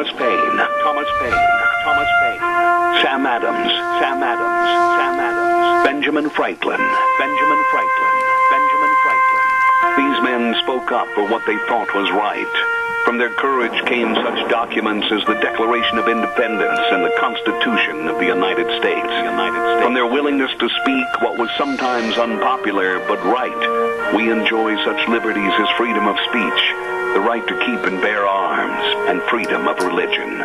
Thomas Paine, Thomas Paine, Thomas Paine, Sam Adams, Sam Adams, Sam Adams, Benjamin Franklin, Benjamin Franklin, Benjamin Franklin. These men spoke up for what they thought was right. From their courage came such documents as the Declaration of Independence and the Constitution of the United States. From their willingness to speak what was sometimes unpopular but right, we enjoy such liberties as freedom of speech, the right to keep and bear arms, and freedom of religion.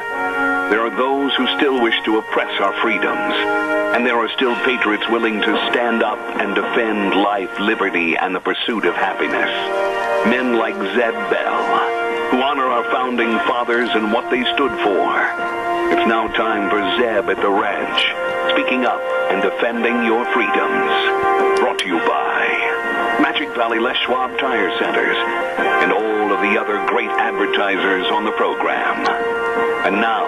There are those who still wish to oppress our freedoms, and there are still patriots willing to stand up and defend life, liberty, and the pursuit of happiness. Men like Zeb Bell, who honor our founding fathers and what they stood for. It's now time for Zeb at the ranch, speaking up and defending your freedoms. Brought to you by Magic Valley Les Schwab Tire Centers and all of the other great advertisers on the program. And now,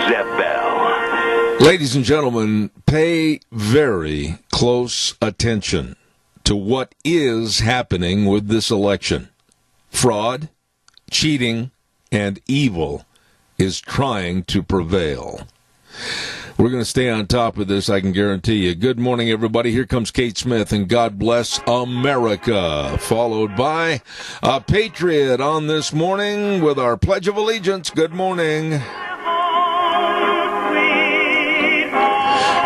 Zeb Bell. Ladies and gentlemen, pay very close attention to what is happening with this election. Fraud, cheating, and evil is trying to prevail. We're going to stay on top of this, I can guarantee you. Good morning, everybody. Here comes Kate Smith, and God bless America. Followed by a Patriot on this morning with our Pledge of Allegiance. Good morning.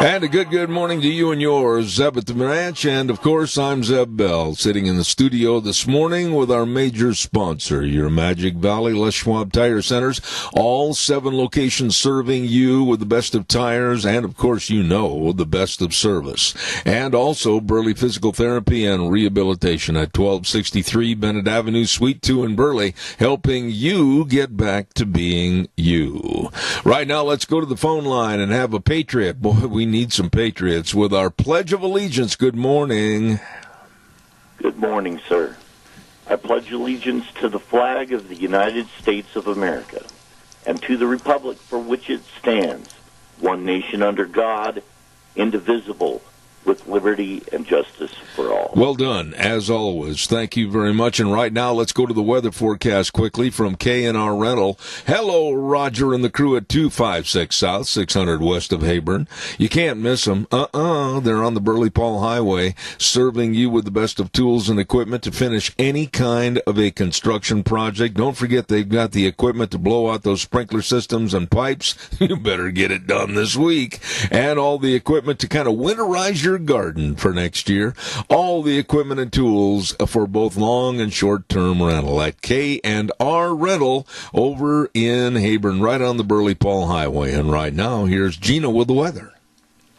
And a good morning to you and yours, Zeb at the Ranch, and of course I'm Zeb Bell, sitting in the studio this morning with our major sponsor, your Magic Valley Les Schwab Tire Centers, all 7 locations serving you with the best of tires and, of course, the best of service. And also Burley Physical Therapy and Rehabilitation at 1263 Bennett Avenue, Suite 2 in Burley, helping you get back to being you. Right now, let's go to the phone line and have a Patriot. Boy, we need some Patriots with our Pledge of Allegiance. Good morning. Good morning, sir. I pledge allegiance to the flag of the United States of America and to the republic for which it stands, one nation under God, indivisible, with liberty and justice for all. Well done, as always. Thank you very much. And right now, let's go to the weather forecast quickly from K&R Rental. Hello, Roger and the crew at 256 South, 600 west of Heyburn. You can't miss them. They're on the Burley Paul Highway, serving you with the best of tools and equipment to finish any kind of a construction project. Don't forget, they've got the equipment to blow out those sprinkler systems and pipes. You better get it done this week. And all the equipment to kind of winterize your garden for next year. All the equipment and tools for both long and short-term rental at K&R Rental over in Heyburn, right on the Burley Paul Highway. And right now, here's Gina with the weather.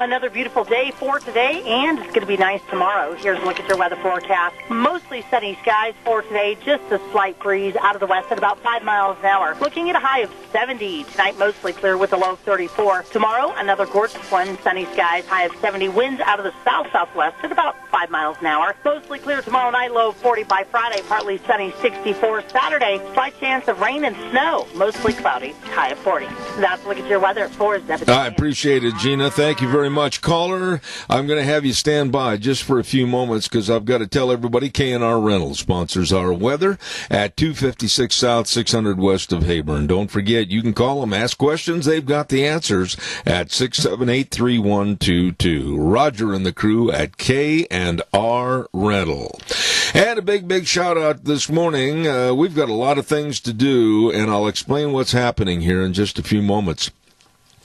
Another beautiful day for today, and it's going to be nice tomorrow. Here's a look at your weather forecast. Mostly sunny skies for today, just a slight breeze out of the west at about 5 miles an hour. Looking at a high of 70. Tonight, mostly clear with a low of 34. Tomorrow, another gorgeous one, sunny skies, high of 70. Winds out of the south-southwest at about 5 miles an hour. Mostly clear tomorrow night, low of 40 by Friday. Partly sunny, 64. Saturday, slight chance of rain and snow. Mostly cloudy, high of 40. That's a look at your weather for Zeb. I appreciate it, Gina. Thank you very much. Caller, I'm going to have you stand by just for a few moments because I've got to tell everybody K&R Rental sponsors our weather at 256 South, 600 west of Heyburn. Don't forget, you can call them, ask questions. They've got the answers at 678-3122. Roger and the crew at K&R Rental. And a big shout out this morning. We've got a lot of things to do, and I'll explain what's happening here in just a few moments.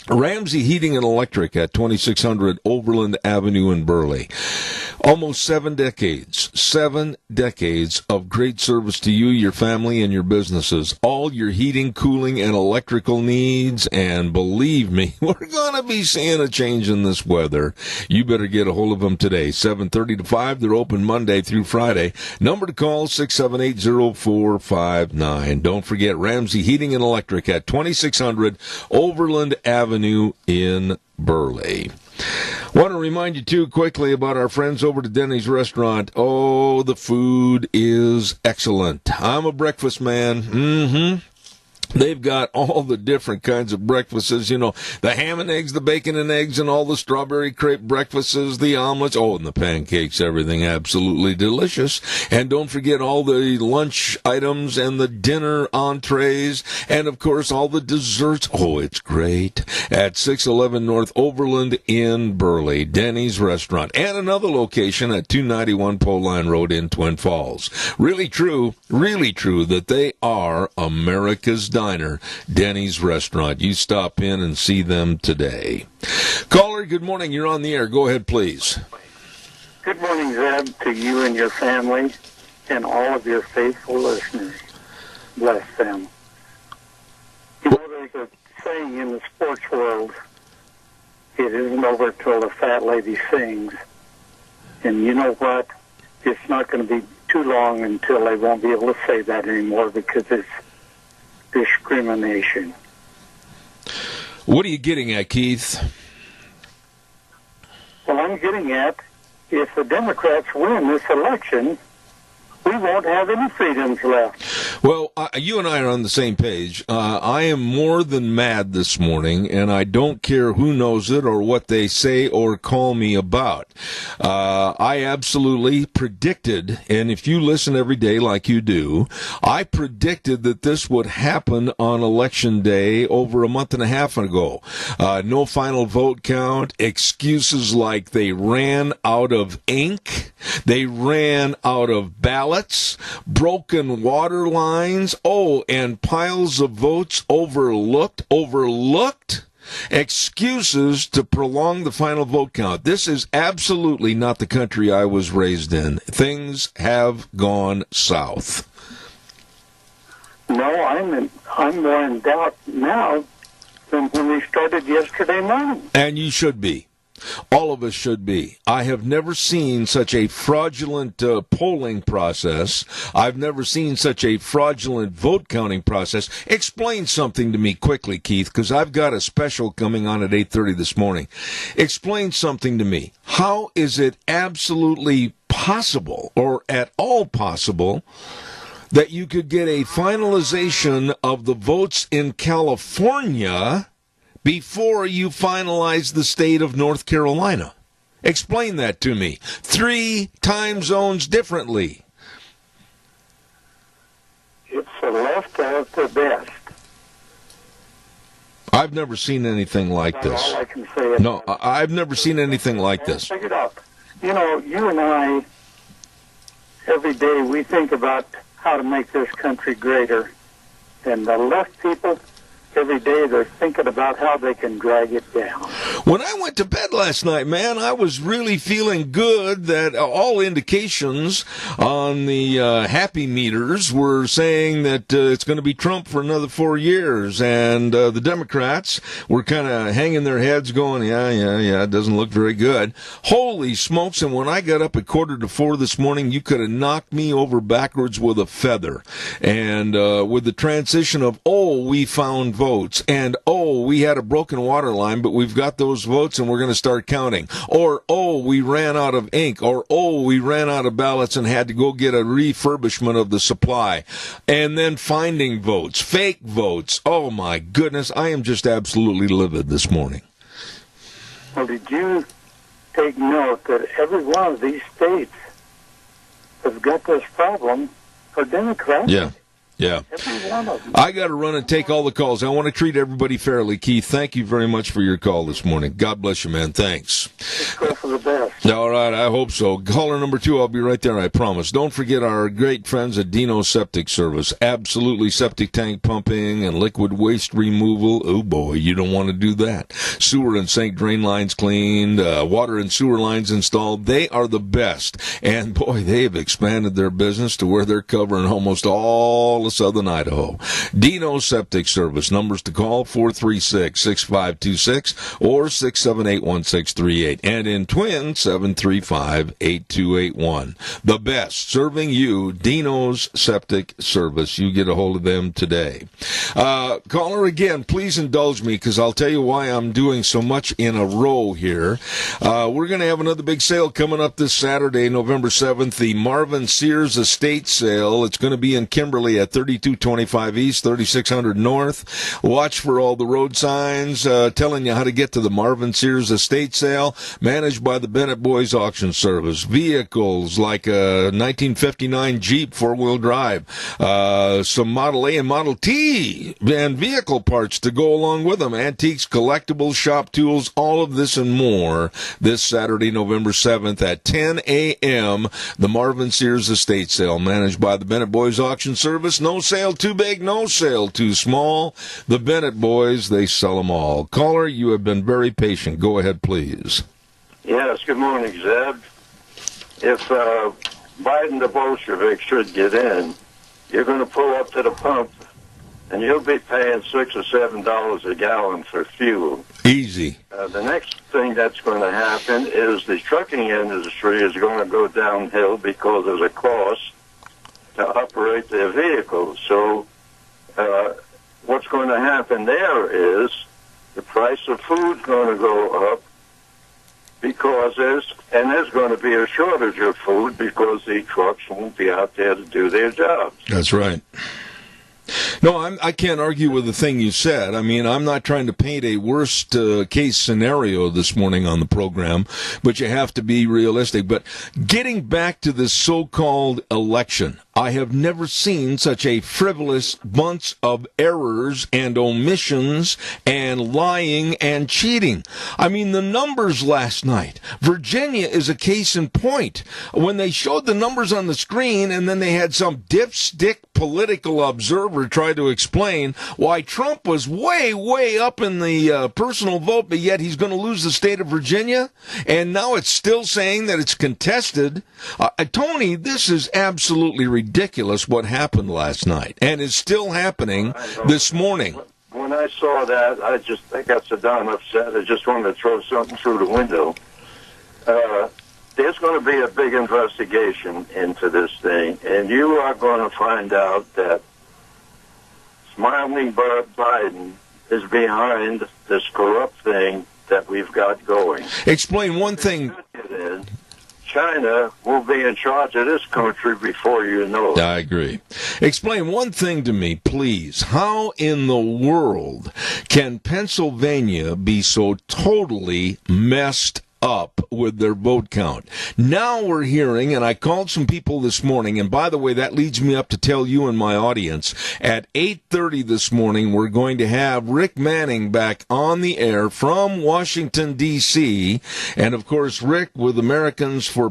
Ramsey Heating and Electric at 2600 Overland Avenue in Burley. Almost 7 decades of great service to you, your family, and your businesses. All your heating, cooling, and electrical needs. And believe me, we're going to be seeing a change in this weather. You better get a hold of them today. 7:30 to 5. They're open Monday through Friday. Number to call, 678-0459. Don't forget Ramsey Heating and Electric at 2600 Overland Avenue in Burley. Want to remind you, too, quickly about our friends over to Denny's Restaurant. Oh, the food is excellent. I'm a breakfast man. They've got all the different kinds of breakfasts, the ham and eggs, the bacon and eggs, and all the strawberry crepe breakfasts, the omelets, and the pancakes, everything absolutely delicious. And don't forget all the lunch items and the dinner entrees, and of course all the desserts. Oh, it's great. At 611 North Overland in Burley, Denny's Restaurant, and another location at 291 Pole Line Road in Twin Falls. Really true that they are America's Diner, Denny's Restaurant. You stop in and see them today. Caller, good morning. You're on the air. Go ahead, please. Good morning, Zeb, to you and your family and all of your faithful listeners. Bless them. There's a saying in the sports world, it isn't over till the fat lady sings. And you know what? It's not going to be too long until they won't be able to say that anymore because it's discrimination. What are you getting at, Keith? Well, I'm getting at, if the Democrats win this election, we won't have any freedoms left. Well, you and I are on the same page. I am more than mad this morning, and I don't care who knows it or what they say or call me about. I absolutely predicted, and if you listen every day like you do, I predicted that this would happen on Election Day over a month and a half ago. No final vote count, excuses like they ran out of ink, they ran out of ballots, broken water lines, and piles of votes overlooked, excuses to prolong the final vote count. This is absolutely not the country I was raised in. Things have gone south. No, I'm more in doubt now than when we started yesterday morning. And you should be. All of us should be. I have never seen such a fraudulent polling process. I've never seen such a fraudulent vote counting process. Explain something to me quickly, Keith, because I've got a special coming on at 8:30 this morning. Explain something to me. How is it absolutely possible, or at all possible, that you could get a finalization of the votes in California before you finalize the state of North Carolina? Explain that to me. 3 time zones differently. It's the left of the best. I've never seen anything like this. All I can say. No, I've never seen anything like this. Check it out. You and I, every day we think about how to make this country greater. And the left people, every day they're thinking about how they can drag it down. When I went to bed last night, man, I was really feeling good that all indications on the happy meters were saying that it's going to be Trump for another 4 years. And the Democrats were kind of hanging their heads going, yeah, it doesn't look very good. Holy smokes. And when I got up at 3:45 this morning, you could have knocked me over backwards with a feather. And with the transition of, we found votes, and we had a broken water line, but we've got those votes and we're going to start counting, or we ran out of ink, or we ran out of ballots and had to go get a refurbishment of the supply, and then finding votes, fake votes. Oh my goodness, I am just absolutely livid this morning. Well, did you take note that every one of these states has got this problem for Democrats? Yeah. I got to run and take all the calls. I want to treat everybody fairly, Keith. Thank you very much for your call this morning. God bless you, man. Thanks. Let's go for the best. All right, I hope so. Caller number 2, I'll be right there, I promise. Don't forget our great friends at Dino Septic Service. Absolutely septic tank pumping and liquid waste removal. Oh, boy, you don't want to do that. Sewer and sink drain lines cleaned, water and sewer lines installed. They are the best. And, boy, they have expanded their business to where they're covering almost all of southern Idaho. Dino Septic Service. Numbers to call, 436-6526 or 678-1638. And in Twin, 735-8281. The best, serving you, Dino's Septic Service. You get a hold of them today. Caller, again, please indulge me, because I'll tell you why I'm doing so much in a row here. We're going to have another big sale coming up this Saturday, November 7th, the Marvin Sears Estate Sale. It's going to be in Kimberly at 3225 East, 3600 North. Watch for all the road signs telling you how to get to the Marvin Sears estate sale, managed by the Bennett Boys Auction Service. Vehicles like a 1959 Jeep four-wheel drive, some Model A and Model T, and vehicle parts to go along with them, antiques, collectibles, shop tools, all of this and more this Saturday, November 7th at 10 a.m. The Marvin Sears estate sale, managed by the Bennett Boys Auction Service. No sale too big, no sale too small. The Bennett Boys, they sell them all. Caller, you have been very patient. Go ahead, please. Yes, good morning, Zeb. If Biden the Bolshevik should get in, you're going to pull up to the pump, and you'll be paying $6 or $7 a gallon for fuel. Easy. The next thing that's going to happen is the trucking industry is going to go downhill because of the cost to operate their vehicles. So what's going to happen there is the price of food's going to go up because there's going to be a shortage of food because the trucks won't be out there to do their jobs. That's right. No, I can't argue with the thing you said. I mean, I'm not trying to paint a worst case scenario this morning on the program, but you have to be realistic. But getting back to this so-called election, I have never seen such a frivolous bunch of errors and omissions and lying and cheating. I mean, the numbers last night. Virginia is a case in point. When they showed the numbers on the screen and then they had some dipstick political observer try to explain why Trump was way, way up in the personal vote, but yet he's going to lose the state of Virginia, and now it's still saying that it's contested. Tony, this is absolutely ridiculous what happened last night, and is still happening this morning. When I saw that, I got so darn upset, I just wanted to throw something through the window. There's going to be a big investigation into this thing, and you are going to find out that smiling Biden is behind this corrupt thing that we've got going. Explain one thing. China will be in charge of this country before you know it. I agree. Explain one thing to me, please. How in the world can Pennsylvania be so totally messed up with their vote count? Now we're hearing, and I called some people this morning, and by the way, that leads me up to tell you and my audience, at 8:30 this morning, we're going to have Rick Manning back on the air from Washington, D.C., and of course, Rick with Americans for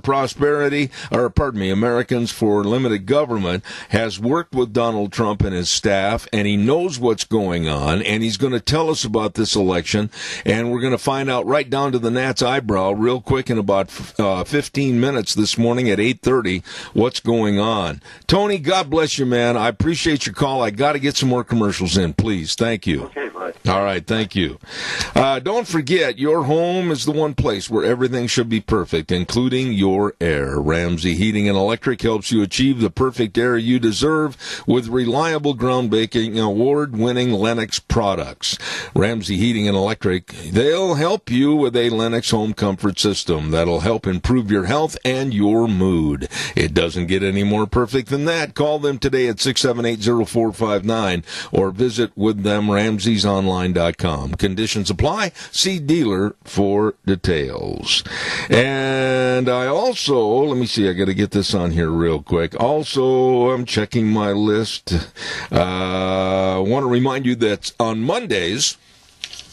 Americans for Limited Government, has worked with Donald Trump and his staff, and he knows what's going on, and he's going to tell us about this election, and we're going to find out right down to the gnat's eyebrow real quick in about 15 minutes this morning at 8:30 what's going on. Tony, God bless you, man. I appreciate your call. I got to get some more commercials in, please. Thank you. Okay, bye. All right, thank you. Don't forget, your home is the one place where everything should be perfect, including your air. Ramsey Heating and Electric helps you achieve the perfect air you deserve with reliable, groundbreaking, award-winning Lennox products. Ramsey Heating and Electric, they'll help you with a Lennox home comfort system that'll help improve your health and your mood. It doesn't get any more perfect than that. Call them today at 678-0459 or visit with them ramseysonline.com. Conditions apply. See dealer for details. And I also, let me see, I got to get this on here real quick. Also, I'm checking my list. I want to remind you that on Mondays,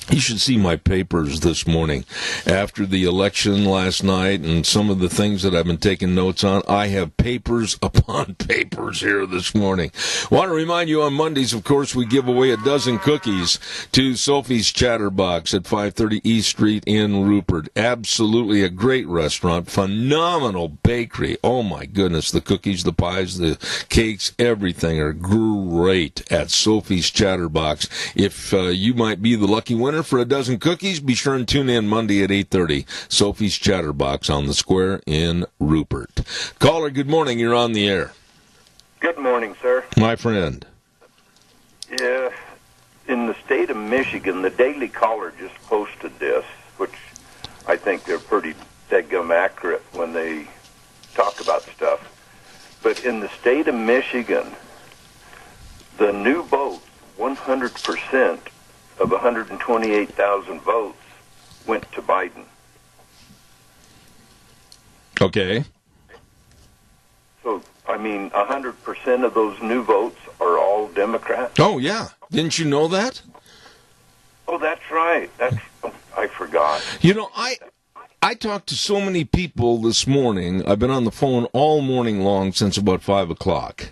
you should see my papers this morning after the election last night and some of the things that I've been taking notes on. I have papers upon papers here this morning. Want to remind you on Mondays, of course, we give away a dozen cookies to Sophie's Chatterbox at 530 East Street in Rupert. Absolutely a great restaurant, phenomenal bakery. Oh my goodness, the cookies, the pies, the cakes, everything are great at Sophie's Chatterbox. If you might be the lucky winner for a dozen cookies, be sure and tune in Monday at 8:30. Sophie's Chatterbox on the Square in Rupert. Caller, good morning. You're on the air. Good morning, sir. My friend. Yeah, in the state of Michigan, the Daily Caller just posted this, which I think they're pretty deadgum accurate when they talk about stuff. But in the state of Michigan, the new votes, 100% of 128,000 votes went to Biden. Okay. So, I mean, 100% of those new votes are all Democrats. Oh, yeah. Didn't you know that? Oh, that's right. I forgot. You know, I talked to so many people this morning. I've been on the phone all morning long since about 5 o'clock.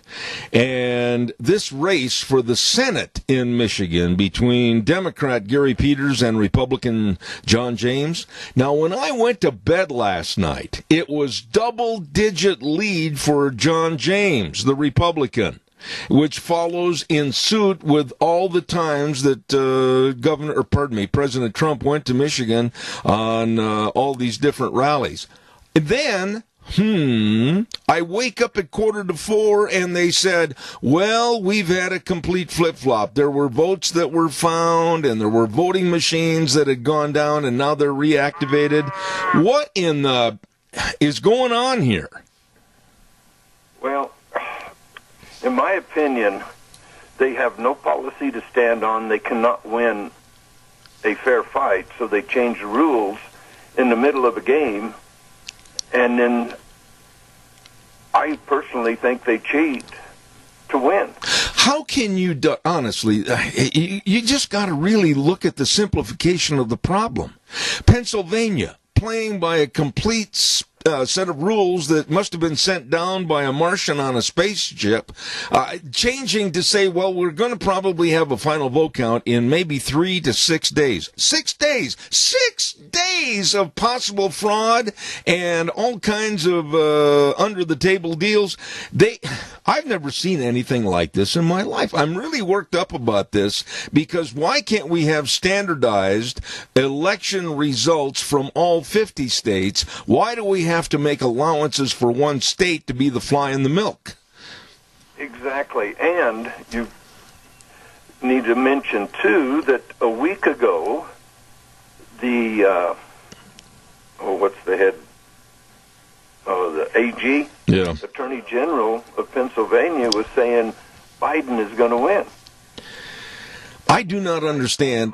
And this race for the Senate in Michigan between Democrat Gary Peters and Republican John James. Now, when I went to bed last night, it was double-digit lead for John James, the Republican, which follows in suit with all the times that President Trump went to Michigan on all these different rallies. And then, I wake up at 3:45 and they said, well, we've had a complete flip-flop. There were votes that were found and there were voting machines that had gone down and now they're reactivated. What in the is going on here? Well, in my opinion, they have no policy to stand on. They cannot win a fair fight, so they change the rules in the middle of a game. And then I personally think they cheat to win. How can you, honestly, you just got to really look at the simplification of the problem. Pennsylvania, playing by a complete set of rules that must have been sent down by a Martian on a spaceship, changing to say, well, we're going to probably have a final vote count in maybe 3 to 6 days. 6 days! 6 days of possible fraud and all kinds of under-the-table deals. I've never seen anything like this in my life. I'm really worked up about this because why can't we have standardized election results from all 50 states? Why do we have to make allowances for one state to be the fly in the milk? Exactly. And you need to mention, too, that a week ago, the AG, Attorney General of Pennsylvania, was saying Biden is going to win. I do not understand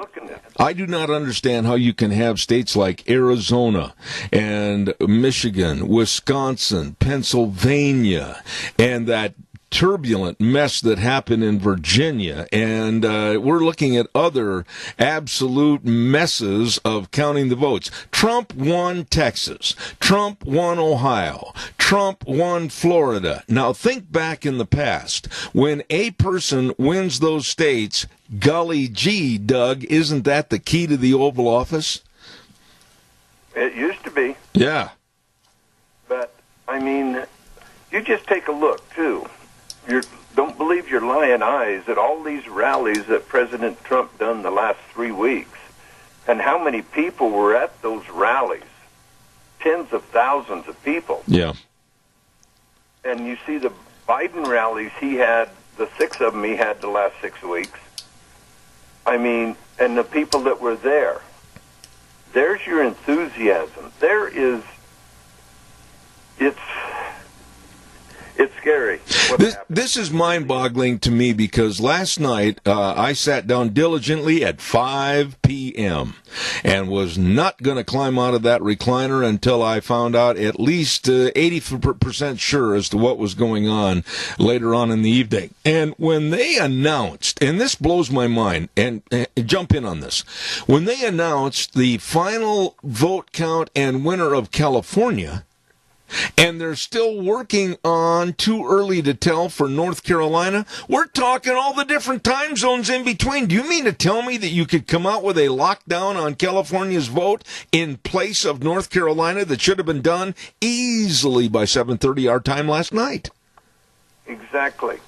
how you can have states like Arizona and Michigan, Wisconsin, Pennsylvania, and that turbulent mess that happened in Virginia, and we're looking at other absolute messes of counting the votes. Trump won Texas. Trump won Ohio. Trump won Florida. Now think back in the past. When a person wins those states, golly gee, Doug, isn't that the key to the Oval Office? It used to be. Yeah. But, I mean, you just take a look, too. You don't believe your lying eyes at all these rallies that President Trump done the last 3 weeks, and how many people were at those rallies. Tens of thousands of people. Yeah. And you see the Biden rallies he had, the 6 of them he had the last 6 weeks. I mean, and the people that were there. There's your enthusiasm. It's scary. This is mind-boggling to me because last night I sat down diligently at 5 p.m. and was not going to climb out of that recliner until I found out at least 80% sure as to what was going on later on in the evening. And when they announced, and this blows my mind, and jump in on this, when they announced the final vote count and winner of California, and they're still working on too early to tell for North Carolina. We're talking all the different time zones in between. Do you mean to tell me that you could come out with a lockdown on California's vote in place of North Carolina that should have been done easily by 7:30 our time last night? Exactly.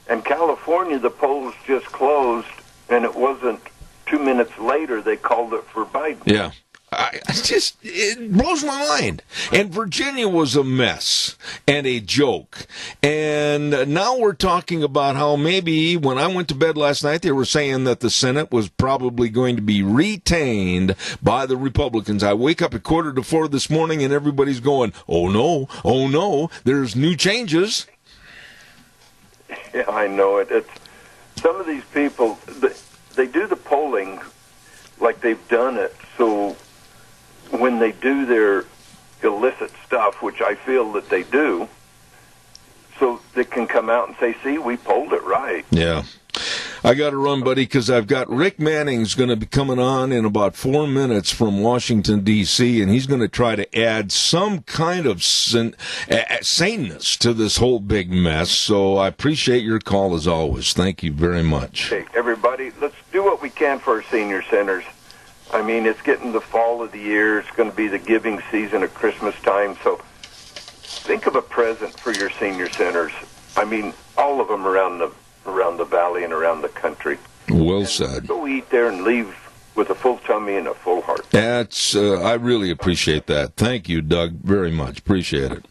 And California, the polls just closed, and it wasn't 2 minutes later they called it for Biden. Yeah. It blows my mind. And Virginia was a mess and a joke. And now we're talking about how maybe when I went to bed last night, they were saying that the Senate was probably going to be retained by the Republicans. I wake up at 3:45 this morning and everybody's going, oh no, there's new changes. Yeah, I know it. some of these people, they do the polling like they've done it, so when they do their illicit stuff, which I feel that they do, so they can come out and say, see, we polled it right. Yeah. I got to run, buddy, because I've got Rick Manning's going to be coming on in about 4 minutes from Washington, D.C., and he's going to try to add some kind of saneness to this whole big mess. So I appreciate your call as always. Thank you very much. Hey, everybody, let's do what we can for our senior centers. I mean, it's getting the fall of the year. It's going to be the giving season at Christmas time. So think of a present for your senior centers. I mean, all of them around the valley and around the country. Well said. Go eat there and leave with a full tummy and a full heart. That's, I really appreciate that. Thank you, Doug, very much. Appreciate it.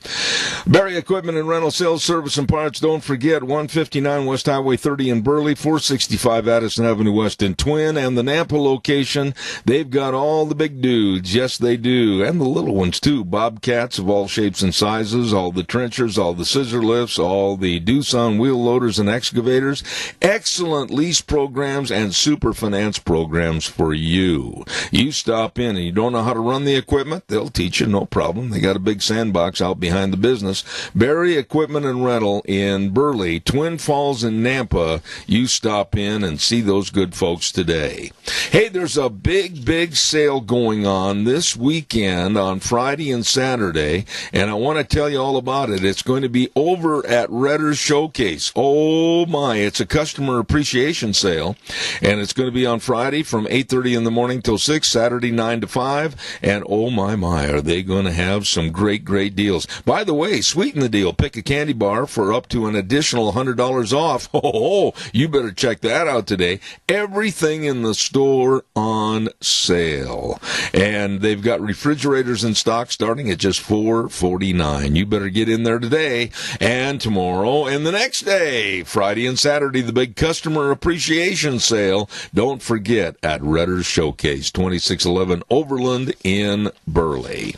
Barry Equipment and Rental Sales, Service and Parts. Don't forget, 159 West Highway 30 in Burley, 465 Addison Avenue West in Twin, and the Nampa location. They've got all the big dudes. Yes, they do. And the little ones, too. Bobcats of all shapes and sizes, all the trenchers, all the scissor lifts, all the Doosan wheel loaders and excavators. Excellent lease programs and super finance programs for you. You stop in and you don't know how to run the equipment, they'll teach you, no problem. They got a big sandbox out behind the business. Barry Equipment and Rental in Burley, Twin Falls, and Nampa. You stop in and see those good folks today. Hey, there's a big sale going on this weekend on Friday and Saturday, and I want to tell you all about it. It's going to be over at Redder's Showcase. Oh my, it's a customer appreciation sale, and it's going to be on Friday from 8:30 in the morning till 6, Saturday 9 to 5, and oh my, are they going to have some great deals. By the way, sweeten the deal. Pick a candy bar for up to an additional $100 off. Oh, you better check that out today. Everything in the store on sale. And they've got refrigerators in stock starting at just $4.49. You better get in there today and tomorrow and the next day. Friday and Saturday, the big customer appreciation sale. Don't forget at Redder's Showcase, 2611 Overland in Burley.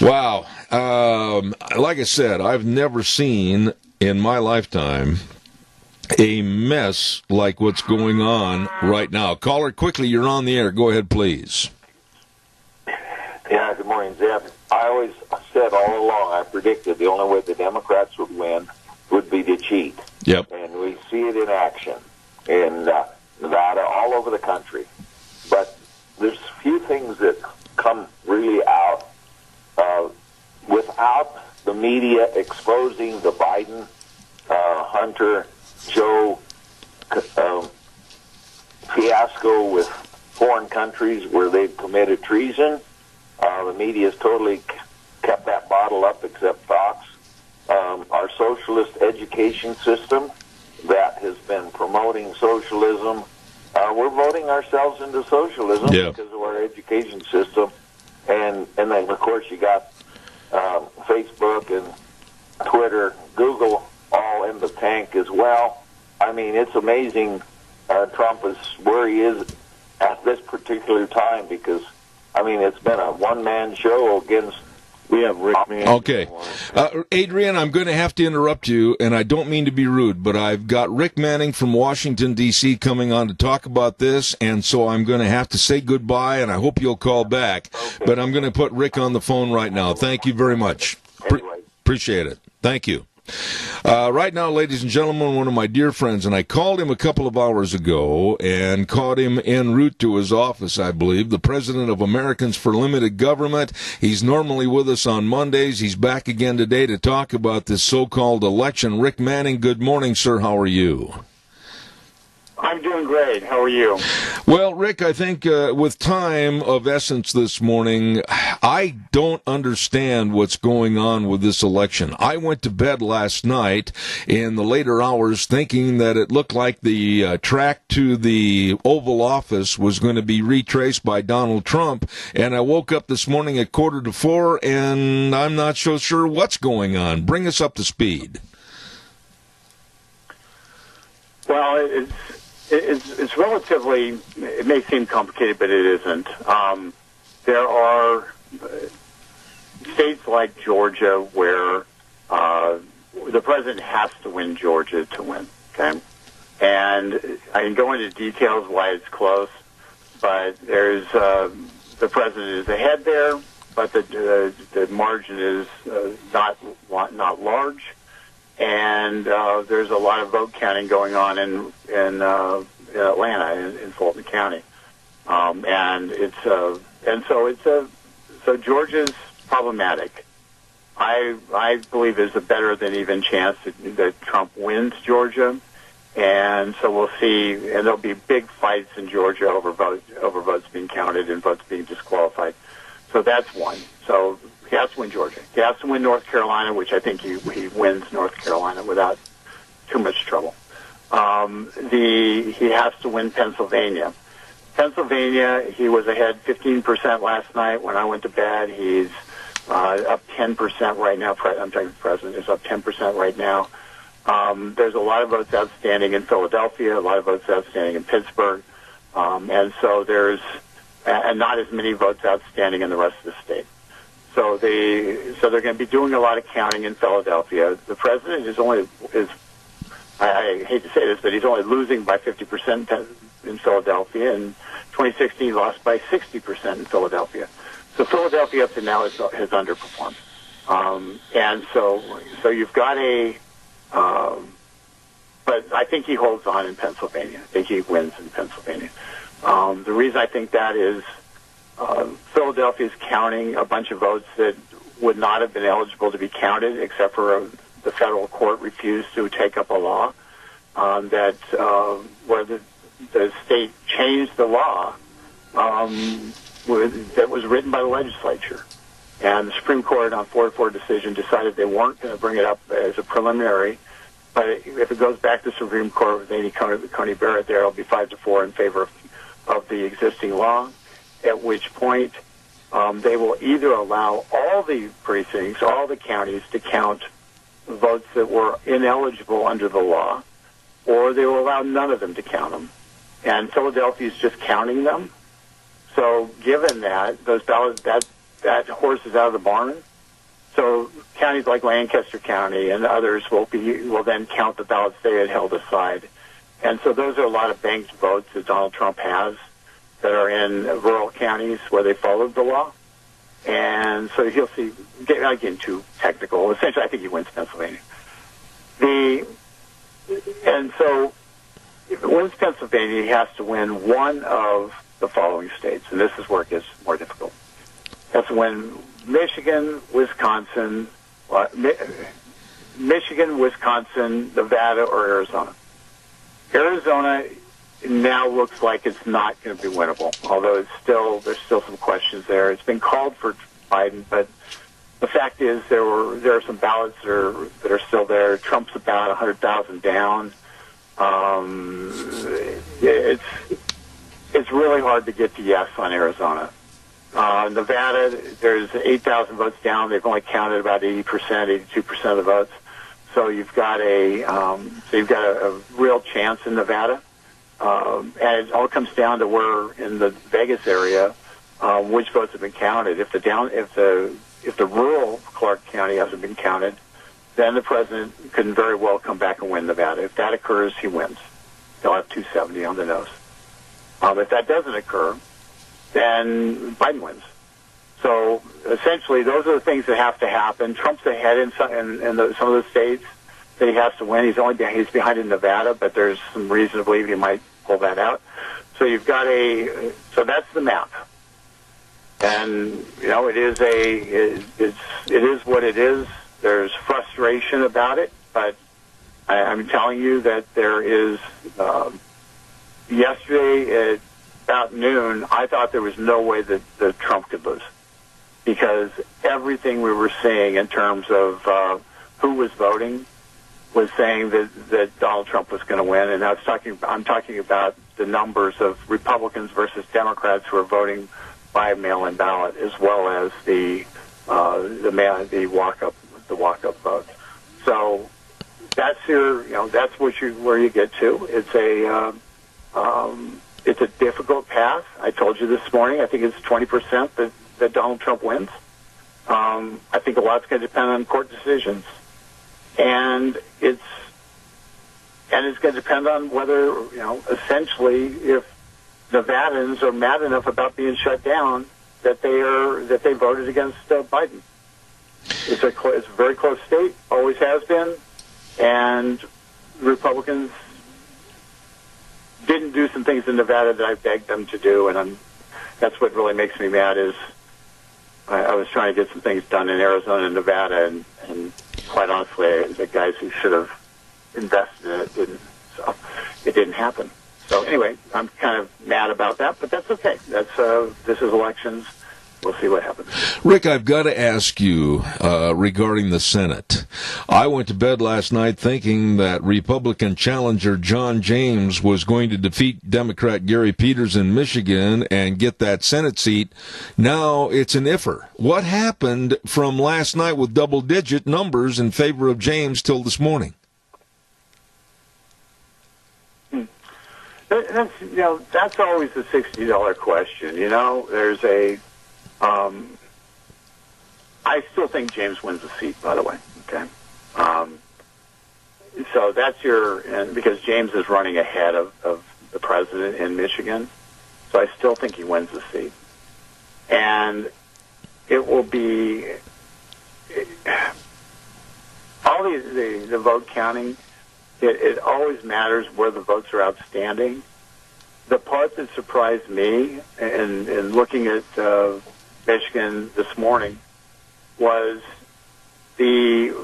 Wow. Like I said, I've never seen in my lifetime a mess like what's going on right now. Caller, quickly, you're on the air. Go ahead, please. Yeah, good morning, Zeb. I always said all along, I predicted the only way the Democrats would win would be to cheat. Yep. And we see it in action in Nevada, all over the country. But there's few things that come really out without the media exposing the Biden, Hunter, Joe fiasco with foreign countries where they've committed treason. The media has totally kept that bottle up, except Fox. Our socialist education system that has been promoting socialism. We're voting ourselves into socialism because of our education system. And then, of course, you got Facebook and Twitter, Google all in the tank as well. I mean, it's amazing Trump is where he is at this particular time because, I mean, it's been a one-man show against... We have Rick Manning. Okay. Adrian, I'm going to have to interrupt you, and I don't mean to be rude, but I've got Rick Manning from Washington, D.C. coming on to talk about this, and so I'm going to have to say goodbye, and I hope you'll call back. Okay. But I'm going to put Rick on the phone right now. Thank you very much. Appreciate it. Thank you. Right now, ladies and gentlemen, one of my dear friends, and I called him a couple of hours ago and caught him en route to his office, I believe, the president of Americans for Limited Government. He's normally with us on Mondays. He's back again today to talk about this so-called election. Rick Manning, good morning, sir. How are you? I'm doing great. How are you? Well, Rick, I think with time of essence this morning, I don't understand what's going on with this election. I went to bed last night in the later hours thinking that it looked like the track to the Oval Office was going to be retraced by Donald Trump, and I woke up this morning at 3:45, and I'm not so sure what's going on. Bring us up to speed. Well, it's relatively, it may seem complicated, but it isn't. There are states like Georgia where the president has to win Georgia to win, okay? And I can go into details why it's close, but there's the president is ahead there, but the margin is not large, and there's a lot of vote counting going on in Atlanta, in Fulton County, so Georgia's problematic. I believe there's a better than even chance that Trump wins Georgia, and so we'll see. And there'll be big fights in Georgia over votes being counted and votes being disqualified. So that's one. So he has to win Georgia. He has to win North Carolina, which I think he wins North Carolina without too much trouble. He has to win Pennsylvania. Pennsylvania, he was ahead 15% last night when I went to bed. He's up 10% right now. I'm talking the president is up 10% right now. There's a lot of votes outstanding in Philadelphia, a lot of votes outstanding in Pittsburgh, and so there's not as many votes outstanding in the rest of the state. So they're going to be doing a lot of counting in Philadelphia. The president I hate to say this, but he's only losing by 50% in Philadelphia. In 2016, he lost by 60% in Philadelphia. So Philadelphia up to now has underperformed, and so you've got but I think he holds on in Pennsylvania. I think he wins in Pennsylvania. The reason I think that is Philadelphia's counting a bunch of votes that would not have been eligible to be counted, except for the federal court refused to take up a law where the state changed the law that was written by the legislature. And the Supreme Court on 4-4 decision decided they weren't going to bring it up as a preliminary. But if it goes back to the Supreme Court with Amy Coney Barrett there, it'll be 5-4 in favor of the existing law, at which point they will either allow all the precincts, all the counties to count votes that were ineligible under the law, or they will allow none of them to count them. And Philadelphia is just counting them. So given that, those ballots, that horse is out of the barn. So counties like Lancaster County and others will then count the ballots they had held aside. And so those are a lot of banked votes that Donald Trump has that are in rural counties where they followed the law. And so he'll see, again, too technical. Essentially, I think he wins Pennsylvania. And so if it wins Pennsylvania, he has to win one of the following states. And this is where it gets more difficult. He has to win Michigan, Wisconsin, Nevada, or Arizona. Arizona now looks like it's not going to be winnable, although there's still some questions there. It's been called for Biden, but the fact is there are some ballots that are still there. Trump's about 100,000 down. It's really hard to get to yes on Arizona. Nevada, there's 8,000 votes down. They've only counted about 80%, 82% of the votes. So you've got a real chance in Nevada. And it all comes down to where in the Vegas area, which votes have been counted. If the rural Clark County hasn't been counted, then the president could very well come back and win Nevada. If that occurs, he wins. He'll have 270 on the nose. If that doesn't occur, then Biden wins. So essentially, those are the things that have to happen. Trump's ahead in some of the states that he has to win. He's behind in Nevada, but there's some reason to believe he might pull that out. So you've got so that's the map. And it is what it is. There's frustration about it, but I'm telling you that there is. Yesterday at about noon, I thought there was no way that Trump could lose, because everything we were seeing in terms of who was voting was saying that Donald Trump was going to win. And I'm talking about the numbers of Republicans versus Democrats who are voting by mail-in ballot, as well as the walk-up vote. So that's where you get to. It's a difficult path. I told you this morning, I think it's 20% that Donald Trump wins. I think a lot's going to depend on court decisions. And And it's going to depend on whether, essentially, if Nevadans are mad enough about being shut down that they voted against Biden. It's a very close state, always has been, and Republicans didn't do some things in Nevada that I begged them to do, and that's what really makes me mad. Is I was trying to get some things done in Arizona and Nevada, and quite honestly, the guys who should have invested in it didn't, so it didn't happen. So anyway, I'm kind of mad about that, but that's okay. This is elections. We'll see what happens. Rick, I've got to ask you regarding the Senate. I went to bed last night thinking that Republican challenger John James was going to defeat Democrat Gary Peters in Michigan and get that Senate seat. Now it's an iffer. What happened from last night with double-digit numbers in favor of James till this morning? That's always the $60 question. There's a. I still think James wins the seat, by the way. Okay. So that's because James is running ahead of the president in Michigan. So I still think he wins the seat. And it will be all the vote counting. It always matters where the votes are outstanding. The part that surprised me in looking at Michigan this morning was the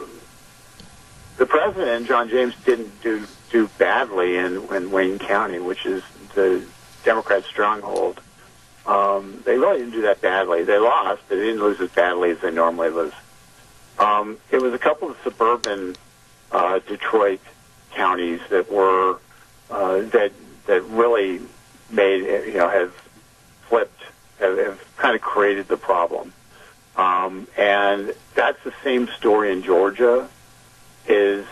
president, John James, didn't do badly in Wayne County, which is the Democrat stronghold. They really didn't do that badly. They lost, but they didn't lose as badly as they normally lose. It was a couple of suburban Detroit counties that were that really made have flipped, have kind of created the problem, and that's the same story in Georgia. We've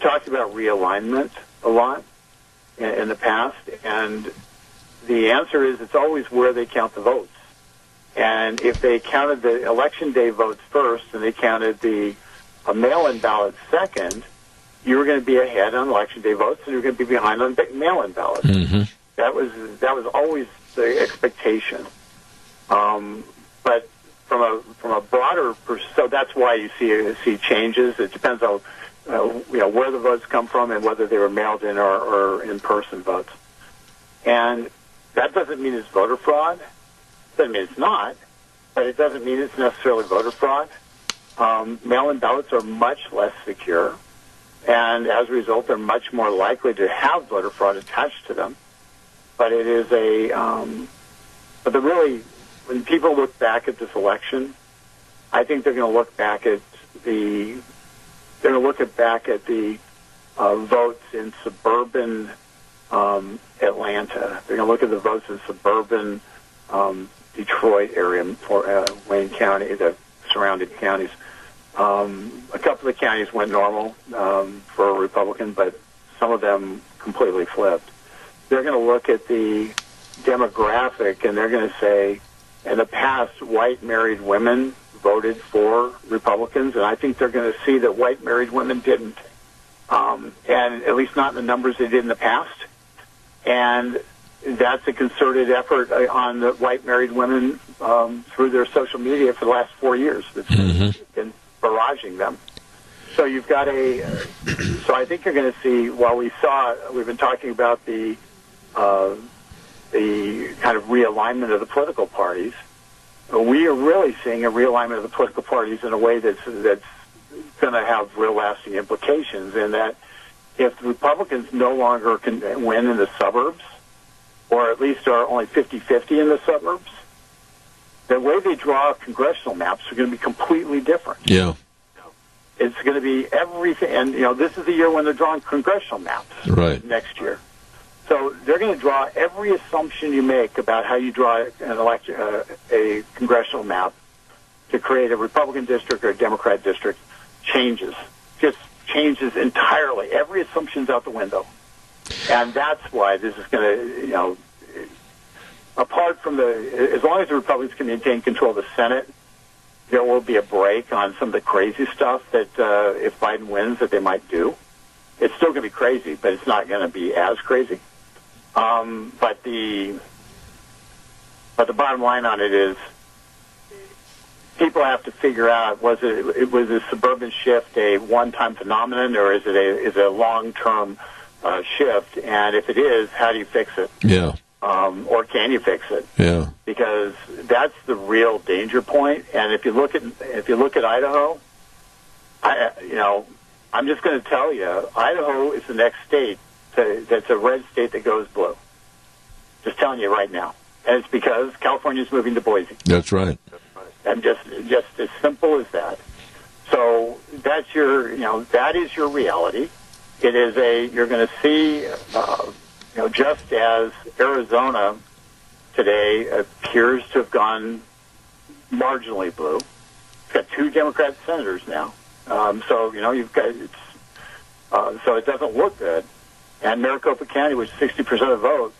talked about realignment a lot in the past, and the answer is it's always where they count the votes. And if they counted the election day votes first and they counted the mail-in ballots second, you were going to be ahead on election day votes, and you were going to be behind on mail-in ballots. Mm-hmm. That was always the expectation. But from a broader, so that's why you see changes. It depends on where the votes come from and whether they were mailed in or in-person votes. And that doesn't mean it's voter fraud. Doesn't mean it's not, but it doesn't mean it's necessarily voter fraud. Mail-in ballots are much less secure, and as a result, they're much more likely to have voter fraud attached to them. But it is when people look back at this election, I think they're going to look back at the votes in suburban Atlanta. They're going to look at the votes in suburban Detroit area for Wayne County, the surrounding counties. A couple of counties went normal for a Republican, but some of them completely flipped. They're going to look at the demographic, and they're going to say, in the past, white married women voted for Republicans, and I think they're going to see that white married women didn't, and at least not in the numbers they did in the past. And that's a concerted effort on the white married women through their social media for the last 4 years. That's been barraging them. So you've got so I think you're going to see, we've been talking about the kind of realignment of the political parties. We are really seeing a realignment of the political parties in a way that's going to have real lasting implications, in that if the Republicans no longer can win in the suburbs, or at least are only 50-50 in the suburbs, the way they draw congressional maps are going to be completely different. Yeah. It's going to be everything, and this is the year when they're drawing congressional maps. Right. Next year. So they're going to draw every assumption you make about how you draw a congressional map to create a Republican district or a Democrat district changes entirely. Every assumption's out the window. And that's why this is going to, apart from as long as the Republicans can maintain control of the Senate, there will be a break on some of the crazy stuff that if Biden wins that they might do. It's still going to be crazy, but it's not going to be as crazy. But the bottom line on it is, people have to figure out, was a suburban shift a one-time phenomenon, or is it a long-term shift? And if it is, how do you fix it? Yeah. Or can you fix it? Yeah. Because that's the real danger point. And if you look at Idaho, I'm just going to tell you, Idaho is the next state that's a red state that goes blue. Just telling you right now. And it's because California's moving to Boise. That's right. And just as simple as that. So that is your reality. It is you're going to see, just as Arizona today appears to have gone marginally blue. It's got 2 Democrat senators now. So you've got, so it doesn't look good. And Maricopa County, which is 60% of the vote,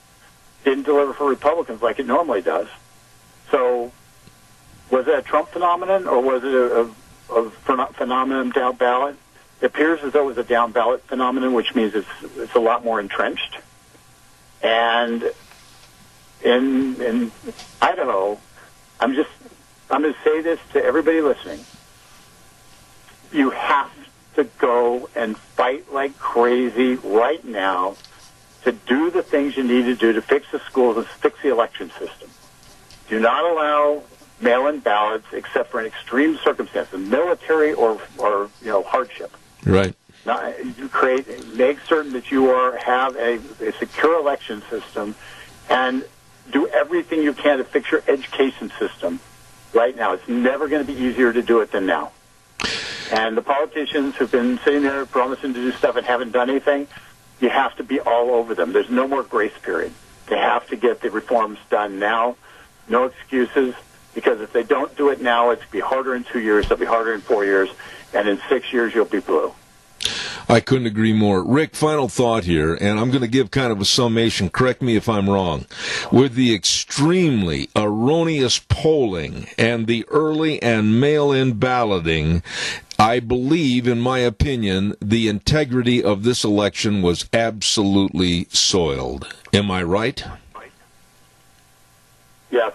didn't deliver for Republicans like it normally does. So was that a Trump phenomenon, or was it a phenomenon down ballot? It appears as though it was a down ballot phenomenon, which means it's a lot more entrenched. And in Idaho, I'm going to say this to everybody listening. You have to go and fight like crazy right now to do the things you need to do to fix the schools and fix the election system. Do not allow mail-in ballots except for an extreme circumstance, military or hardship. Right. Make certain that you have a secure election system, and do everything you can to fix your education system right now. It's never going to be easier to do it than now. And the politicians who've been sitting there promising to do stuff and haven't done anything, you have to be all over them. There's no more grace period. They have to get the reforms done now. No excuses, because if they don't do it now, it's going to be harder in 2 years, it'll be harder in 4 years, and in 6 years, you'll be blue. I couldn't agree more. Rick, final thought here, and I'm going to give kind of a summation. Correct me if I'm wrong. With the extremely erroneous polling and the early and mail-in balloting, I believe, in my opinion, the integrity of this election was absolutely soiled. Am I right? Yes.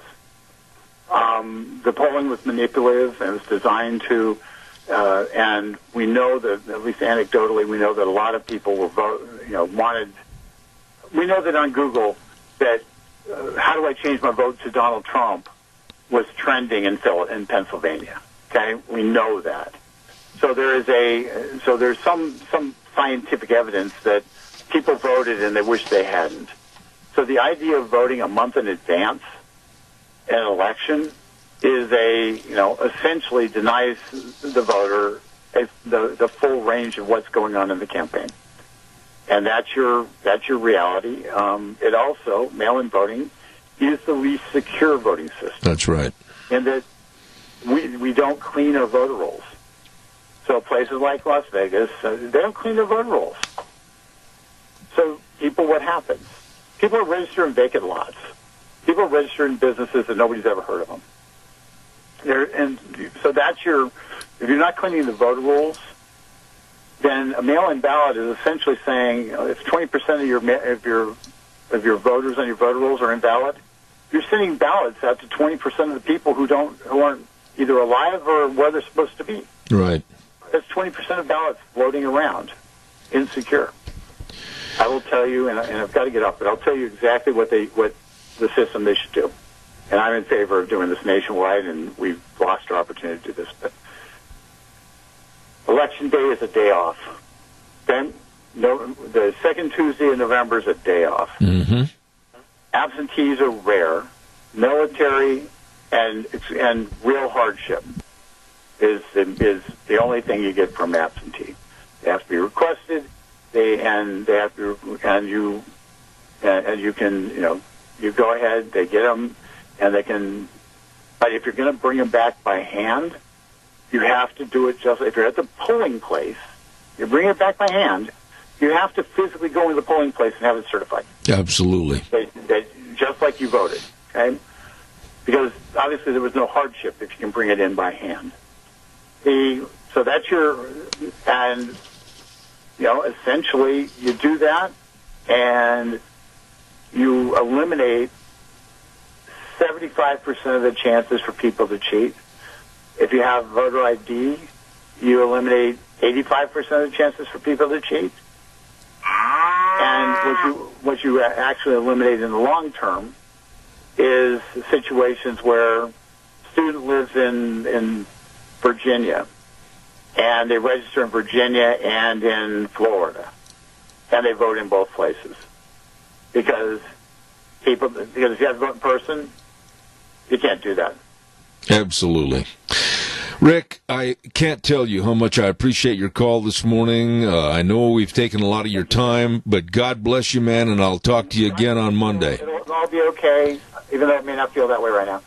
The polling was manipulative and was designed to, and we know that, at least anecdotally, we know that a lot of people wanted. We know that on Google that "How do I change my vote to Donald Trump" was trending in Pennsylvania. Okay, we know that. So there's some scientific evidence that people voted and they wish they hadn't. So the idea of voting a month in advance in an election is essentially denies the voter the full range of what's going on in the campaign. And that's your reality. It also, mail-in voting is the least secure voting system. That's right. And that we don't clean our voter rolls. So places like Las Vegas, they don't clean their voter rolls. So what happens? People are registered in vacant lots. People are registered in businesses that nobody's ever heard of them. So if you're not cleaning the voter rolls, then a mail-in ballot is essentially saying if 20% of your voters on your voter rolls are invalid, you're sending ballots out to 20% of the people who aren't either alive or where they're supposed to be. Right. That's 20% of ballots floating around, insecure. I will tell you, and I've got to get off, but I'll tell you exactly what the system they should do. And I'm in favor of doing this nationwide, and we've lost our opportunity to do this. But Election Day is a day off. Then the second Tuesday in November is a day off. Mm-hmm. Absentees are rare. Military and real hardship is the only thing you get from absentee. They have to be requested. You go ahead. They get them, and they can. But if you're going to bring them back by hand, you have to do it if you're at the polling place. You bring it back by hand. You have to physically go into the polling place and have it certified. Absolutely. Just like you voted, okay? Because obviously there was no hardship if you can bring it in by hand. So that's and essentially you do that and you eliminate 75% of the chances for people to cheat. If you have voter ID, you eliminate 85% of the chances for people to cheat. And what you actually eliminate in the long term is situations where a student lives in Virginia, and they register in Virginia and in Florida, and they vote in both places. Because if you have to vote in person, you can't do that. Absolutely. Rick, I can't tell you how much I appreciate your call this morning. I know we've taken a lot of your time, but God bless you, man, and I'll talk to you again on Monday. It'll all be okay, even though it may not feel that way right now.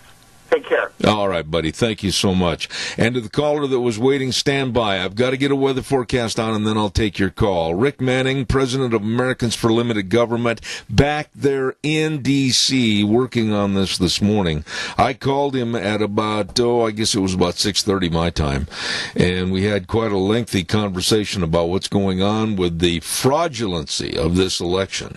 Take care. All right, buddy. Thank you so much. And to the caller that was waiting, stand by. I've got to get a weather forecast on, and then I'll take your call. Rick Manning, president of Americans for Limited Government, back there in D.C. working on this morning. I called him at about, I guess it was about 6:30 my time, and we had quite a lengthy conversation about what's going on with the fraudulency of this election.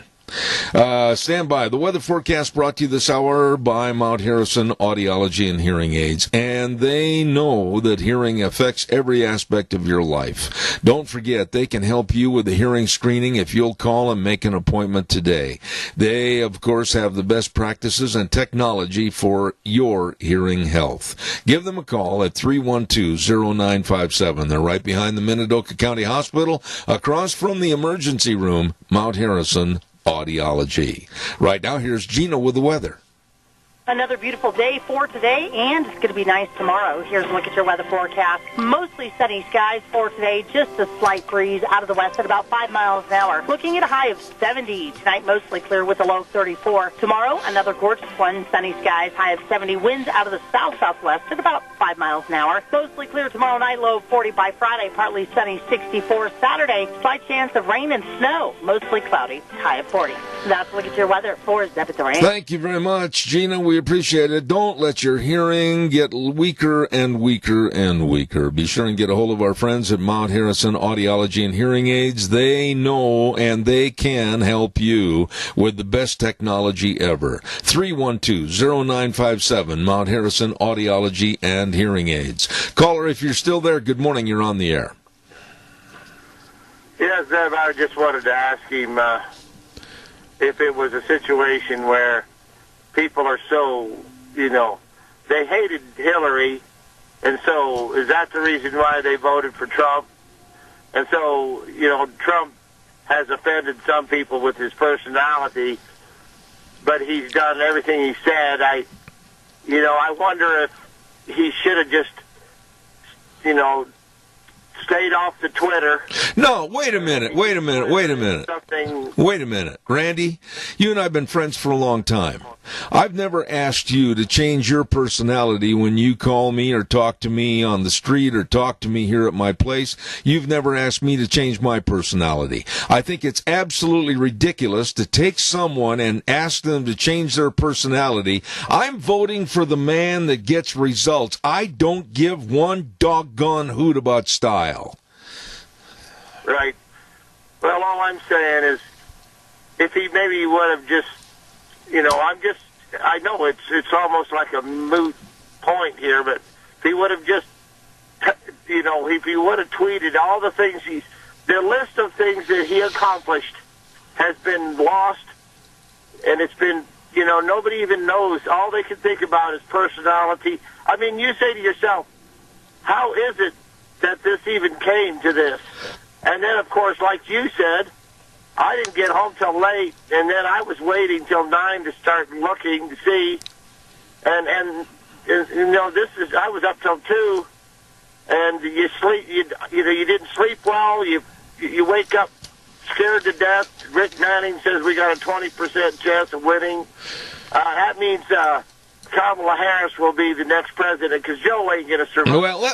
Stand by. The weather forecast brought to you this hour by Mount Harrison Audiology and Hearing Aids, and they know that hearing affects every aspect of your life. Don't forget, they can help you with the hearing screening if you'll call and make an appointment today. They, of course, have the best practices and technology for your hearing health. Give them a call at 312-0957. They're right behind the Minidoka County Hospital, across from the emergency room, Mount Harrison Audiology. Right now, here's Gina with the weather. Another beautiful day for today, and it's going to be nice tomorrow. Here's a look at your weather forecast. Mostly sunny skies for today, just a slight breeze out of the west at about 5 miles an hour. Looking at a high of 70. Tonight, mostly clear with a low of 34. Tomorrow, another gorgeous one, sunny skies, high of 70. Winds out of the south-southwest at about 5 miles an hour. Mostly clear tomorrow night, low of 40 by Friday. Partly sunny, 64. Saturday, slight chance of rain and snow. Mostly cloudy, high of 40. That's a look at your weather for Zebit Duran. Thank you very much, Gina. We appreciate it. Don't let your hearing get weaker and weaker and weaker. Be sure and get a hold of our friends at Mount Harrison Audiology and Hearing Aids. They know and they can help you with the best technology ever. 312-0957, Mount Harrison Audiology and Hearing Aids. Caller, if you're still there, good morning. You're on the air. Yes, Zeb, I just wanted to ask him if it was a situation where people are so, they hated Hillary, and so is that the reason why they voted for Trump? And so, Trump has offended some people with his personality, but he's done everything he said. I wonder if he should have just, stayed off the Twitter. No, wait a minute. Wait a minute. Randy, you and I have been friends for a long time. I've never asked you to change your personality when you call me or talk to me on the street or talk to me here at my place. You've never asked me to change my personality. I think it's absolutely ridiculous to take someone and ask them to change their personality. I'm voting for the man that gets results. I don't give one doggone hoot about style. Right. Well, all I'm saying is, if he maybe would have just, I know it's almost like a moot point here, but if he would have just, if he would have tweeted all the things the list of things that he accomplished has been lost, and it's been, nobody even knows. All they can think about is personality. I mean, you say to yourself, how is it that this even came to this? And then, of course, like you said, I didn't get home till late, and then I was waiting till 9 to start looking to see. And I was up till 2, and you sleep. You didn't sleep well. You wake up scared to death. Rick Manning says we got a 20% chance of winning. That means Kamala Harris will be the next president, because Joe ain't going to survive. Well,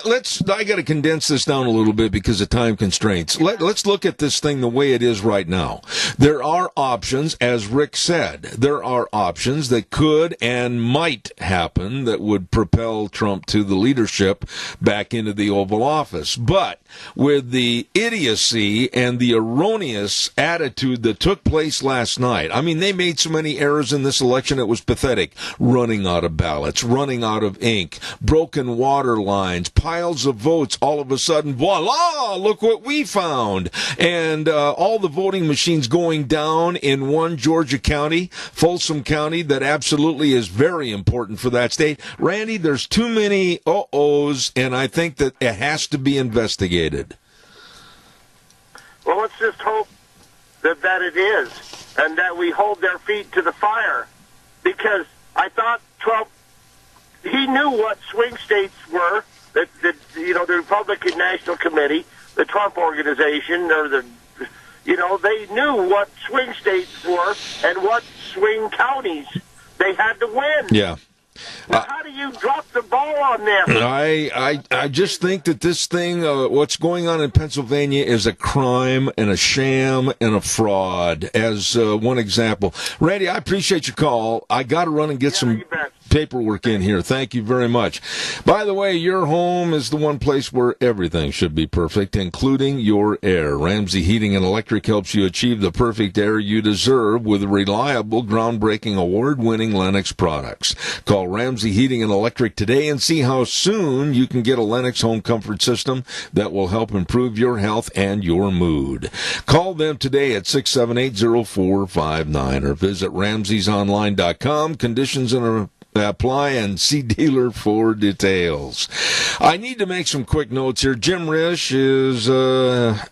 I got to condense this down a little bit because of time constraints. Let's look at this thing the way it is right now. There are options, as Rick said. There are options that could and might happen that would propel Trump to the leadership back into the Oval Office. But with the idiocy and the erroneous attitude that took place last night, I mean, they made so many errors in this election, it was pathetic. Running out of ballots, running out of ink, broken water lines, piles of votes. All of a sudden, voila, look what we found. And all the voting machines going down in one Georgia county, Folsom County, that absolutely is very important for that state. Randy, there's too many uh-ohs, and I think that it has to be investigated. Well, let's just hope that it is, and that we hold their feet to the fire, because I thought Trump, he knew what swing states were, that the Republican National Committee, the Trump organization, or they knew what swing states were and what swing counties they had to win. Yeah. Now, how do you drop the ball on them? I just think that this thing, what's going on in Pennsylvania, is a crime and a sham and a fraud, as one example. Randy, I appreciate your call. I got to run and get some paperwork in here. Thank you very much. By the way, your home is the one place where everything should be perfect, including your air. Ramsey Heating and Electric helps you achieve the perfect air you deserve with reliable, groundbreaking, award-winning Lennox products. Call Ramsey Heating and Electric today and see how soon you can get a Lennox home comfort system that will help improve your health and your mood. Call them today at 678-0459 or visit ramseysonline.com. Conditions and apply and see dealer for details. I need to make some quick notes here. Jim Risch is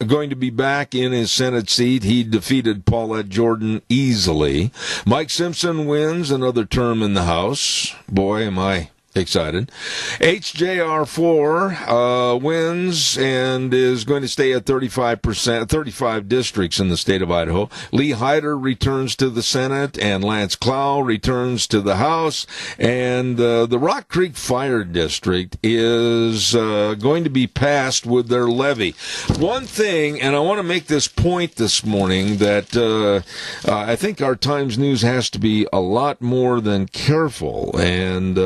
going to be back in his Senate seat. He defeated Paulette Jordan easily. Mike Simpson wins another term in the House. Boy, am I excited. HJR4 wins and is going to stay at 35 districts in the state of Idaho. Lee Hyder returns to the Senate, and Lance Clow returns to the House. And the Rock Creek Fire District is going to be passed with their levy. One thing, and I want to make this point this morning, that I think our Times News has to be a lot more than careful. And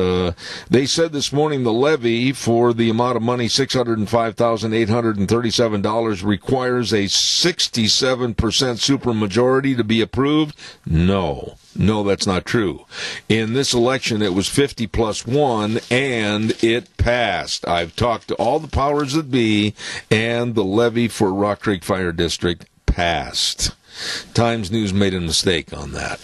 they said this morning the levy for the amount of money, $605,837, requires a 67% supermajority to be approved. No, that's not true. In this election, it was 50 plus 1, and it passed. I've talked to all the powers that be, and the levy for Rock Creek Fire District passed. Times News made a mistake on that.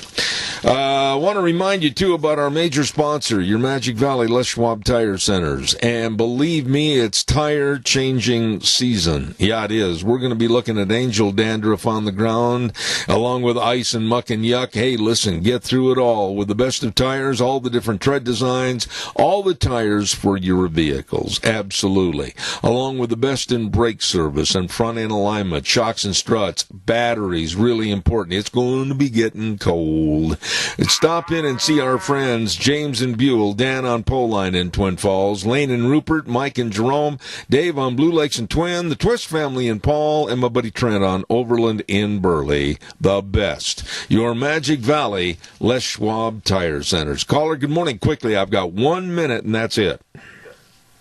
I want to remind you, too, about our major sponsor, your Magic Valley Les Schwab Tire Centers. And believe me, it's tire changing season. Yeah, it is. We're going to be looking at angel dandruff on the ground, along with ice and muck and yuck. Hey, listen, get through it all with the best of tires, all the different tread designs, all the tires for your vehicles. Absolutely. Along with the best in brake service and front end alignment, shocks and struts, batteries, really important. It's going to be getting cold. Stop in and see our friends James and Buell, Dan on Poline in Twin Falls, Lane and Rupert, Mike and Jerome, Dave on Blue Lakes and Twin, the Twist family in Paul, and my buddy Trent on Overland in Burley. The best. Your Magic Valley Les Schwab Tire Centers. Caller, good morning. Quickly, I've got 1 minute, and that's it.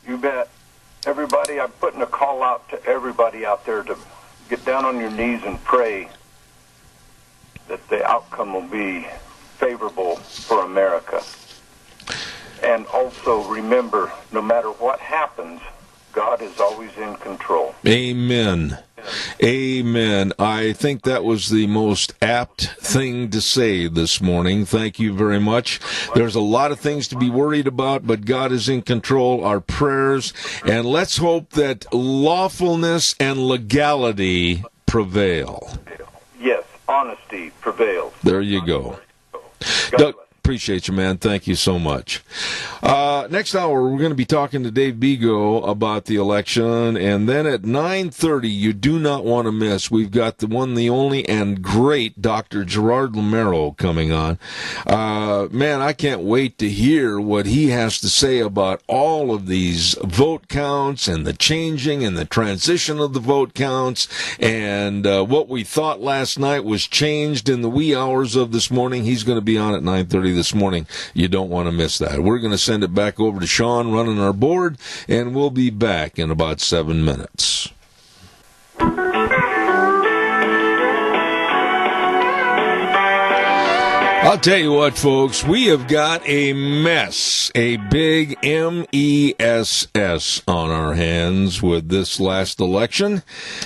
You bet. Everybody, I'm putting a call out to everybody out there to get down on your knees and pray that the outcome will be favorable for America. And also remember, no matter what happens, God is always in control. Amen. Amen. I think that was the most apt thing to say this morning. Thank you very much. There's a lot of things to be worried about, but God is in control. Our prayers, and let's hope that lawfulness and legality prevail. Yes, honesty prevails. There you go. Doug, appreciate you, man. Thank you so much. Next hour, we're going to be talking to Dave Bigo about the election, and then at 9:30, you do not want to miss, we've got the one, the only, and great Dr. Gerard Lamero coming on. Man, I can't wait to hear what he has to say about all of these vote counts and the changing and the transition of the vote counts, and what we thought last night was changed in the wee hours of this morning. He's going to be on at 9:30 this morning. You don't want to miss that. We're going to send it back over to Sean running our board, and we'll be back in about 7 minutes. I'll tell you what, folks, we have got a mess, a big MESS on our hands with this last election,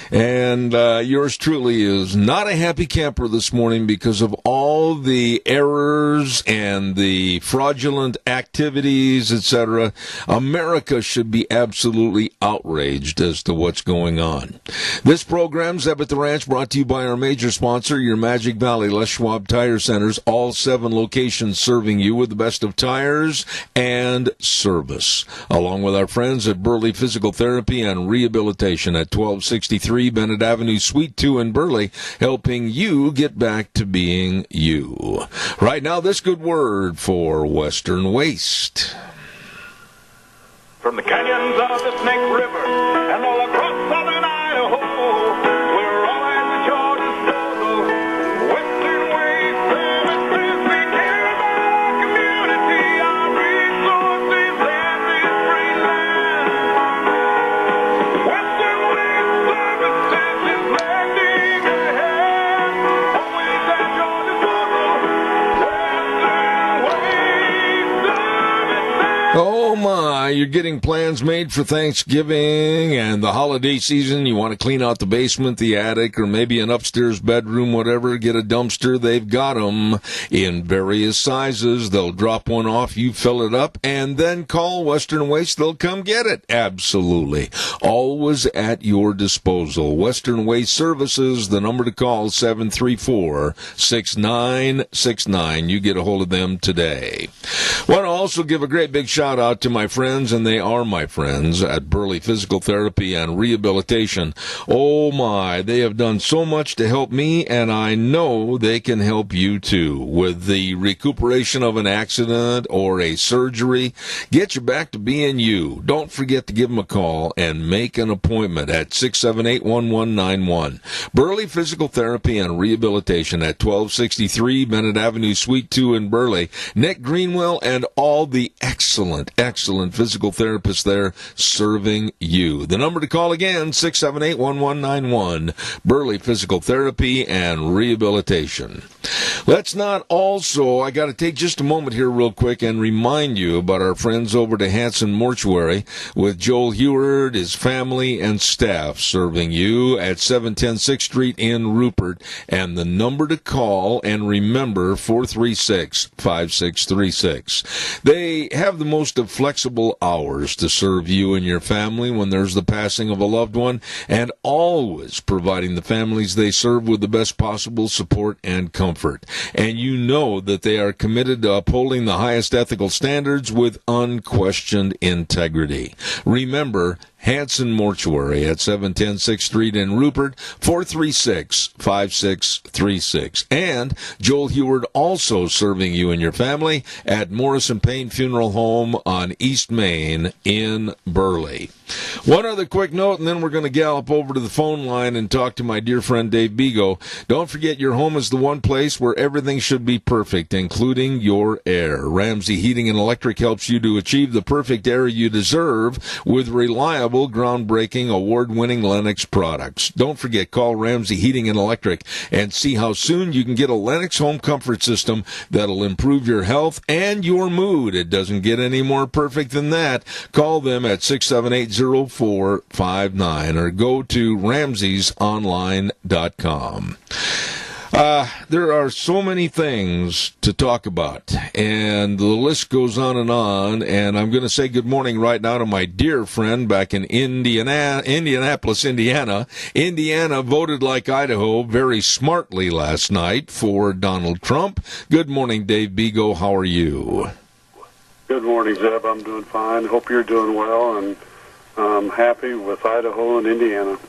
and yours truly is not a happy camper this morning because of all the errors and the fraudulent activities, etc. America should be absolutely outraged as to what's going on. This program's Up at the Ranch, brought to you by our major sponsor, your Magic Valley Les Schwab Tire Centers, all 7 locations serving you with the best of tires and service, along with our friends at Burley Physical Therapy and Rehabilitation at 1263 Bennett Avenue, Suite 2 in Burley, helping you get back to being you. Right now, this good word for Western Waste. From the canyons of the Snake River and all across southern Idaho, we're all at the Georgia struggle. Western Waste Services, we care about our community, our resources, and this great land. Western Waste Services is lending a hand, always at Georgia struggle. Western Waste Services. Oh my, you're getting plans made for Thanksgiving and the holiday season. You want to clean out the basement, the attic, or maybe an upstairs bedroom, whatever. Get a dumpster. They've got them in various sizes. They'll drop one off. You fill it up and then call Western Waste. They'll come get it. Absolutely. Always at your disposal. Western Waste Services, the number to call, 734-6969. You get a hold of them today. Want to also give a great big shout out to my friends, and they are my friends, at Burley Physical Therapy and Rehabilitation. Oh my, they have done so much to help me, and I know they can help you too. With the recuperation of an accident or a surgery, get you back to being you. Don't forget to give them a call and make an appointment at 678-1191. Burley Physical Therapy and Rehabilitation at 1263 Bennett Avenue, Suite 2 in Burley. Nick Greenwell and all the excellent physical therapists there serving you. The number to call again, 678-1191, Burley Physical Therapy and Rehabilitation. Let's not also, I got to take just a moment here real quick and remind you about our friends over to Hanson Mortuary with Joel Heward, his family, and staff serving you at 710 6th Street in Rupert. And the number to call, and remember, 436-5636. They have the most of flexible hours to serve you and your family when there's the passing of a loved one, and always providing the families they serve with the best possible support and comfort. And you know that they are committed to upholding the highest ethical standards with unquestioned integrity. Remember, Hanson Mortuary at 710 6th Street in Rupert, 436-5636. And Joel Heward also serving you and your family at Morrison Payne Funeral Home on East Main in Burley. One other quick note, and then we're going to gallop over to the phone line and talk to my dear friend Dave Bigo. Don't forget, your home is the one place where everything should be perfect, including your air. Ramsey Heating and Electric helps you to achieve the perfect air you deserve with reliable, groundbreaking, award-winning Lennox products. Don't forget, call Ramsey Heating and Electric and see how soon you can get a Lennox home comfort system that'll improve your health and your mood. It doesn't get any more perfect than that. Call them at 678-0459 or go to ramseysonline.com. There are so many things to talk about, and the list goes on, and I'm going to say good morning right now to my dear friend back in Indianapolis, Indiana. Indiana voted like Idaho very smartly last night for Donald Trump. Good morning, Dave Bigo. How are you? Good morning, Zeb. I'm doing fine. Hope you're doing well, and I'm happy with Idaho and Indiana.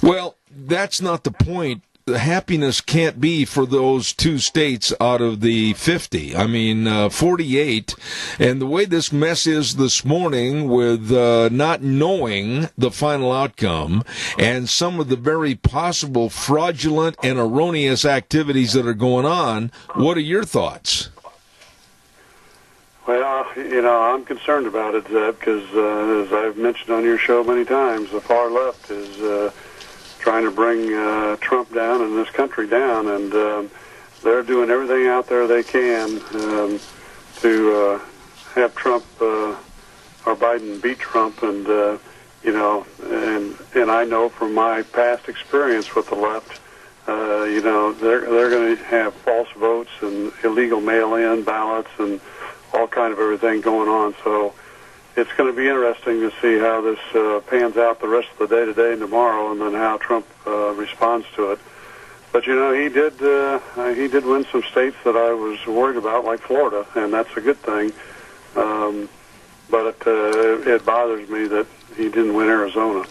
Well, that's not the point. The happiness can't be for those two states out of the 50. I mean, 48. And the way this mess is this morning with not knowing the final outcome and some of the very possible fraudulent and erroneous activities that are going on, what are your thoughts? Well, I'm concerned about it, Zeb, because as I've mentioned on your show many times, the far left is trying to bring Trump down and this country down, and they're doing everything out there they can to have Trump or Biden beat Trump, and and I know from my past experience with the left, they're going to have false votes and illegal mail-in ballots and all kind of everything going on. So it's going to be interesting to see how this pans out the rest of the day today and tomorrow, and then how Trump responds to it. But he did win some states that I was worried about, like Florida, and that's a good thing. But it bothers me that he didn't win Arizona.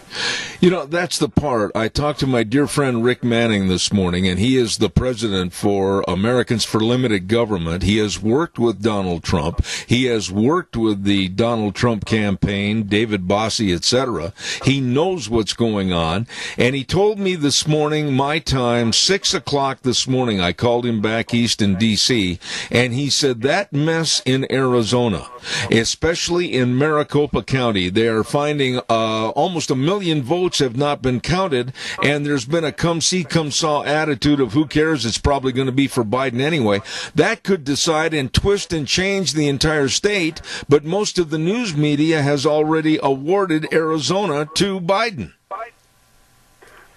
That's the part. I talked to my dear friend Rick Manning this morning, and he is the president for Americans for Limited Government. He has worked with Donald Trump. He has worked with the Donald Trump campaign, David Bossie, etc. He knows what's going on, and he told me this morning, my time, 6 o'clock this morning, I called him back east in D.C., and he said that mess in Arizona, especially in Maricopa County, they are finding almost 1 million votes have not been counted, and there's been a come see, come saw attitude of who cares, it's probably going to be for Biden anyway. That could decide and twist and change the entire state, but most of the news media has already awarded Arizona to Biden.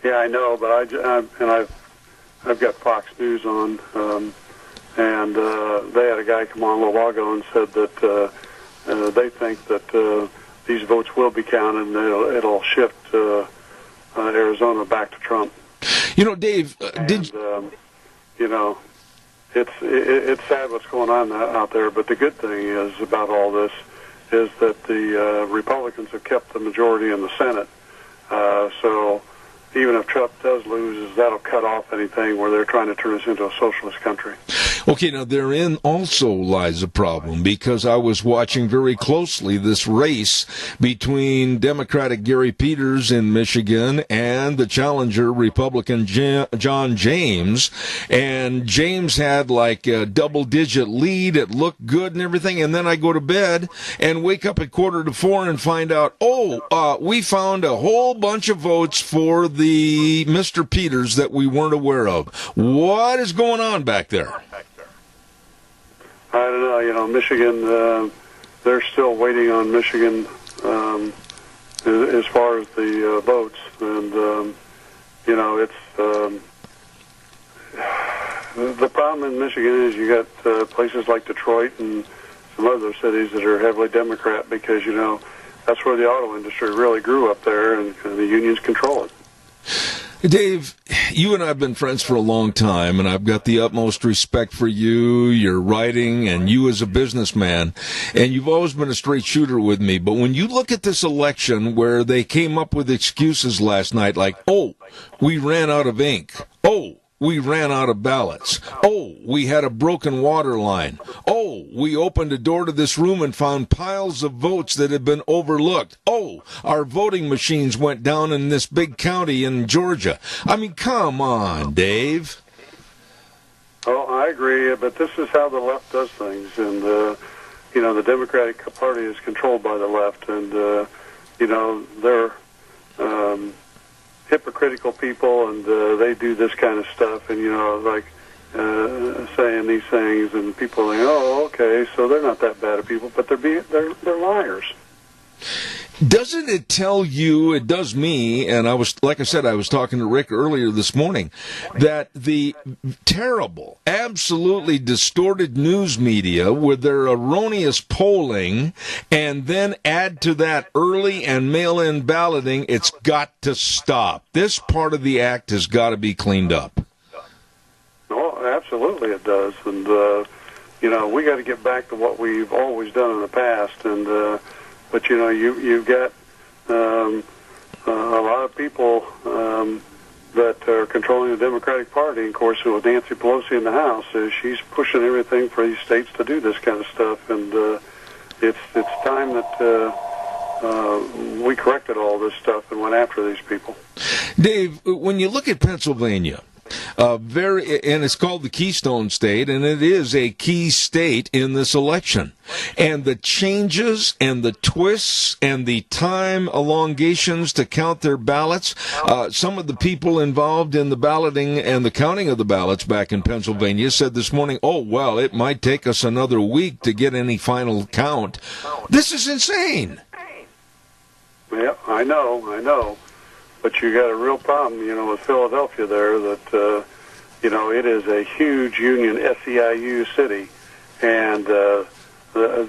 Yeah, I know, but I've got Fox News on, and they had a guy come on a little while ago and said that they think that these votes will be counted, and it'll shift Arizona back to Trump. Dave, it's sad what's going on out there, but the good thing is about all this is that the Republicans have kept the majority in the Senate. So even if Trump does lose, that'll cut off anything where they're trying to turn us into a socialist country. Okay, now therein also lies a problem, because I was watching very closely this race between Democratic Gary Peters in Michigan and the challenger Republican John James, and James had like a double-digit lead. It looked good and everything, and then I go to bed and wake up at 3:45 and find out, we found a whole bunch of votes for the Mr. Peters that we weren't aware of. What is going on back there? I don't know. Michigan, they're still waiting on Michigan as far as the votes. And, it's the problem in Michigan is you got places like Detroit and some other cities that are heavily Democrat because, that's where the auto industry really grew up there, and the unions control it. Dave, you and I have been friends for a long time, and I've got the utmost respect for you, your writing, and you as a businessman, and you've always been a straight shooter with me. But when you look at this election where they came up with excuses last night like, we ran out of ink, we ran out of ballots, we had a broken water line, we opened a door to this room and found piles of votes that had been overlooked, our voting machines went down in this big county in Georgia. I mean, come on, Dave. I agree, but this is how the left does things, and the Democratic Party is controlled by the left, and they're hypocritical people, and they do this kind of stuff, and saying these things, and people think, okay, so they're not that bad of people, but they're liars. Doesn't it tell you, it does me, and I was talking to Rick earlier this morning, that the terrible, absolutely distorted news media with their erroneous polling, and then add to that early and mail-in balloting, it's got to stop. This part of the act has got to be cleaned up. Oh, absolutely it does, and we got to get back to what we've always done in the past. And but you've got a lot of people that are controlling the Democratic Party. Of course, with Nancy Pelosi in the House, she's pushing everything for these states to do this kind of stuff. And it's time that we corrected all this stuff and went after these people. Dave, when you look at Pennsylvania, and it's called the Keystone State, and it is a key state in this election. And the changes and the twists and the time elongations to count their ballots, some of the people involved in the balloting and the counting of the ballots back in Pennsylvania said this morning, oh, well, it might take us another week to get any final count. This is insane. Yeah, I know. But you got a real problem, with Philadelphia there that, it is a huge union SEIU city, and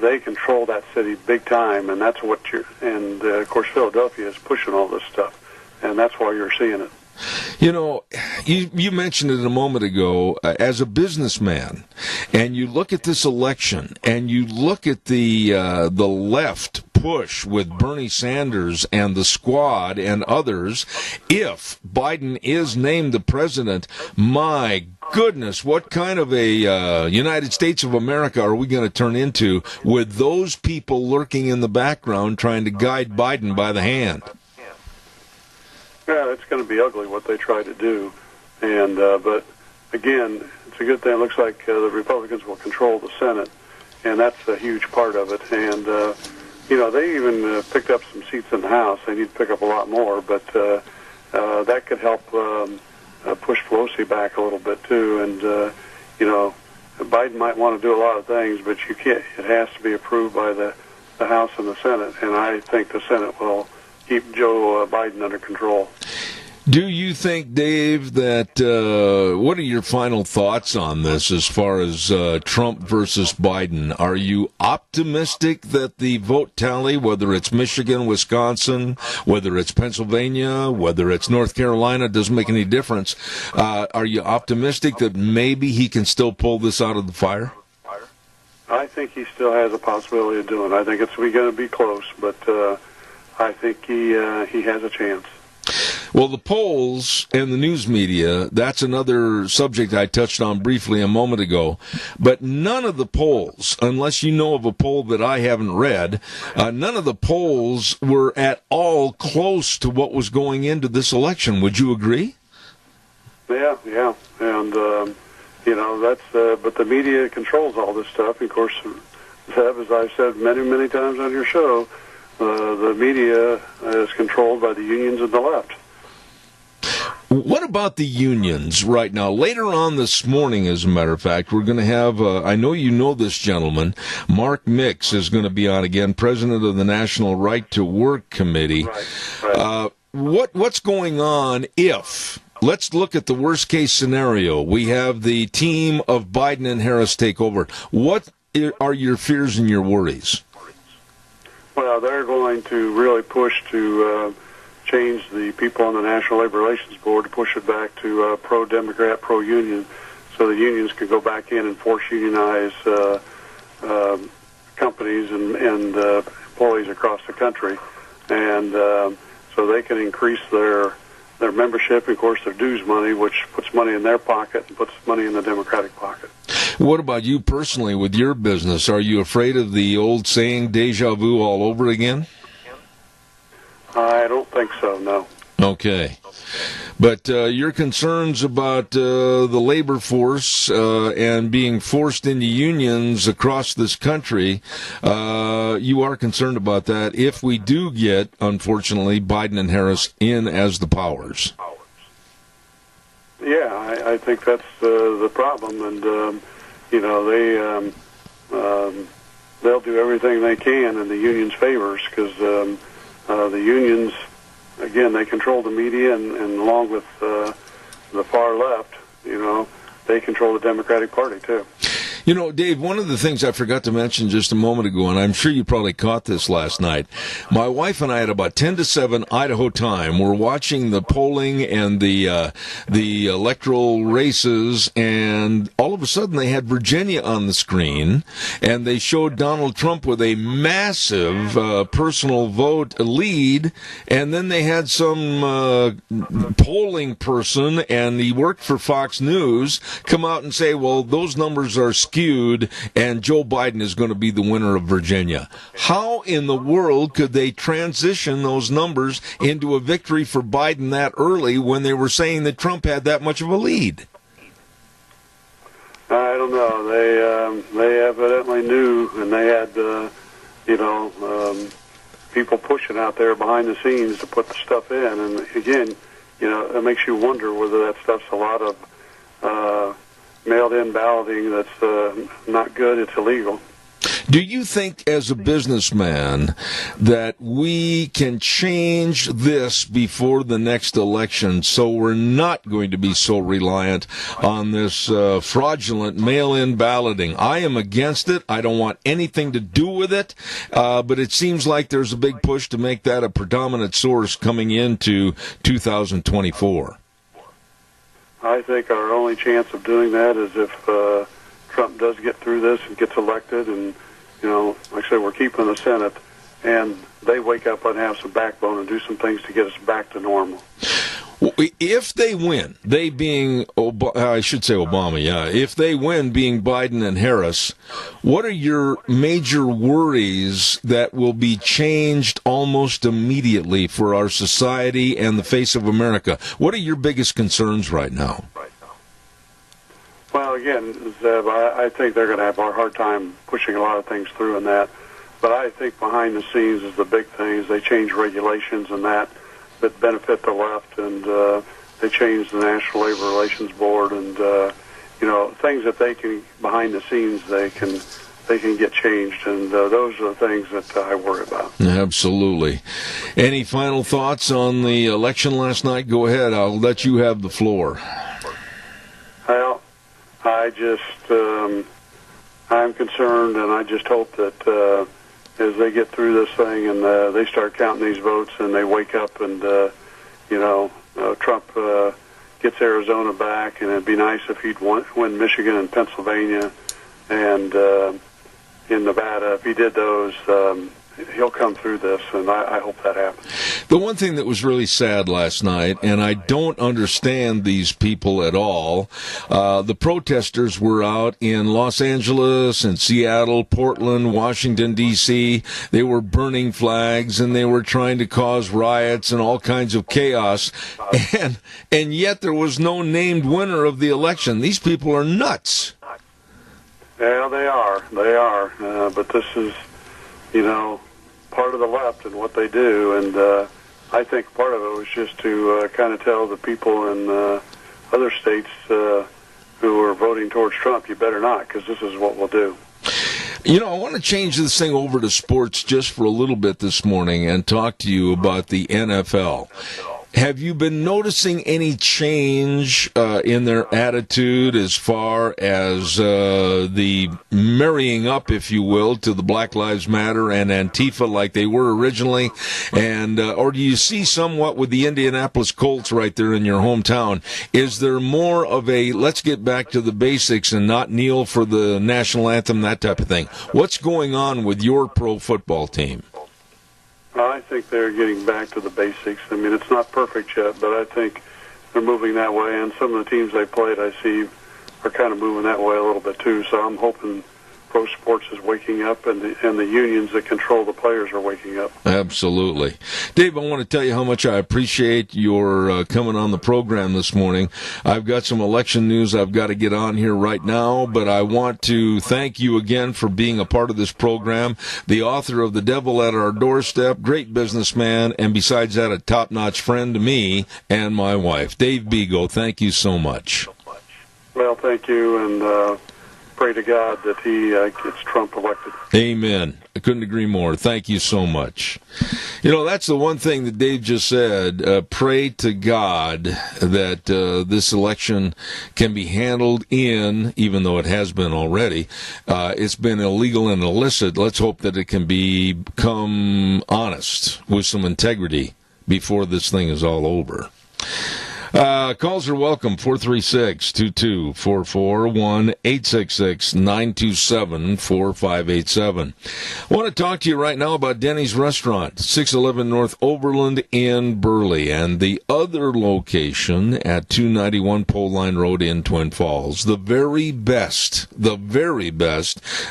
they control that city big time, and that's what of course, Philadelphia is pushing all this stuff, and that's why you're seeing it. You mentioned it a moment ago, as a businessman, and you look at this election, and you look at the left push with Bernie Sanders and the squad and others. If Biden is named the president, my goodness, what kind of a United States of America are we going to turn into with those people lurking in the background trying to guide Biden by the hand? Yeah, it's going to be ugly what they try to do, and but again, it's a good thing. It looks like the Republicans will control the Senate, and that's a huge part of it. And they even picked up some seats in the House. They need to pick up a lot more, but that could help push Pelosi back a little bit too. And Biden might want to do a lot of things, but you can't. It has to be approved by the House and the Senate, and I think the Senate will keep Joe Biden under control. Do you think, Dave, that what are your final thoughts on this as far as Trump versus Biden? Are you optimistic that the vote tally, whether it's Michigan, Wisconsin, whether it's Pennsylvania, whether it's North Carolina, doesn't make any difference? Are you optimistic that maybe he can still pull this out of the fire? I think he still has a possibility of doing it. I think it's going to be close, but I think he has a chance. Well, the polls and the news media, that's another subject I touched on briefly a moment ago. But none of the polls, unless you know of a poll that I haven't read, none of the polls were at all close to what was going into this election. Would you agree? Yeah. And, that's, but the media controls all this stuff. Of course, as I've said many, many times on your show, the media is controlled by the unions and the left. What about the unions right now? Later on this morning, as a matter of fact, we're going to have, I know you know this gentleman, Mark Mix is going to be on again, president of the National Right to Work Committee. Right. What's going on if, let's look at the worst case scenario, we have the team of Biden and Harris take over. What are your fears and your worries? Well, they're going to really push to change the people on the National Labor Relations Board to push it back to pro-Democrat, pro-union, so the unions can go back in and force unionize companies and employees across the country, and so they can increase their membership, and of course their dues money, which puts money in their pocket and puts money in the Democratic pocket. What about you personally with your business? Are you afraid of the old saying, deja vu all over again? I don't think so, no. Okay. But your concerns about the labor force and being forced into unions across this country, you are concerned about that if we do get, unfortunately, Biden and Harris in as the powers. Yeah, I think that's the problem, and they'll do everything they can in the unions' favors, because the unions, again, they control the media, and along with the far left, they control the Democratic Party too. You know, Dave, one of the things I forgot to mention just a moment ago, and I'm sure you probably caught this last night, my wife and I at about 10 to 7 Idaho time were watching the polling and the electoral races, and all of a sudden they had Virginia on the screen, and they showed Donald Trump with a massive personal vote lead, and then they had some polling person, and he worked for Fox News, come out and say, well, those numbers are skewed, and Joe Biden is going to be the winner of Virginia. How in the world could they transition those numbers into a victory for Biden that early when they were saying that Trump had that much of a lead? I don't know. They evidently knew, and they had, people pushing out there behind the scenes to put the stuff in. And again, it makes you wonder whether that stuff's a lot of mailed-in balloting that's not good. It's illegal. Do you think, as a businessman, that we can change this before the next election so we're not going to be so reliant on this fraudulent mail-in balloting? I am against it. I don't want anything to do with it, but it seems like there's a big push to make that a predominant source coming into 2024. I think our only chance of doing that is if Trump does get through this and gets elected, and like I said, we're keeping the Senate, and they wake up and have some backbone and do some things to get us back to normal. If they win, they being, I should say Obama, yeah. If they win, being Biden and Harris, what are your major worries that will be changed almost immediately for our society and the face of America? What are your biggest concerns right now? Well, again, Zeb, I think they're going to have a hard time pushing a lot of things through in that. But I think behind the scenes is the big thing is they change regulations and that benefit the left, and they change the National Labor Relations Board, and things that they can behind the scenes they can get changed, and those are the things that I worry about. Absolutely. Any final thoughts on the election last night? Go ahead. I'll let you have the floor. Well, I'm concerned, and I just hope that as they get through this thing and they start counting these votes and they wake up and, Trump gets Arizona back, and it'd be nice if he'd win Michigan and Pennsylvania and in Nevada. If he did those, he'll come through this, and I hope that happens. The one thing that was really sad last night, and I don't understand these people at all, the protesters were out in Los Angeles and Seattle, Portland, Washington, D.C. They were burning flags, and they were trying to cause riots and all kinds of chaos, and yet there was no named winner of the election. These people are nuts. Yeah, they are. But this is, part of the left and what they do, and I think part of it was just to kind of tell the people in other states who are voting towards Trump, you better not, because this is what we'll do. I want to change this thing over to sports just for a little bit this morning and talk to you about the NFL. Have you been noticing any change in their attitude as far as the marrying up, if you will, to the Black Lives Matter and Antifa like they were originally? And or do you see somewhat with the Indianapolis Colts right there in your hometown? Is there more of a let's get back to the basics and not kneel for the national anthem, that type of thing? What's going on with your pro football team? I think they're getting back to the basics. I mean, it's not perfect yet, but I think they're moving that way. And some of the teams they played, I see, are kind of moving that way a little bit too. So I'm hoping pro sports is waking up, and the unions that control the players are waking up. Absolutely. Dave, I want to tell you how much I appreciate your coming on the program this morning. I've got some election news I've got to get on here right now, but I want to thank you again for being a part of this program. The author of The Devil at Our Doorstep, great businessman, and besides that, a top-notch friend to me and my wife. Dave Bego, thank you so much. Well, thank you, and pray to God that he gets Trump elected. Amen. I couldn't agree more. Thank you so much. You know, that's the one thing that Dave just said. Pray to God that this election can be handled even though it has been already, it's been illegal and illicit. Let's hope that it can become honest with some integrity before this thing is all over. Calls are welcome, 436-2244, 1-866-927-4587. I want to talk to you right now about Denny's Restaurant, 611 North Overland in Burley, and the other location at 291 Pole Line Road in Twin Falls. The very best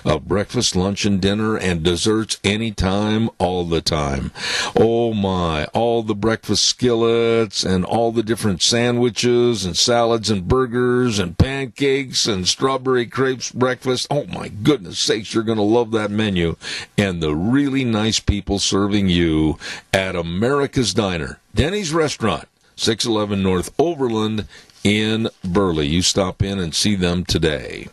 of breakfast, lunch, and dinner, and desserts anytime, all the time. Oh my, all the breakfast skillets and all the different sandwiches and salads and burgers and pancakes and strawberry crepes breakfast. Oh my goodness sakes, you're going to love that menu. And the really nice people serving you at America's Diner, Denny's Restaurant, 611 North Overland in Burley. You stop in and see them today.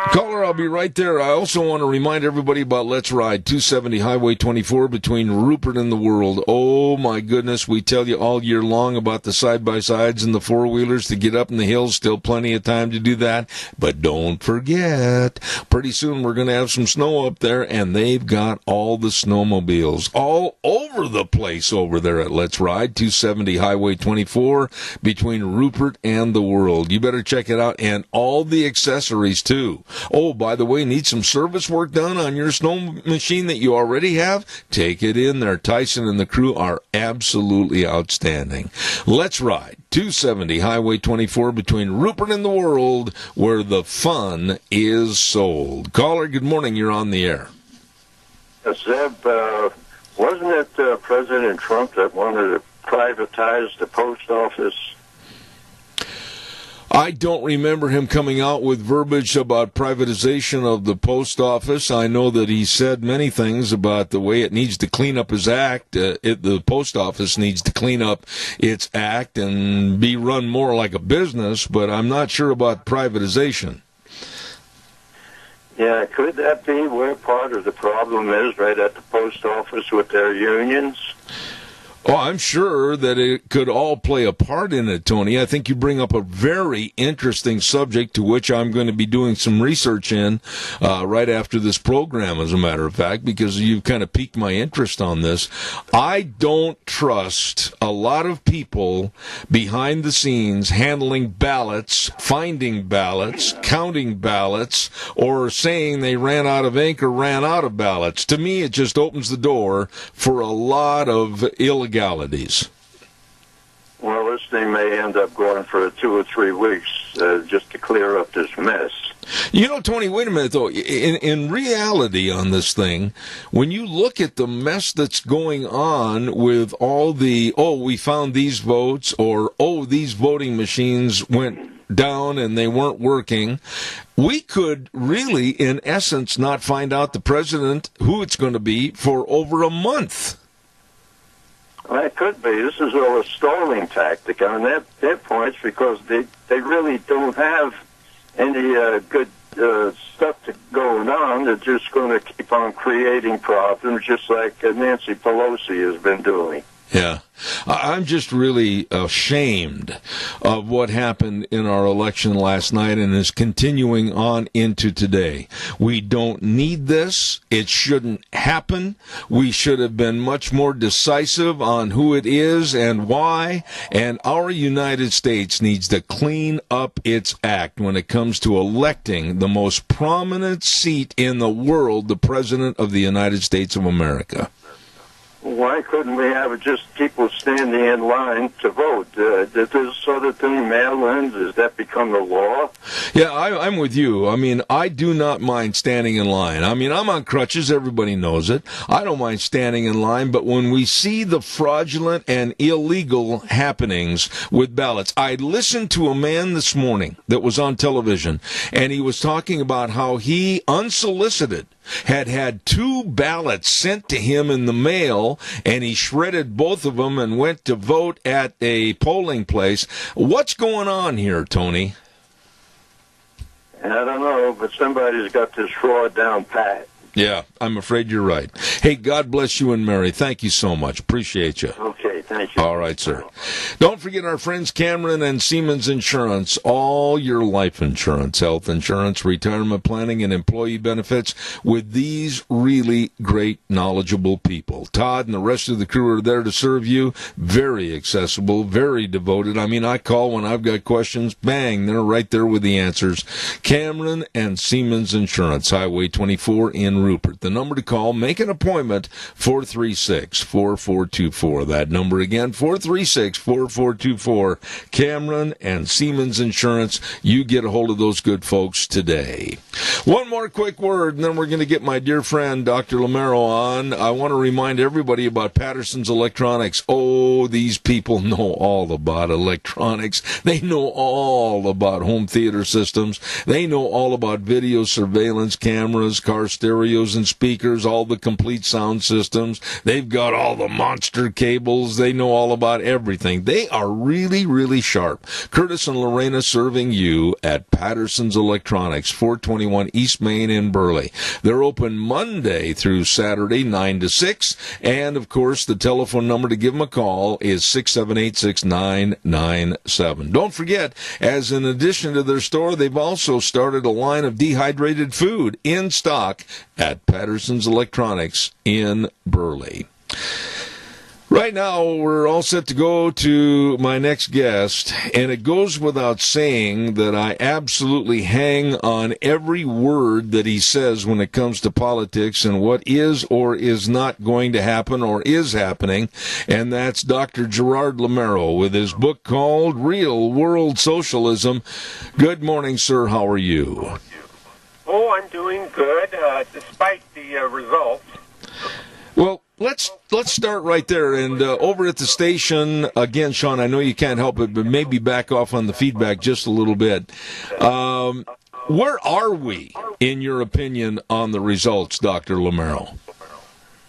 Caller, I'll be right there. I also want to remind everybody about Let's Ride, 270 Highway 24 between Rupert and the World. Oh, my goodness, we tell you all year long about the side-by-sides and the four-wheelers to get up in the hills. Still plenty of time to do that. But don't forget, pretty soon we're going to have some snow up there, and they've got all the snowmobiles all over the place over there at Let's Ride, 270 Highway 24 between Rupert and the World. You better check it out, and all the accessories, too. Oh, by the way, need some service work done on your snow machine that you already have? Take it in there. Tyson and the crew are absolutely outstanding. Let's Ride, 270 Highway 24 between Rupert and the World, where the fun is sold. Caller, good morning. You're on the air. Zeb, wasn't it President Trump that wanted to privatize the post office? I don't remember him coming out with verbiage about privatization of the post office. I know that he said many things about the way it needs to clean up his act. The post office needs to clean up its act and be run more like a business, but I'm not sure about privatization. Yeah, could that be where part of the problem is, right at the post office with their unions? Oh, I'm sure that it could all play a part in it, Tony. I think you bring up a very interesting subject to which I'm going to be doing some research in right after this program, as a matter of fact, because you've kind of piqued my interest on this. I don't trust a lot of people behind the scenes handling ballots, finding ballots, counting ballots, or saying they ran out of ink or ran out of ballots. To me, it just opens the door for a lot of illegalities. Well, this thing may end up going for 2 or 3 weeks just to clear up this mess. You know, Tony, wait a minute, though. In reality on this thing, when you look at the mess that's going on with all the, we found these votes, or, these voting machines went down and they weren't working, we could really, in essence, not find out the president, who it's going to be, for over a month. Well, it could be. This is all a stalling tactic on their points, because they really don't have any good stuff going on. They're just going to keep on creating problems, just like Nancy Pelosi has been doing. Yeah. I'm just really ashamed of what happened in our election last night and is continuing on into today. We don't need this. It shouldn't happen. We should have been much more decisive on who it is and why. And our United States needs to clean up its act when it comes to electing the most prominent seat in the world, the President of the United States of America. Why couldn't we have just people standing in line to vote? Does this sort of thing, mail-ins, does that become the law? Yeah, I'm with you. I mean, I do not mind standing in line. I mean, I'm on crutches. Everybody knows it. I don't mind standing in line. But when we see the fraudulent and illegal happenings with ballots, I listened to a man this morning that was on television, and he was talking about how he, unsolicited, had 2 ballots sent to him in the mail, and he shredded both of them and went to vote at a polling place. What's going on here, Tony? I don't know, but somebody's got this fraud down pat. Yeah, I'm afraid you're right. Hey, God bless you and Mary. Thank you so much. Appreciate you. Okay, thank you. All right, sir. Don't forget our friends Cameron and Siemens Insurance. All your life insurance, health insurance, retirement planning, and employee benefits with these really great, knowledgeable people. Todd and the rest of the crew are there to serve you. Very accessible, very devoted. I mean, I call when I've got questions. Bang, they're right there with the answers. Cameron and Siemens Insurance, Highway 24 in Rupert. The number to call, make an appointment, 436-4424. That number again, 436-4424. Cameron and Siemens Insurance. You get a hold of those good folks today. One more quick word, and then we're going to get my dear friend, Dr. Lamero, on. I want to remind everybody about Patterson's Electronics. Oh, these people know all about electronics. They know all about home theater systems. They know all about video surveillance cameras, car stereos and speakers, all the complete sound systems. They've got all the monster cables. They know all about everything. They are really, really sharp. Curtis and Lorena serving you at Patterson's Electronics, 421 East Main in Burley. They're open Monday through Saturday, 9 to 6. And, of course, the telephone number to give them a call is 678-6997. Don't forget, as in addition to their store, they've also started a line of dehydrated food in stock at Patterson's Electronics in Burley. Right now, we're all set to go to my next guest, and it goes without saying that I absolutely hang on every word that he says when it comes to politics and what is or is not going to happen or is happening, and that's Dr. Gerard Lamero with his book called Real World Socialism. Good morning, sir. How are you? Oh, I'm doing good, despite the results. Well, let's start right there. And over at the station, again, Sean, I know you can't help it, but maybe back off on the feedback just a little bit. Where are we, in your opinion, on the results, Dr. Lamero?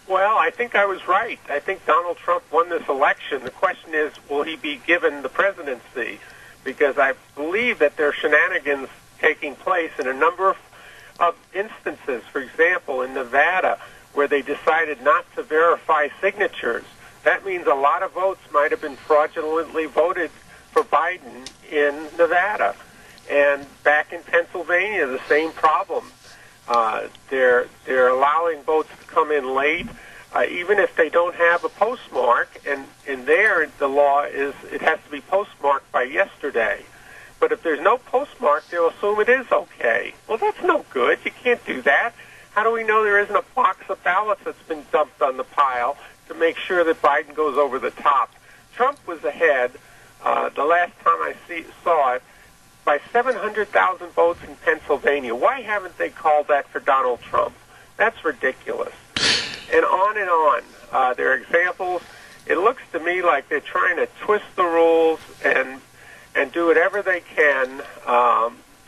Well, I think I was right. I think Donald Trump won this election. The question is, will he be given the presidency? Because I believe that there are shenanigans taking place in a number of instances. For example, in Nevada, where they decided not to verify signatures. That means a lot of votes might have been fraudulently voted for Biden in Nevada. And back in Pennsylvania, the same problem. They're allowing votes to come in late, even if they don't have a postmark. And there, the law is it has to be postmarked by yesterday. But if there's no postmark, they'll assume it is okay. Well, that's no good. You can't do that. How do we know there isn't a box of ballots that's been dumped on the pile to make sure that Biden goes over the top? Trump was ahead the last time I saw it by 700,000 votes in Pennsylvania. Why haven't they called that for Donald Trump? That's ridiculous. And on and on. There are examples. It looks to me like they're trying to twist the rules and do whatever they can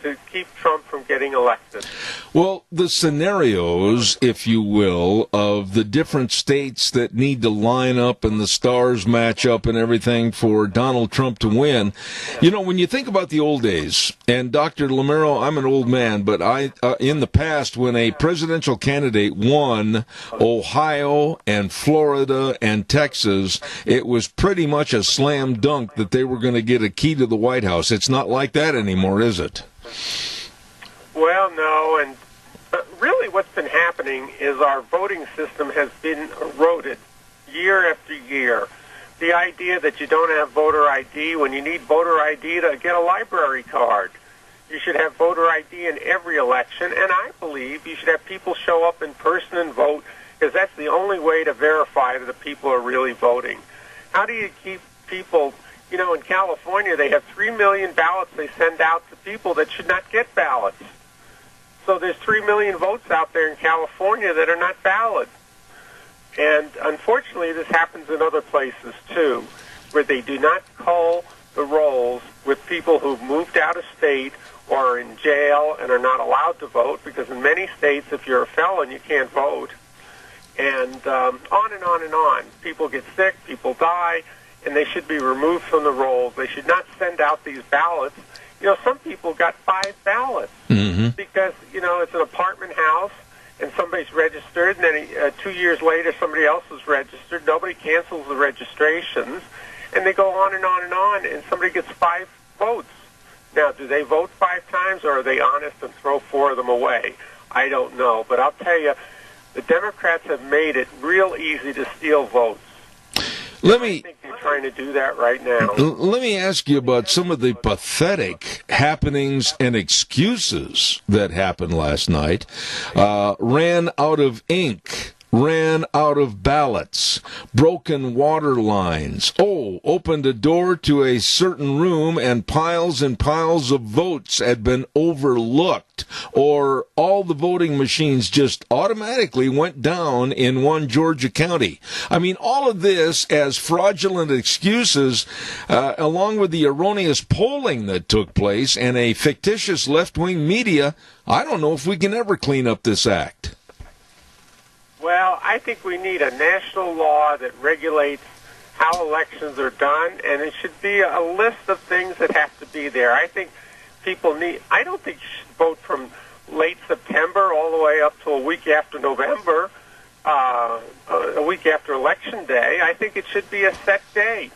to keep Trump from getting elected. Well, the scenarios, if you will, of the different states that need to line up and the stars match up and everything for Donald Trump to win. You know, when you think about the old days, and Dr. Lamero, I'm an old man, but in the past, when a presidential candidate won Ohio and Florida and Texas, it was pretty much a slam dunk that they were going to get a key to the White House. It's not like that anymore, is it? Well, no, and really what's been happening is our voting system has been eroded year after year. The idea that you don't have voter ID when you need voter ID to get a library card. You should have voter ID in every election, and I believe you should have people show up in person and vote, because that's the only way to verify that the people are really voting. How do you keep people... You know, in California, they have 3 million ballots they send out to people that should not get ballots. So there's 3 million votes out there in California that are not valid. And unfortunately, this happens in other places, too, where they do not call the rolls with people who've moved out of state or are in jail and are not allowed to vote, because in many states, if you're a felon, you can't vote. And on and on and on. People get sick, people die, and they should be removed from the rolls. They should not send out these ballots some people got 5 ballots because, it's an apartment house and somebody's registered, and then 2 years later somebody else is registered. Nobody cancels the registrations, and they go on and on and on, and somebody gets 5 votes. Now, do they vote 5 times, or are they honest and throw 4 of them away? I don't know. But I'll tell you, the Democrats have made it real easy to steal votes. I think they're trying to do that right now. Let me ask you about some of the pathetic happenings and excuses that happened last night. Ran out of ink. Ran out of ballots, broken water lines, opened a door to a certain room and piles of votes had been overlooked, or all the voting machines just automatically went down in one Georgia county. I mean, all of this as fraudulent excuses, along with the erroneous polling that took place and a fictitious left-wing media. I don't know if we can ever clean up this act. Well, I think we need a national law that regulates how elections are done, and it should be a list of things that have to be there. I think I don't think you should vote from late September all the way up to a week after November, a week after Election Day. I think it should be a set date.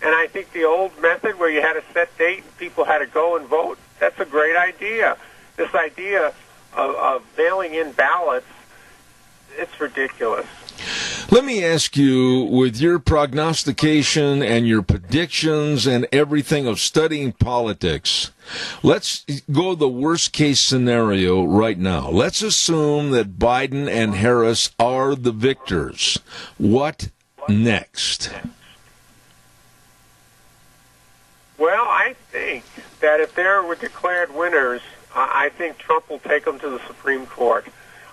And I think the old method where you had a set date and people had to go and vote, that's a great idea. This idea of mailing in ballots, it's ridiculous. Let me ask you, with your prognostication and your predictions and everything of studying politics, let's go the worst case scenario right now. Let's assume that Biden and Harris are the victors. What next? Well, I think that if they were declared winners, I think Trump will take them to the Supreme Court.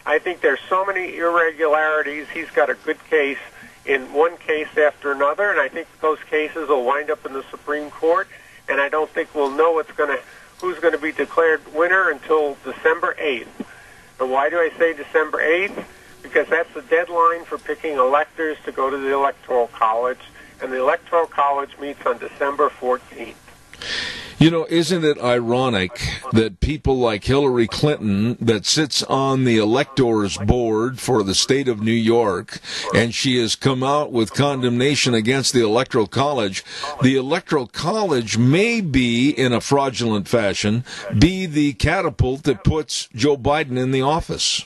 I think there's so many irregularities. He's got a good case in one case after another, and I think those cases will wind up in the Supreme Court, and I don't think we'll know who's going to be declared winner until December 8th. And why do I say December 8th? Because that's the deadline for picking electors to go to the Electoral College, and the Electoral College meets on December 14th. Isn't it ironic that people like Hillary Clinton, that sits on the electors board for the state of New York, and she has come out with condemnation against the Electoral College may be, in a fraudulent fashion, be the catapult that puts Joe Biden in the office?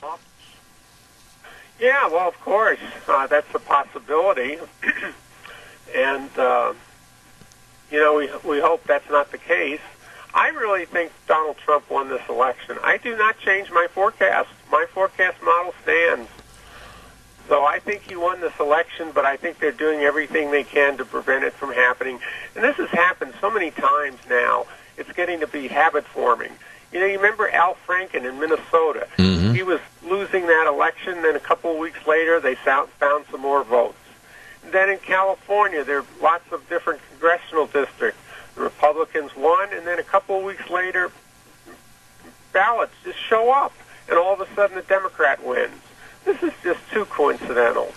Yeah, well, of course, that's a possibility. And, we hope that's not the case. I really think Donald Trump won this election. I do not change my forecast. My forecast model stands. So I think he won this election, but I think they're doing everything they can to prevent it from happening. And this has happened so many times now, it's getting to be habit-forming. You remember Al Franken in Minnesota. Mm-hmm. He was losing that election, then a couple of weeks later they found some more votes. Then in California, there are lots of different congressional districts. The Republicans won, and then a couple of weeks later, ballots just show up, and all of a sudden the Democrat wins. This is just too coincidental.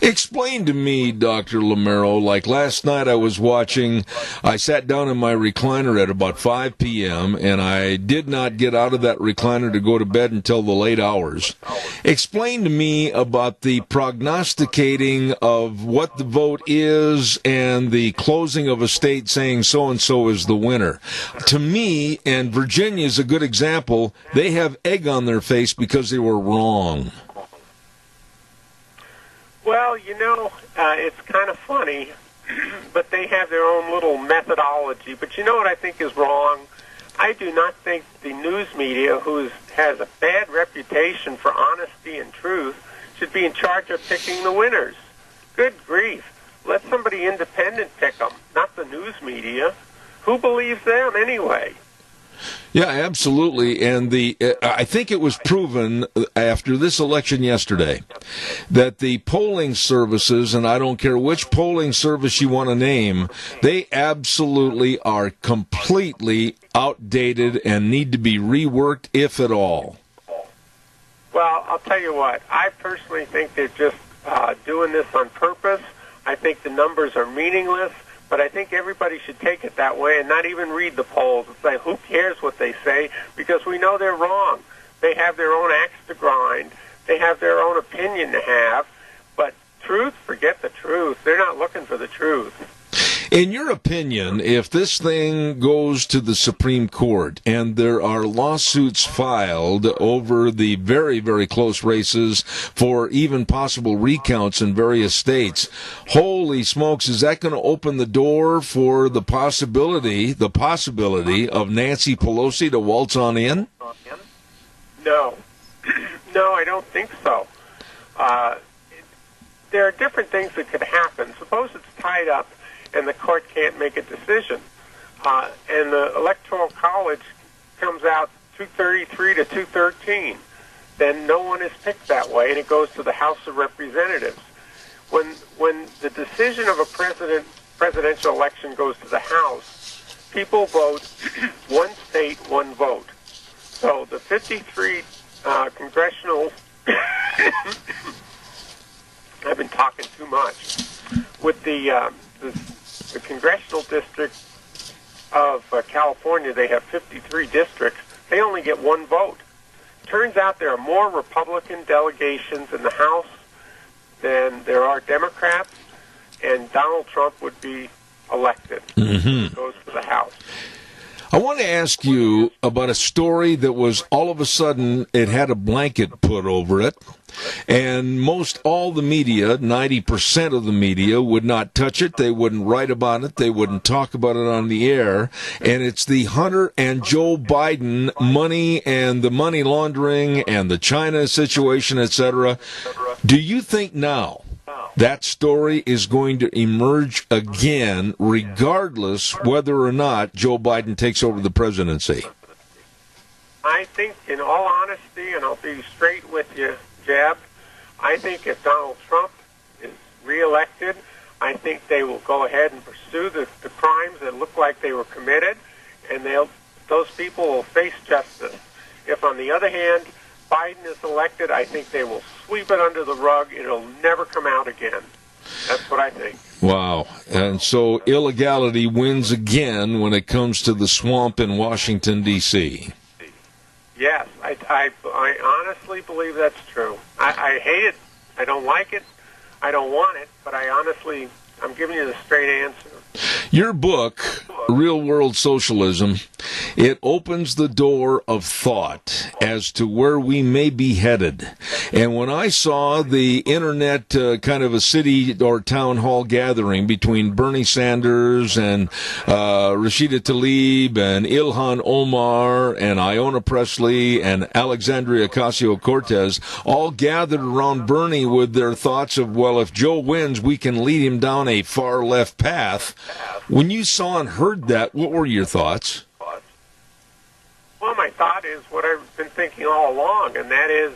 Explain to me, Dr. Lamero, like last night I sat down in my recliner at about 5 p.m., and I did not get out of that recliner to go to bed until the late hours. Explain to me about the prognosticating of what the vote is and the closing of a state saying so-and-so is the winner. To me, and Virginia is a good example, they have egg on their face because they were wrong. Well, it's kind of funny, but they have their own little methodology. But you know what I think is wrong? I do not think the news media, who has a bad reputation for honesty and truth, should be in charge of picking the winners. Good grief. Let somebody independent pick them, not the news media. Who believes them anyway? Yeah, absolutely. And I think it was proven after this election yesterday that the polling services, and I don't care which polling service you want to name, they absolutely are completely outdated and need to be reworked, if at all. Well, I'll tell you what. I personally think they're just doing this on purpose. I think the numbers are meaningless. But I think everybody should take it that way and not even read the polls and say, who cares what they say, because we know they're wrong. They have their own axe to grind. They have their own opinion to have. But truth, forget the truth. They're not looking for the truth. In your opinion, if this thing goes to the Supreme Court and there are lawsuits filed over the very, very close races for even possible recounts in various states, holy smokes, is that going to open the door for the possibility of Nancy Pelosi to waltz on in? No. No, I don't think so. There are different things that could happen. Suppose it's tied up and the court can't make a decision, and the Electoral College comes out 233 to 213. Then no one is picked that way, and it goes to the House of Representatives. When the decision of a presidential election goes to the House, people vote one state, one vote. So the 53 congressional I've been talking too much. With the congressional district of California, they have 53 districts. They only get one vote. Turns out there are more Republican delegations in the House than there are Democrats, and Donald Trump would be elected. Mm-hmm. Goes to the House. I want to ask you about a story that was all of a sudden, it had a blanket put over it, and most all the media, 90% of the media, would not touch it. They wouldn't write about it. They wouldn't talk about it on the air. And it's the Hunter and Joe Biden money and the money laundering and the China situation, etc. Do you think now that story is going to emerge again, regardless whether or not Joe Biden takes over the presidency? I think, in all honesty, and I'll be straight with you, Jeb, I think if Donald Trump is reelected, I think they will go ahead and pursue the crimes that look like they were committed, and those people will face justice. If, on the other hand, Biden is elected, I think they will sweep it under the rug. It'll never come out again. That's what I think. Wow. And so illegality wins again when it comes to the swamp in Washington, D.C. Yes, I honestly believe that's true. I hate it. I don't like it. I don't want it. But I'm giving you the straight answer. Your book, Real World Socialism, it opens the door of thought as to where we may be headed. And when I saw the internet kind of a city or town hall gathering between Bernie Sanders and Rashida Tlaib and Ilhan Omar and Iona Presley and Alexandria Ocasio-Cortez all gathered around Bernie with their thoughts of, well, if Joe wins, we can lead him down a far left path. When you saw and heard that, what were your thoughts? Well, my thought is what I've been thinking all along, and that is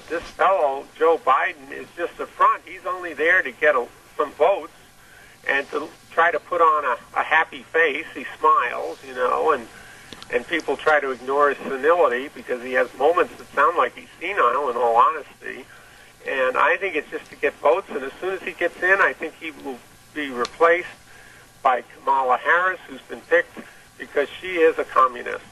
this fellow, Joe Biden, is just a front. He's only there to get some votes and to try to put on a happy face. He smiles, and people try to ignore his senility because he has moments that sound like he's senile, in all honesty. And I think it's just to get votes, and as soon as he gets in, I think he will be replaced by Kamala Harris, who's been picked because she is a communist.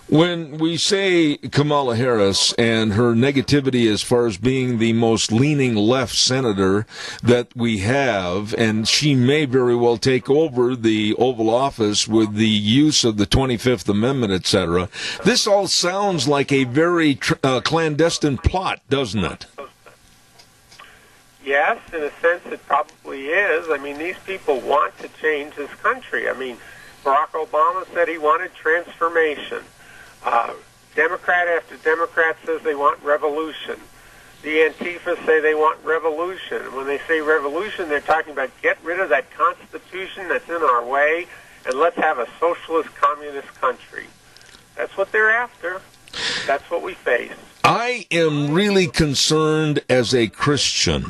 When we say Kamala Harris and her negativity as far as being the most leaning left senator that we have, and she may very well take over the Oval Office with the use of the 25th Amendment, etc., this all sounds like a very clandestine plot, doesn't it? Yes, in a sense it probably is. I mean, these people want to change this country. I mean, Barack Obama said he wanted transformation. Democrat after Democrat says they want revolution. The Antifa say they want revolution. And when they say revolution, they're talking about get rid of that Constitution that's in our way and let's have a socialist communist country. That's what they're after. That's what we face. I am really concerned as a Christian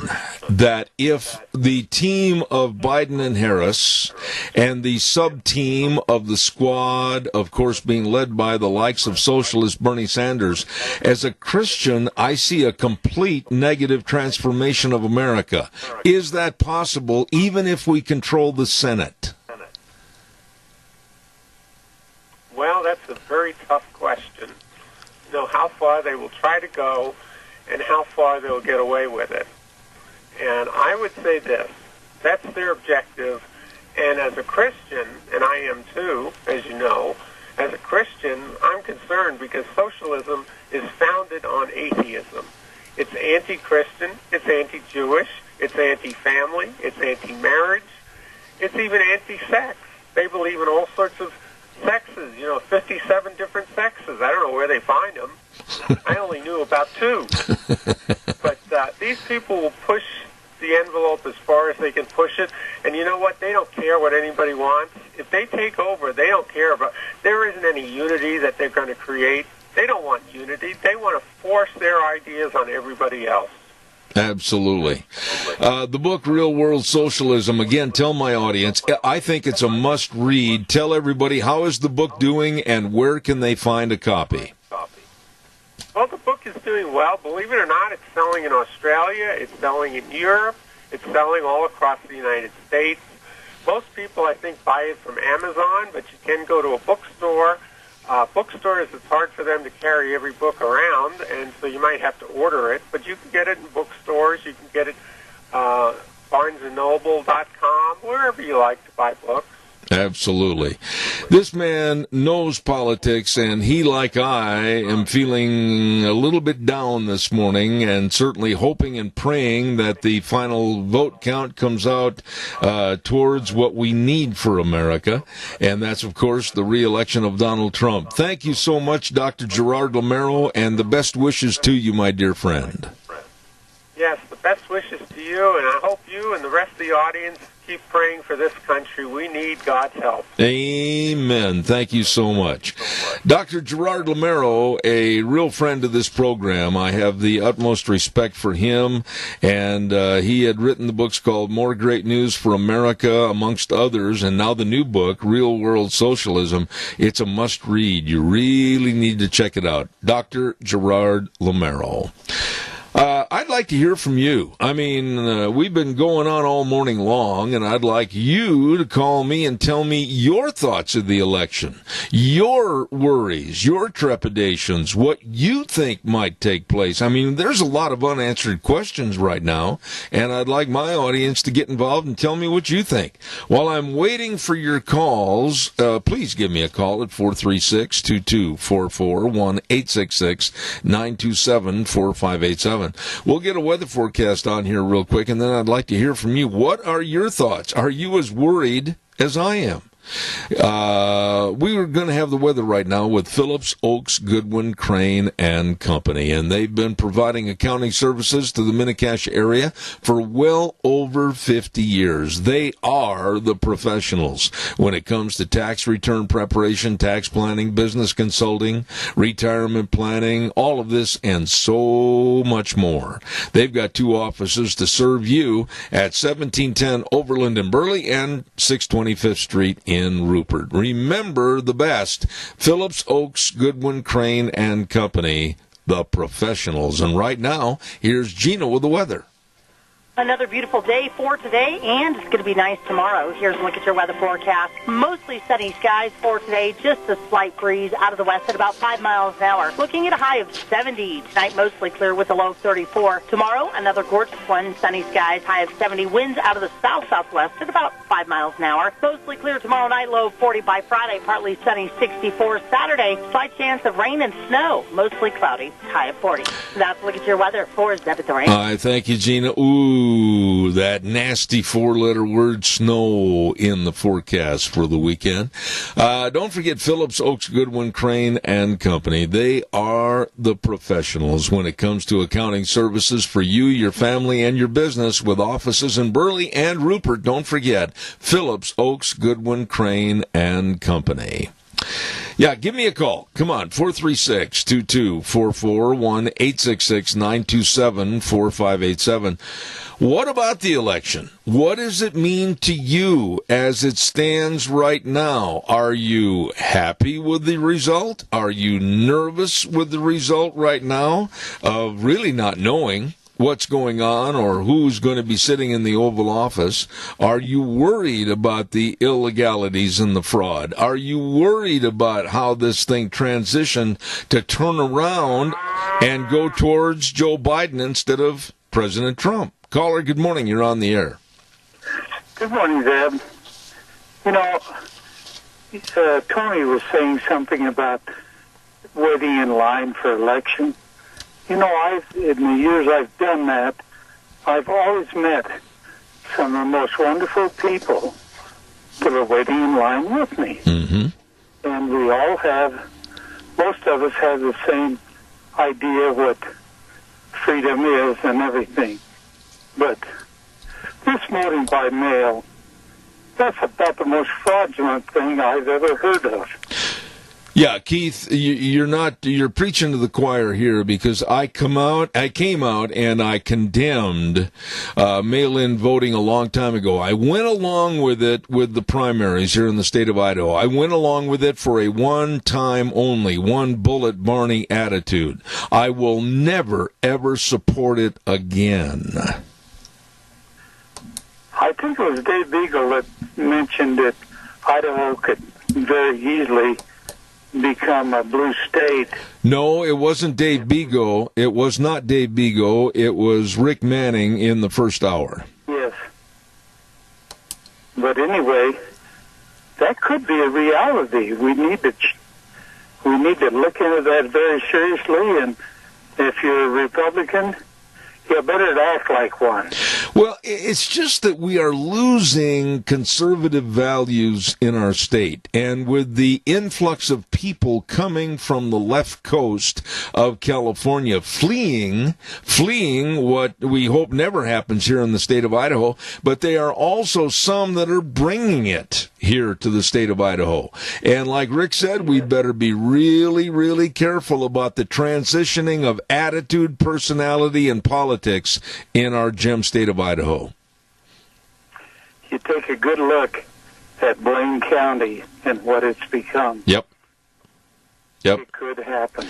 that if the team of Biden and Harris and the sub-team of the squad, of course being led by the likes of socialist Bernie Sanders, as a Christian, I see a complete negative transformation of America. Is that possible, even if we control the Senate? Well, that's a very tough question. You know, how far they will try to go and how far they'll get away with it. And I would say this, that's their objective. And as a Christian, and I am too, as you know, as a Christian, I'm concerned because socialism is founded on atheism. It's anti-Christian, it's anti-Jewish, it's anti-family, it's anti-marriage, it's even anti-sex. They believe in all sorts of sexes, 57 different sexes. I don't know where they find them. I only knew about 2. But these people will push the envelope as far as they can push it. And you know what? They don't care what anybody wants. If they take over, they don't care about... There isn't any unity that they're going to create. They don't want unity. They want to force their ideas on everybody else. Absolutely. The book, Real World Socialism, again, tell my audience, I think it's a must-read. Tell everybody, how is the book doing and where can they find a copy? Well, the book is doing well. Believe it or not, it's selling in Australia. It's selling in Europe. It's selling all across the United States. Most people, I think, buy it from Amazon, but you can go to a bookstore. Bookstores, it's hard for them to carry every book around, and so you might have to order it. But you can get it in bookstores. You can get it BarnesandNoble.com, wherever you like to buy books. Absolutely. This man knows politics, and he, like I, am feeling a little bit down this morning and certainly hoping and praying that the final vote count comes out towards what we need for America, and that's, of course, the re-election of Donald Trump. Thank you so much, Dr. Gerard Lamero, and the best wishes to you, my dear friend. Yes, the best wishes to you, and I hope you and the rest of the audience keep praying for this country. We need God's help. Amen. Thank you so much. Dr. Gerard Lamero, a real friend of this program. I have the utmost respect for him, and he had written the books called More Great News for America, amongst others, and now the new book, Real World Socialism. It's a must-read. You really need to check it out. Dr. Gerard Lamero. I'd like to hear from you. I mean, we've been going on all morning long, and I'd like you to call me and tell me your thoughts of the election, your worries, your trepidations, what you think might take place. I mean, there's a lot of unanswered questions right now, and I'd like my audience to get involved and tell me what you think. While I'm waiting for your calls, please give me a call at 436-2244, 1-866-927-4587. We'll get a weather forecast on here real quick, and then I'd like to hear from you. What are your thoughts? Are you as worried as I am? We were going to have the weather right now with Phillips, Oaks, Goodwin, Crane, and Company, and they've been providing accounting services to the Mini-Cash area for well over 50 years. They are the professionals when it comes to tax return preparation, tax planning, business consulting, retirement planning, all of this and so much more. They've got 2 offices to serve you at 1710 Overland in Burley and 625th Street in Rupert. Remember the best. Phillips, Oaks, Goodwin, Crane, and Company, the professionals. And right now, here's Gina with the weather. Another beautiful day for today, and it's going to be nice tomorrow. Here's a look at your weather forecast. Mostly sunny skies for today, just a slight breeze out of the west at about 5 miles an hour. Looking at a high of 70. Tonight, mostly clear with a low of 34. Tomorrow, another gorgeous one. Sunny skies, high of 70. Winds out of the south-southwest at about 5 miles an hour. Mostly clear tomorrow night, low of 40 by Friday. Partly sunny, 64. Saturday, slight chance of rain and snow. Mostly cloudy, high of 40. That's a look at your weather for Zebeth Rain. All right, thank you, Gina. Ooh, that nasty 4-letter word snow in the forecast for the weekend. Don't forget Phillips, Oaks, Goodwin, Crane, and Company. They are the professionals when it comes to accounting services for you, your family, and your business with offices in Burley and Rupert. Don't forget Phillips, Oaks, Goodwin, Crane, and Company. Yeah, give me a call. Come on, 436-2244, 1-866-927-4587. What about the election? What does it mean to you as it stands right now? Are you happy with the result? Are you nervous with the result right now of really not knowing what's going on or who's going to be sitting in the Oval Office? Are you worried about the illegalities and the fraud? Are you worried about how this thing transitioned to turn around and go towards Joe Biden instead of President Trump? Caller, good morning. You're on the air. Good morning, Zeb. You know, Tony was saying something about waiting in line for election. You know, in the years I've done that, I've always met some of the most wonderful people that are waiting in line with me. Mm-hmm. And we all most of us have the same idea what freedom is and everything. But this voting by mail, that's about the most fraudulent thing I've ever heard of. Yeah, Keith, you're preaching to the choir here, because I came out and I condemned mail-in voting a long time ago. I went along with it with the primaries here in the state of Idaho. I went along with it for a one-time only, one-bullet Barney attitude. I will never, ever support it again. I think it was Dave Beagle that mentioned that Idaho could very easily become a blue state. No, it wasn't Dave Beagle. It was not Dave Beagle. It was Rick Manning in the first hour. Yes. But anyway, that could be a reality. We need to look into that very seriously, and if you're a Republican, you better act like one. Well, it's just that we are losing conservative values in our state. And with the influx of people coming from the left coast of California, fleeing what we hope never happens here in the state of Idaho, but they are also some that are bringing it here to the state of Idaho. And like Rick said, we'd better be really, really careful about the transitioning of attitude, personality, and politics in our gem state of Idaho. You take a good look at Blaine County and what it's become. Yep. It could happen.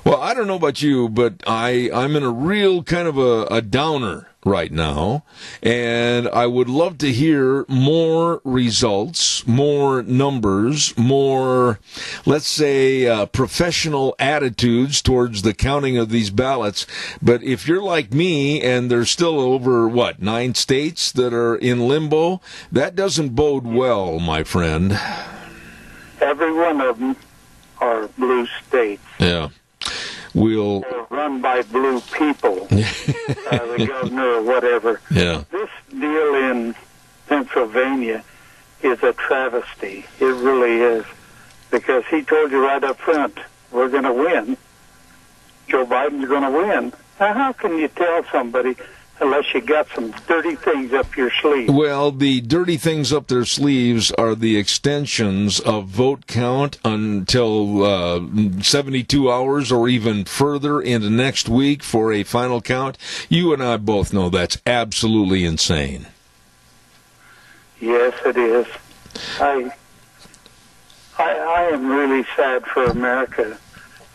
Well, I don't know about you, but I'm in a real kind of a downer right now, and I would love to hear more results, more numbers, more, let's say, professional attitudes towards the counting of these ballots. But if you're like me, and there's still over, 9 states that are in limbo, that doesn't bode well, my friend. Every one of them are blue states. Yeah. Or run by blue people, the governor or whatever. Yeah. This deal in Pennsylvania is a travesty. It really is. Because he told you right up front, we're going to win. Joe Biden's going to win. Now, how can you tell somebody unless you got some dirty things up your sleeve? Well, the dirty things up their sleeves are the extensions of vote count until 72 hours or even further into next week for a final count. You and I both know that's absolutely insane. Yes, it is. I am really sad for America.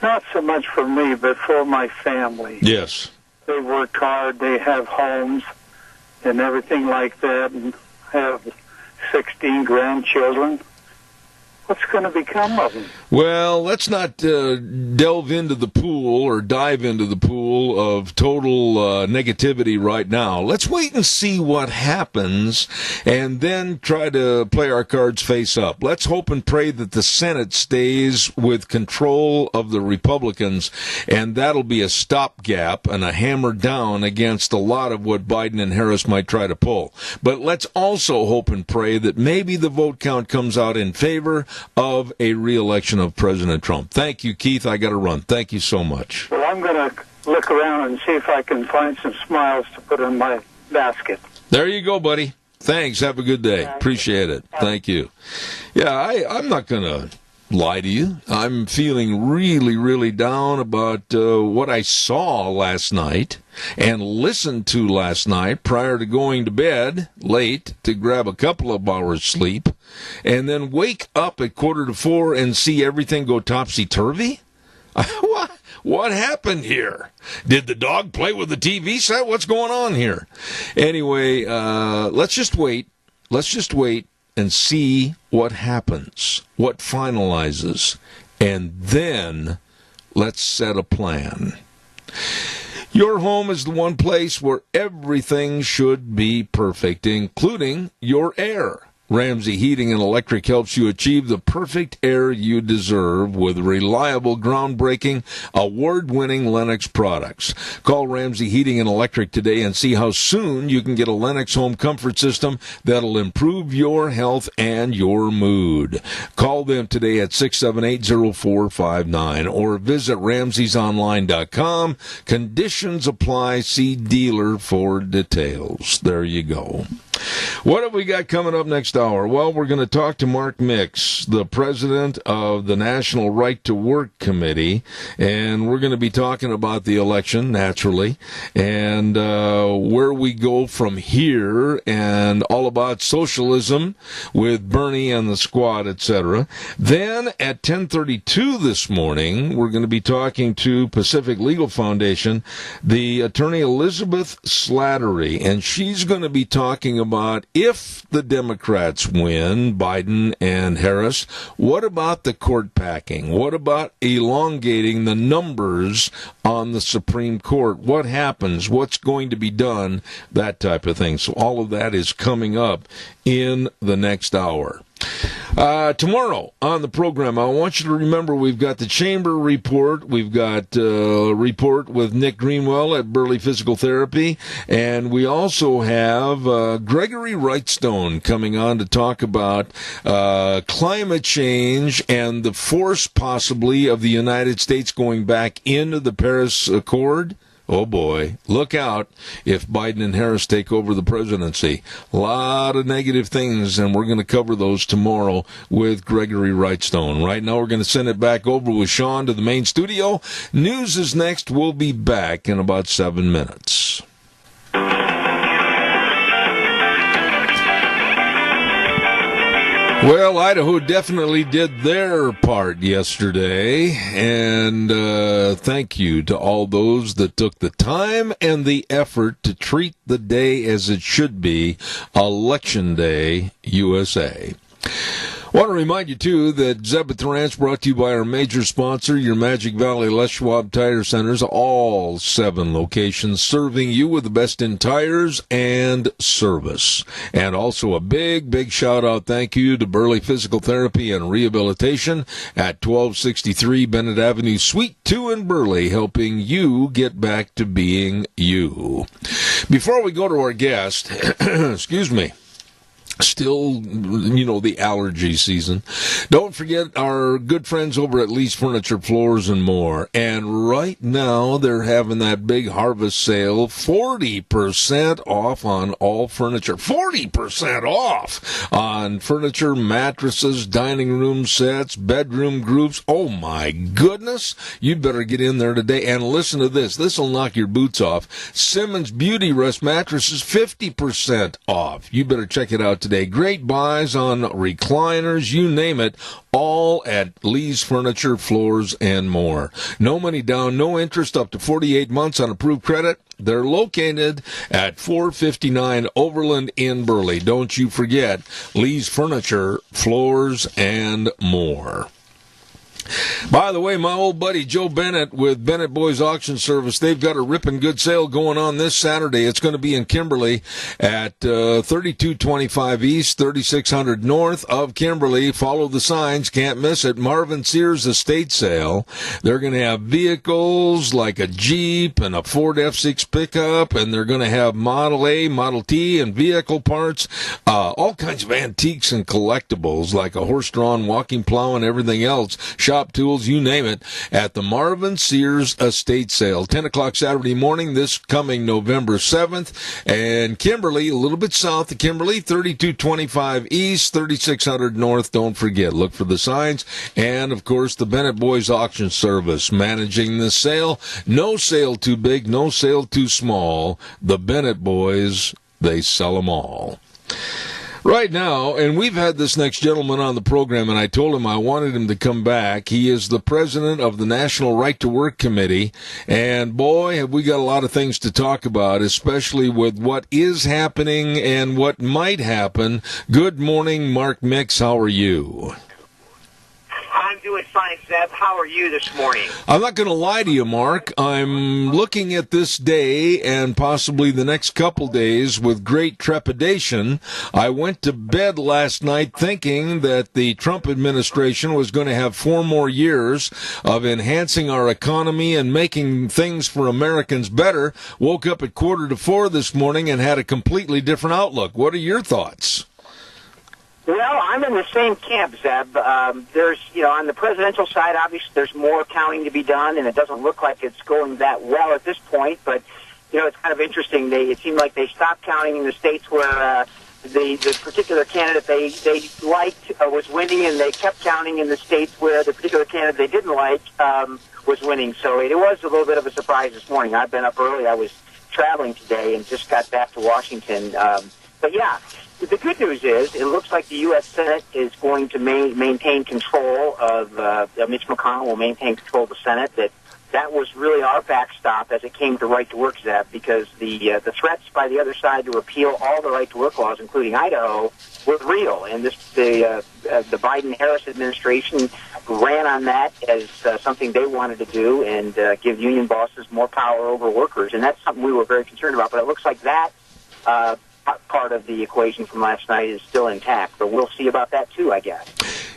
Not so much for me, but for my family. Yes. They worked hard, they have homes and everything like that, and have 16 grandchildren. What's going to become of them? Well, let's not delve into the pool or dive into the pool of total negativity right now. Let's wait and see what happens and then try to play our cards face up. Let's hope and pray that the Senate stays with control of the Republicans, and that'll be a stopgap and a hammer down against a lot of what Biden and Harris might try to pull. But let's also hope and pray that maybe the vote count comes out in favor of a re-election of President Trump. Thank you, Keith. I got to run. Thank you so much. Well, I'm going to look around and see if I can find some smiles to put in my basket. There you go, buddy. Thanks. Have a good day. Appreciate it. Thank you. Yeah, I'm not going to lie to you. I'm feeling really, really down about what I saw last night and listened to last night prior to going to bed late to grab a couple of hours sleep and then wake up at 3:45 and see everything go topsy-turvy? What happened here? Did the dog play with the TV set? What's going on here? Anyway, let's just wait. Let's just wait and see what happens, what finalizes, and then let's set a plan. Your home is the one place where everything should be perfect, including your air. Ramsey Heating and Electric helps you achieve the perfect air you deserve with reliable, groundbreaking, award-winning Lennox products. Call Ramsey Heating and Electric today and see how soon you can get a Lennox home comfort system that'll improve your health and your mood. Call them today at 678-0459 or visit RamseysOnline.com. Conditions apply. See dealer for details. There you go. What have we got coming up next hour? Well, we're going to talk to Mark Mix, the president of the National Right to Work Committee, and we're going to be talking about the election, naturally, and where we go from here, and all about socialism with Burley and the squad, etc. Then at 10:32 this morning, we're going to be talking to Pacific Legal Foundation, the attorney Elizabeth Slattery, and she's going to be talking about if the Democrats win, Biden and Harris, what about the court packing? What about elongating the numbers on the Supreme Court? What happens? What's going to be done? That type of thing. So all of that is coming up in the next hour. Tomorrow on the program, I want you to remember we've got the Chamber Report. We've got a report with Nick Greenwell at Burley Physical Therapy. And we also have Gregory Wrightstone coming on to talk about climate change and the force possibly of the United States going back into the Paris Accord. Oh, boy, look out if Biden and Harris take over the presidency. A lot of negative things, and we're going to cover those tomorrow with Gregory Wrightstone. Right now, we're going to send it back over with Sean to the main studio. News is next. We'll be back in about 7 minutes. Well, Idaho definitely did their part yesterday, and thank you to all those that took the time and the effort to treat the day as it should be, Election Day, USA. I want to remind you, too, that Zeb at the Ranch brought to you by our major sponsor, your Magic Valley Les Schwab Tire Centers, all 7 locations, serving you with the best in tires and service. And also a big, big shout-out thank you to Burley Physical Therapy and Rehabilitation at 1263 Bennett Avenue, Suite 2 in Burley, helping you get back to being you. Before we go to our guest, excuse me, still, the allergy season. Don't forget our good friends over at Lee's Furniture, Floors, and More. And right now, they're having that big harvest sale, 40% off on all furniture. 40% off on furniture, mattresses, dining room sets, bedroom groups. Oh, my goodness. You'd better get in there today. And listen to this. This will knock your boots off. Simmons Beauty Rest mattresses, 50% off. You better check it out today. Great buys on recliners, you name it, all at Lee's Furniture, Floors, and More. No money down, no interest, up to 48 months on approved credit. They're located at 459 Overland in Burley. Don't you forget, Lee's Furniture, Floors, and More. By the way, my old buddy Joe Bennett with Bennett Boys Auction Service, they've got a ripping good sale going on this Saturday. It's going to be in Kimberly at 3225 East, 3600 North of Kimberly. Follow the signs, can't miss it. Marvin Sears estate sale. They're going to have vehicles like a Jeep and a Ford F6 pickup, and they're going to have Model A, Model T, and vehicle parts, all kinds of antiques and collectibles like a horse-drawn walking plow and everything else. Shop shop tools, you name it, at the Marvin Sears Estate Sale. 10 o'clock Saturday morning, this coming November 7th. And Kimberly, a little bit south of Kimberly, 3225 East, 3600 North. Don't forget, look for the signs. And, of course, the Bennett Boys Auction Service managing this sale. No sale too big, no sale too small. The Bennett Boys, they sell them all. Right now, and we've had this next gentleman on the program, and I told him I wanted him to come back. He is the president of the National Right to Work Committee, and boy, have we got a lot of things to talk about, especially with what is happening and what might happen. Good morning, Mark Mix. How are you? I'm doing fine, Zeb. How are you this morning? I'm not going to lie to you, Mark. I'm looking at this day and possibly the next couple days with great trepidation. I went to bed last night thinking that the Trump administration was going to have 4 more years of enhancing our economy and making things for Americans better. Woke up at 3:45 this morning and had a completely different outlook. What are your thoughts? Well, I'm in the same camp, Zeb. There's, on the presidential side, obviously there's more counting to be done, and it doesn't look like it's going that well at this point. But, it's kind of interesting. It seemed like they stopped counting in the states where the particular candidate they liked was winning, and they kept counting in the states where the particular candidate they didn't like was winning. So it was a little bit of a surprise this morning. I've been up early. I was traveling today and just got back to Washington. But, yeah. The good news is it looks like the U.S. Senate is going to maintain control of Mitch McConnell will maintain control of the Senate. That was really our backstop as it came to right to work, Zeb, because the threats by the other side to repeal all the right to work laws, including Idaho, were real. And the Biden-Harris administration ran on that as something they wanted to do and give union bosses more power over workers. And that's something we were very concerned about. But it looks like that part of the equation from last night is still intact, but we'll see about that too, I guess.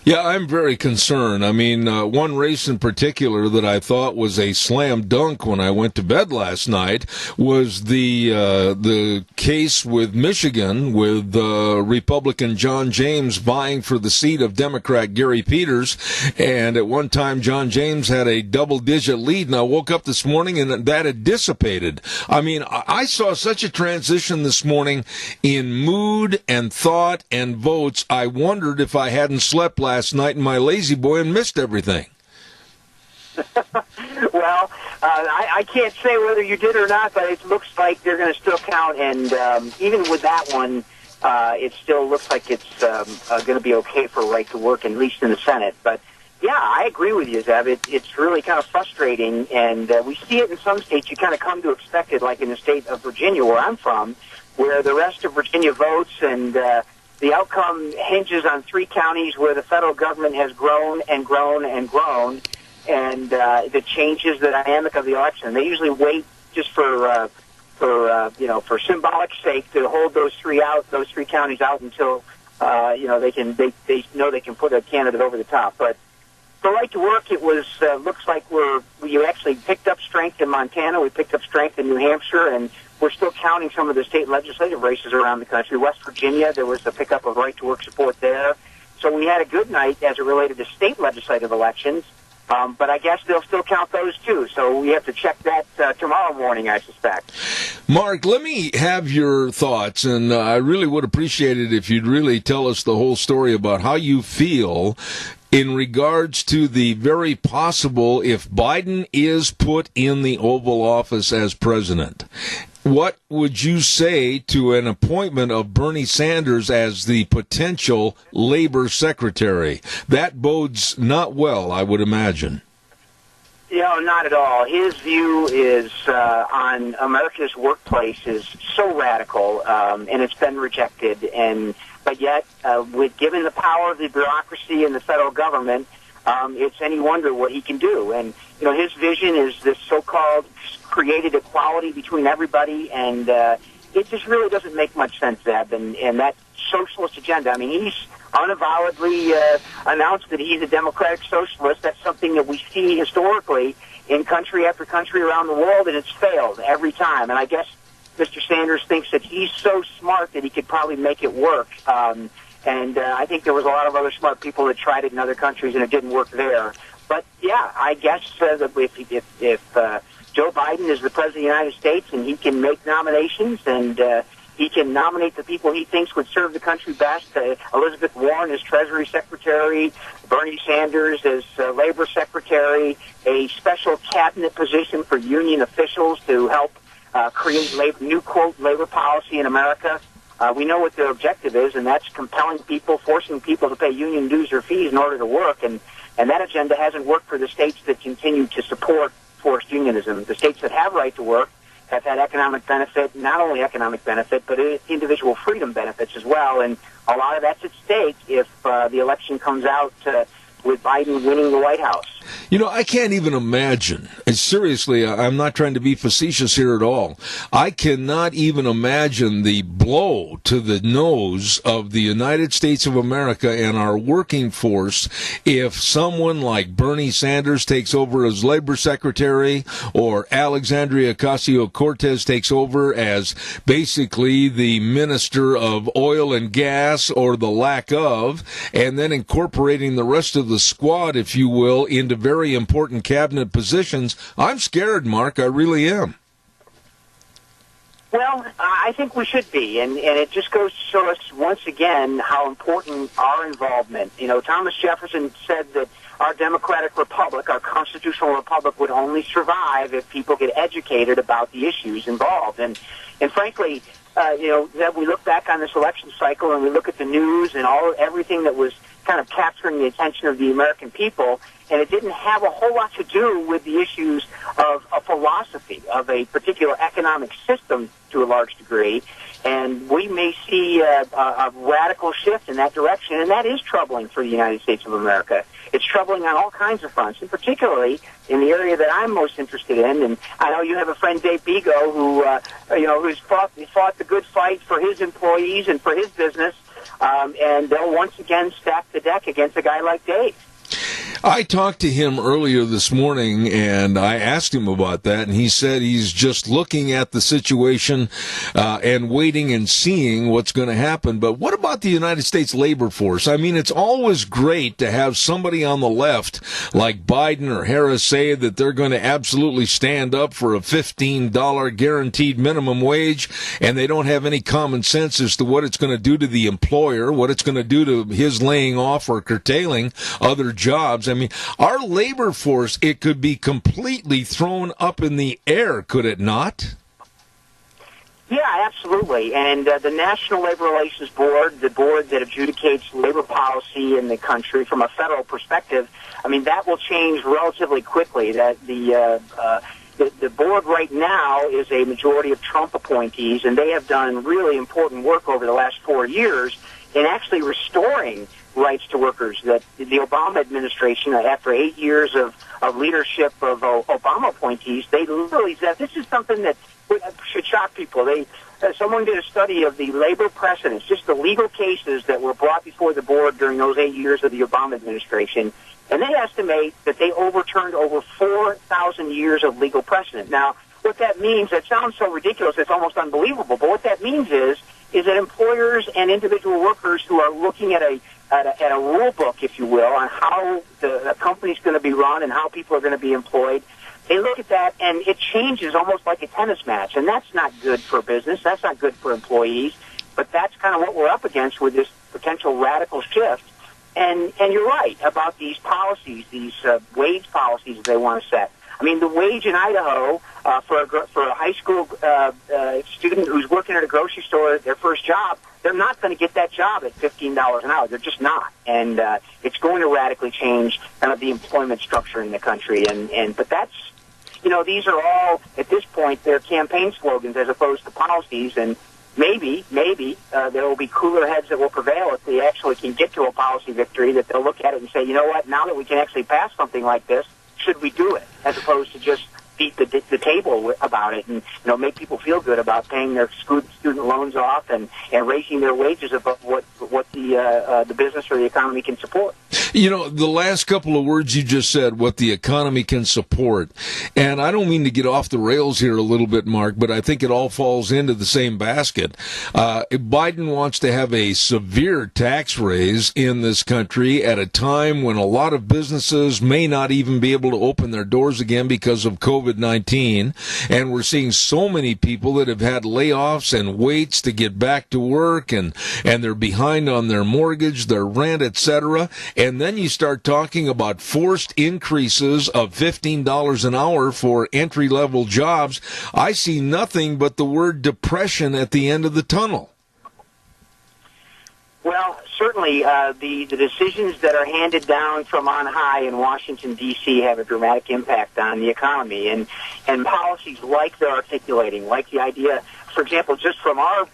Yeah, I'm very concerned. I mean, one race in particular that I thought was a slam dunk when I went to bed last night was the case with Michigan with Republican John James vying for the seat of Democrat Gary Peters. And at one time, John James had a double-digit lead, and I woke up this morning and that had dissipated. I mean, I saw such a transition this morning in mood and thought and votes. I wondered if I hadn't slept last night in my lazy boy and missed everything. Well, I can't say whether you did or not, but it looks like they're going to still count, and even with that one, it still looks like it's going to be okay for right to work, at least in the Senate. But yeah, I agree with you, Zeb. It's really kind of frustrating, and we see it in some states. You kind of come to expect it, like in the state of Virginia, where I'm from, where the rest of Virginia votes, and the outcome hinges on 3 counties where the federal government has grown and grown and grown, and it changes the dynamic of the election. They usually wait just for symbolic sake to hold those 3 counties out until they know they can put a candidate over the top. But for right to work, it was looks like we actually picked up strength in Montana, we picked up strength in New Hampshire, and we're still counting some of the state legislative races around the country. West Virginia, there was a pickup of right-to-work support there. So we had a good night as it related to state legislative elections, but I guess they'll still count those, too. So we have to check that tomorrow morning, I suspect. Mark, let me have your thoughts, and I really would appreciate it if you'd really tell us the whole story about how you feel in regards to the very possible, if Biden is put in the Oval Office as president, what would you say to an appointment of Bernie Sanders as the potential labor secretary? That bodes not well, I would imagine. Not at all. His view is on America's workplace is so radical, and it's been rejected. But yet, given the power of the bureaucracy and the federal government, it's any wonder what he can do. And his vision is this so-called created equality between everybody, and it just really doesn't make much sense, Zeb. And that socialist agenda, I mean, he's unavowedly announced that he's a democratic socialist. That's something that we see historically in country after country around the world, and it's failed every time. And I guess Mr. Sanders thinks that he's so smart that he could probably make it work. And I think there was a lot of other smart people that tried it in other countries, and it didn't work there. But yeah, I guess that if Joe Biden is the president of the United States and he can make nominations and he can nominate the people he thinks would serve the country best, Elizabeth Warren as Treasury Secretary, Bernie Sanders as Labor Secretary, a special cabinet position for union officials to help create new, quote, labor policy in America. We know what their objective is, and that's compelling people, forcing people to pay union dues or fees in order to work. And that agenda hasn't worked for the states that continue to support forced unionism. The states that have right to work have had economic benefit, not only economic benefit, but individual freedom benefits as well. And a lot of that's at stake if the election comes out with Biden winning the White House. You know, I can't even imagine, and seriously, I'm not trying to be facetious here at all, I cannot even imagine the blow to the nose of the United States of America and our working force if someone like Bernie Sanders takes over as Labor Secretary or Alexandria Ocasio-Cortez takes over as basically the Minister of Oil and Gas, or the lack of, and then incorporating the rest of the squad, if you will, into very important cabinet positions. I'm scared, Mark. I really am. Well, I think we should be, and it just goes to show us once again how important our involvement. You know, Thomas Jefferson said that our democratic republic, our constitutional republic, would only survive if people get educated about the issues involved. And frankly, you know, that we look back on this election cycle and we look at the news and everything that was kind of capturing the attention of the American people, and it didn't have a whole lot to do with the issues of a philosophy, of a particular economic system to a large degree. And we may see a radical shift in that direction, and that is troubling for the United States of America. It's troubling on all kinds of fronts, and particularly in the area that I'm most interested in. And I know you have a friend, Dave Bigo, who's fought the good fight for his employees and for his business, and they'll once again stack the deck against a guy like Dave. I talked to him earlier this morning, and I asked him about that, and he said he's just looking at the situation and waiting and seeing what's going to happen. But what about the United States labor force? I mean, it's always great to have somebody on the left like Biden or Harris say that they're going to absolutely stand up for a $15 guaranteed minimum wage, and they don't have any common sense as to what it's going to do to the employer, what it's going to do to his laying off or curtailing other jobs. I mean, our labor force, it could be completely thrown up in the air, could it not? Yeah, absolutely. And the National Labor Relations Board, the board that adjudicates labor policy in the country from a federal perspective, I mean, that will change relatively quickly. That the board right now is a majority of Trump appointees, and they have done really important work over the last 4 years in actually restoring rights to workers. That the Obama administration, after 8 years of leadership of Obama appointees, they literally said this is something that should shock people. Someone did a study of the labor precedents, just the legal cases that were brought before the board during those 8 years of the Obama administration, and they estimate that they overturned over 4,000 years of legal precedent. Now, what that means, it sounds so ridiculous, it's almost unbelievable, but what that means is that employers and individual workers who are looking at a rule book, if you will, on how the company's going to be run and how people are going to be employed, they look at that and it changes almost like a tennis match, and that's not good for business, that's not good for employees, but that's kind of what we're up against with this potential radical shift. And you're right about these policies, these wage policies that they want to set. I mean, the wage in Idaho for a high school student who's working at a grocery store at their first job, they're not going to get that job at $15 an hour. They're just not. And it's going to radically change kind of the employment structure in the country. But that's, you know, these are all, at this point, they're campaign slogans as opposed to policies. And maybe there will be cooler heads that will prevail if they actually can get to a policy victory, that they'll look at it and say, you know what, now that we can actually pass something like this, should we do it, as opposed to just beat the table about it and, you know, make people feel good about paying their student loans off and raising their wages above what the business or the economy can support. You know, the last couple of words you just said, what the economy can support. And I don't mean to get off the rails here a little bit, Mark, but I think it all falls into the same basket. Biden wants to have a severe tax raise in this country at a time when a lot of businesses may not even be able to open their doors again because of COVID-19. And we're seeing so many people that have had layoffs and waits to get back to work, and they're behind on their mortgage, their rent, etc. And then you start talking about forced increases of $15 an hour for entry-level jobs. I see nothing but the word depression at the end of the tunnel. Well, certainly the decisions that are handed down from on high in Washington, D.C. have a dramatic impact on the economy, and policies like they're articulating, like the idea, for example, just from our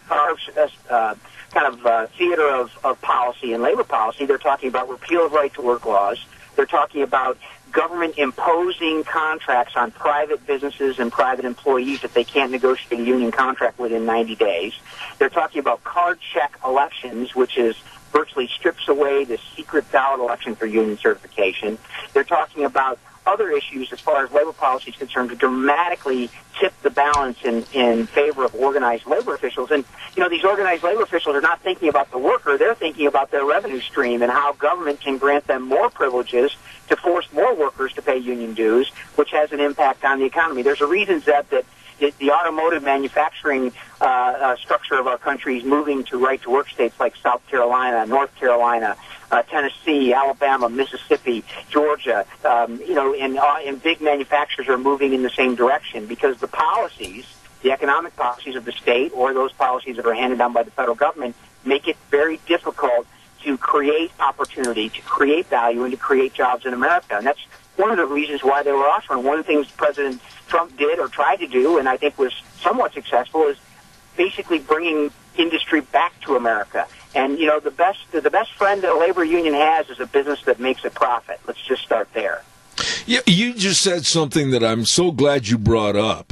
theater of policy and labor policy, they're talking about repeal of right-to-work laws. They're talking about government imposing contracts on private businesses and private employees that they can't negotiate a union contract within 90 days. They're talking about card check elections, which is virtually strips away the secret ballot election for union certification. They're talking about other issues as far as labor policy is concerned to dramatically tip the balance in favor of organized labor officials. And, you know, these organized labor officials are not thinking about the worker. They're thinking about their revenue stream and how government can grant them more privileges to force more workers to pay union dues, which has an impact on the economy. There's a reason that the automotive manufacturing structure of our country is moving to right-to-work states like South Carolina, North Carolina, Tennessee, Alabama, Mississippi, Georgia, and big manufacturers are moving in the same direction because the policies, the economic policies of the state or those policies that are handed down by the federal government make it very difficult to create opportunity, to create value, and to create jobs in America. And that's one of the reasons why they were offering. One of the things President Trump did or tried to do, and I think was somewhat successful, is basically bringing industry back to America. And, you know, the best friend that a labor union has is a business that makes a profit. Let's just start there. Yeah, you just said something that I'm so glad you brought up.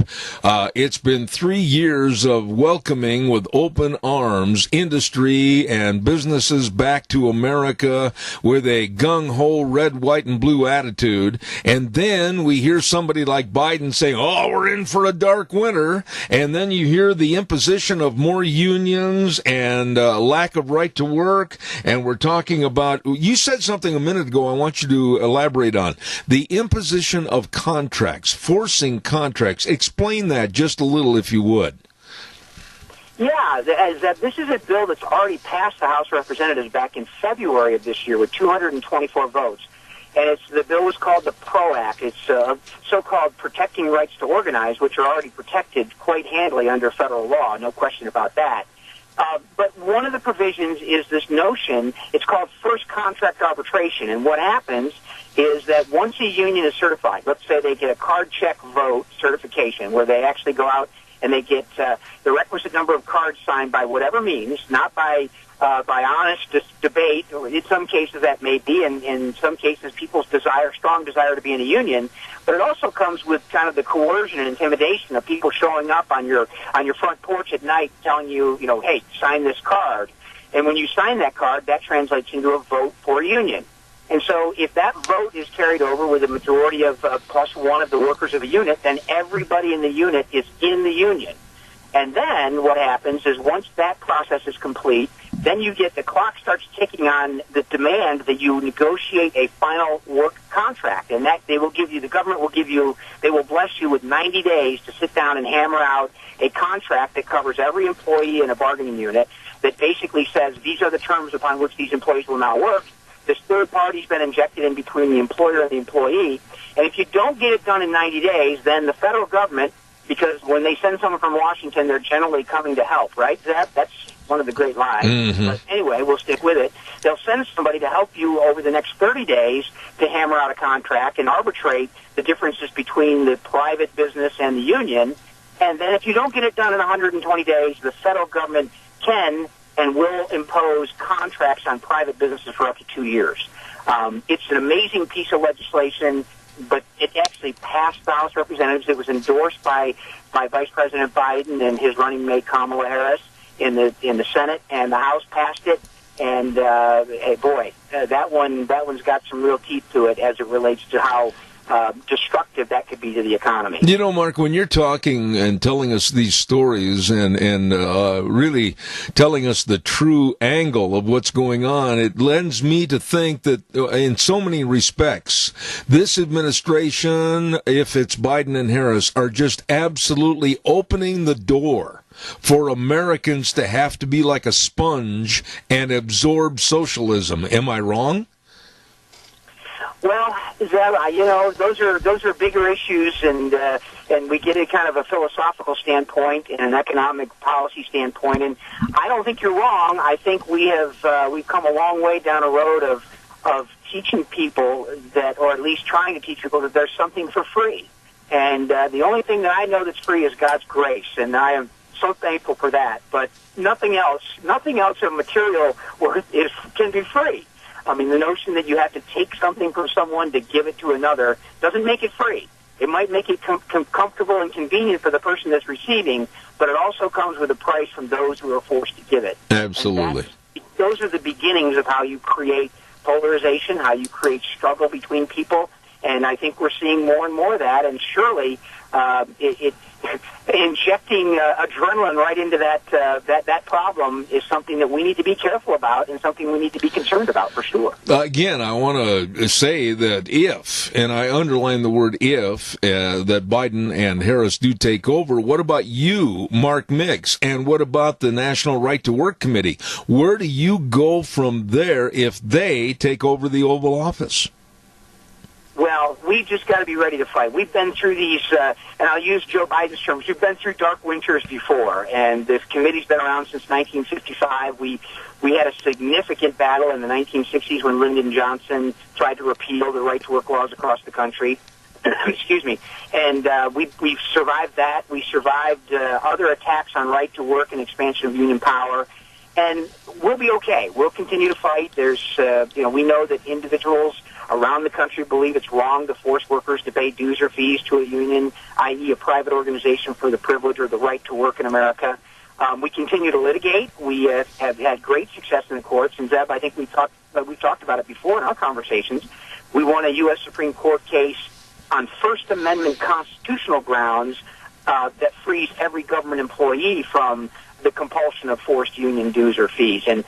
It's been 3 years of welcoming with open arms industry and businesses back to America with a gung-ho red, white, and blue attitude. And then we hear somebody like Biden saying, oh, we're in for a dark winter. And then you hear the imposition of more unions and lack of right to work. And we're talking about, you said something a minute ago I want you to elaborate on. The imposition of contracts, forcing contracts. Explain that just a little, if you would. Yeah, this is a bill that's already passed the House of Representatives back in February of this year with 224 votes. And the bill was called the PRO Act. It's so-called Protecting Rights to Organize, which are already protected quite handily under federal law, no question about that. But one of the provisions is this notion, it's called first contract arbitration. And what happens is that once a union is certified, let's say they get a card check vote certification where they actually go out and they get the requisite number of cards signed by whatever means, not by honest debate, or in some cases that may be, and in some cases people's strong desire to be in a union, but it also comes with kind of the coercion and intimidation of people showing up on your front porch at night telling you, hey, sign this card. And when you sign that card, that translates into a vote for a union. And so if that vote is carried over with a majority of plus one of the workers of the unit, then everybody in the unit is in the union. And then what happens is once that process is complete, then you get the clock starts ticking on the demand that you negotiate a final work contract. And that the government will they will bless you with 90 days to sit down and hammer out a contract that covers every employee in a bargaining unit that basically says these are the terms upon which these employees will now work. This third party's been injected in between the employer and the employee. And if you don't get it done in 90 days, then the federal government, because when they send someone from Washington, they're generally coming to help, right? That's one of the great lies. Mm-hmm. But anyway, we'll stick with it. They'll send somebody to help you over the next 30 days to hammer out a contract and arbitrate the differences between the private business and the union. And then if you don't get it done in 120 days, the federal government can and will impose contracts on private businesses for up to 2 years. It's an amazing piece of legislation, but it actually passed the House of Representatives. It was endorsed by Vice President Biden and his running mate Kamala Harris in the Senate, and the House passed it. And hey, boy, that one's got some real teeth to it as it relates to how destructive that could be to the economy. You know, Mark, when you're talking and telling us these stories and really telling us the true angle of what's going on, it lends me to think that in so many respects, this administration, if it's Biden and Harris, are just absolutely opening the door for Americans to have to be like a sponge and absorb socialism. Am I wrong? Well, Zeb, those are bigger issues, and we get a kind of a philosophical standpoint and an economic policy standpoint. And I don't think you're wrong. I think we've come a long way down a road of teaching people that, or at least trying to teach people that there's something for free. And the only thing that I know that's free is God's grace, and I am so thankful for that. But nothing else of material worth can be free. I mean, the notion that you have to take something from someone to give it to another doesn't make it free. It might make it comfortable and convenient for the person that's receiving, but it also comes with a price from those who are forced to give it. Absolutely. Those are the beginnings of how you create polarization, how you create struggle between people, and I think we're seeing more and more of that, and surely injecting adrenaline right into that problem is something that we need to be careful about and something we need to be concerned about for sure. Again, I want to say that if, and I underline the word if, that Biden and Harris do take over, what about you, Mark Mix, and what about the National Right to Work Committee? Where do you go from there if they take over the Oval Office? Well, we've just got to be ready to fight. We've been through these, and I'll use Joe Biden's terms, we've been through dark winters before, and this committee's been around since 1955. We had a significant battle in the 1960s when Lyndon Johnson tried to repeal the right-to-work laws across the country. Excuse me. And we've survived that. We survived other attacks on right to work and expansion of union power. And we'll be okay. We'll continue to fight. There's, we know that individuals around the country believe it's wrong to force workers to pay dues or fees to a union, i.e. a private organization for the privilege or the right to work in America. We continue to litigate. We have had great success in the courts. And Zeb, I think we've talked about it before in our conversations. We won a U.S. Supreme Court case on First Amendment constitutional grounds that frees every government employee from the compulsion of forced union dues or fees. And,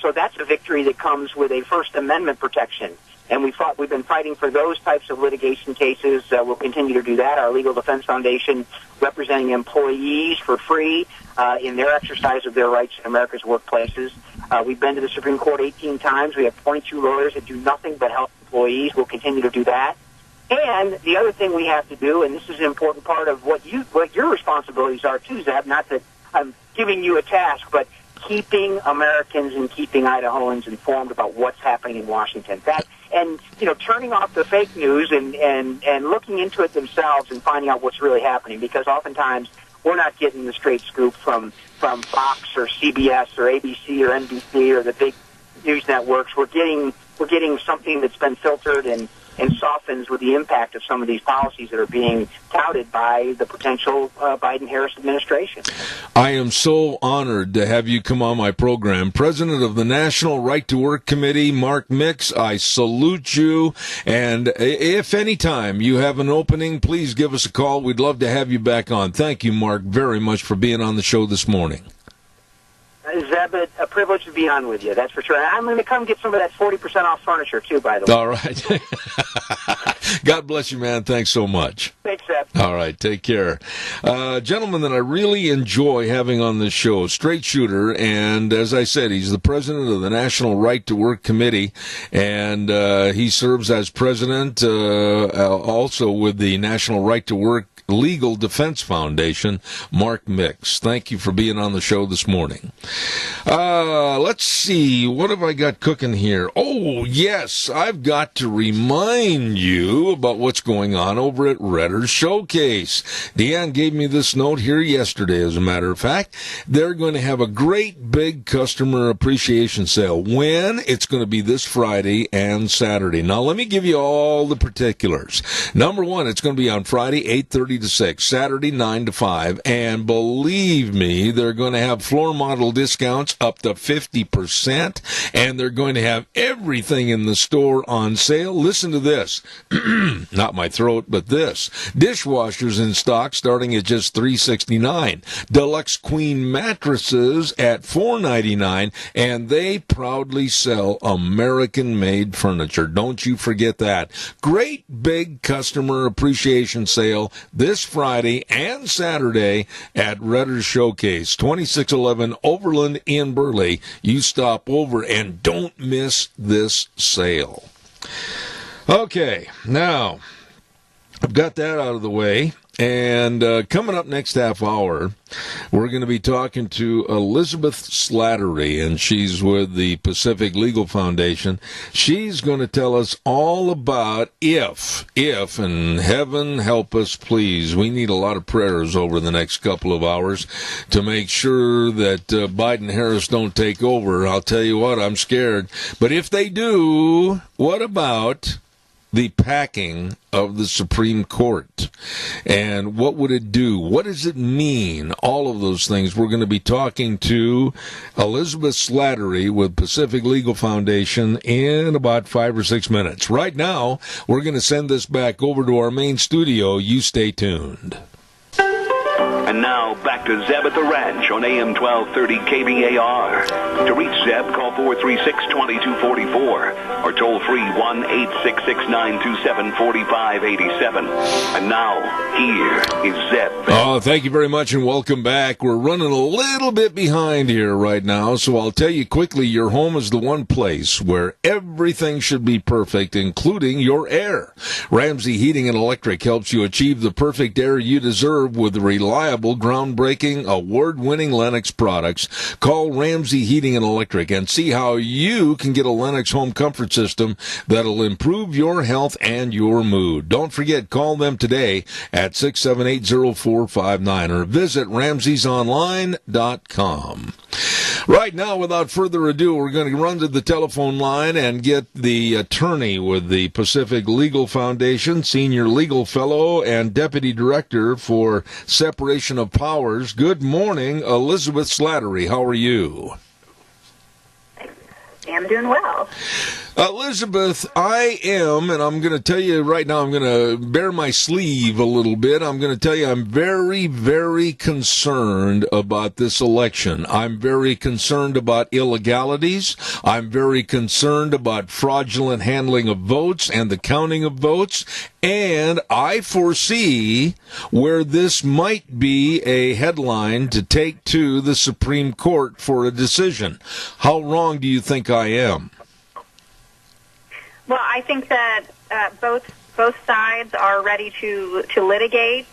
so that's a victory that comes with a First Amendment protection. And we've been fighting for those types of litigation cases. We'll continue to do that. Our Legal Defense Foundation representing employees for free in their exercise of their rights in America's workplaces. We've been to the Supreme Court 18 times. We have 22 lawyers that do nothing but help employees. We'll continue to do that. And the other thing we have to do, and this is an important part of what your responsibilities are too, Zeb, not that I'm giving you a task, but keeping Americans and keeping Idahoans informed about what's happening in Washington. Turning off the fake news and looking into it themselves and finding out what's really happening, because oftentimes we're not getting the straight scoop from Fox or CBS or ABC or NBC or the big news networks. We're getting something that's been filtered and softens with the impact of some of these policies that are being touted by the potential Biden-Harris administration. I am so honored to have you come on my program. President of the National Right to Work Committee, Mark Mix, I salute you. And if any time you have an opening, please give us a call. We'd love to have you back on. Thank you, Mark, very much for being on the show this morning. Zeb, a privilege to be on with you, that's for sure. I'm going to come get some of that 40% off furniture, too, by the way. All right. God bless you, man. Thanks so much. Thanks, Zeb. All right. Take care. Gentleman that I really enjoy having on this show, straight shooter, and as I said, he's the president of the National Right to Work Committee, and he serves as president also with the National Right to Work Legal Defense Foundation, Mark Mix. Thank you for being on the show this morning. Let's see. What have I got cooking here? Oh, yes. I've got to remind you about what's going on over at Redder's Showcase. Deanne gave me this note here yesterday, as a matter of fact. They're going to have a great big customer appreciation sale. When? It's going to be this Friday and Saturday. Now, let me give you all the particulars. Number one, it's going to be on Friday, 8:30 to 6, Saturday 9 to 5, and believe me, they're going to have floor model discounts up to 50%, and they're going to have everything in the store on sale. Listen to this. Not my throat, but this. Dishwashers in stock starting at just $369. Deluxe Queen mattresses at $499, and they proudly sell American-made furniture. Don't you forget that. Great big customer appreciation sale this Friday and Saturday at Redder's Showcase, 2611 Overland in Burley. You stop over and don't miss this sale. Okay, now I've got that out of the way. And coming up next half hour, we're going to be talking to Elizabeth Slattery, and she's with the Pacific Legal Foundation. She's going to tell us all about if, and heaven help us, please. We need a lot of prayers over the next couple of hours to make sure that Biden-Harris don't take over. I'll tell you what, I'm scared. But if they do, what about the packing of the Supreme Court? And what would it do? What does it mean? All of those things. We're going to be talking to Elizabeth Slattery with Pacific Legal Foundation in about 5 or 6 minutes. Right now, we're going to send this back over to our main studio. You stay tuned. And now, back to Zeb at the Ranch on AM 1230 KBAR. To reach Zeb, call 436-2244 or toll free 1-866-927-4587. And now, here is Zeb. Oh, thank you very much and welcome back. We're running a little bit behind here right now, so I'll tell you quickly, your home is the one place where everything should be perfect, including your air. Ramsey Heating and Electric helps you achieve the perfect air you deserve with reliable, groundbreaking, award-winning Lennox products. Call Ramsey Heating and Electric and see how you can get a Lennox home comfort system that'll improve your health and your mood. Don't forget, call them today at 678-0459 or visit ramseysonline.com. Right now, without further ado, we're going to run to the telephone line and get the attorney with the Pacific Legal Foundation, Senior Legal Fellow and Deputy Director for Separation of Powers. Good morning, Elizabeth Slattery. How are you? I'm doing well. Elizabeth, I am, and I'm going to tell you right now, I'm going to bare my sleeve a little bit. I'm going to tell you I'm very, very concerned about this election. I'm very concerned about illegalities. I'm very concerned about fraudulent handling of votes and the counting of votes. And I foresee where this might be a headline to take to the Supreme Court for a decision. How wrong do you think I am? Well, I think that both sides are ready to litigate.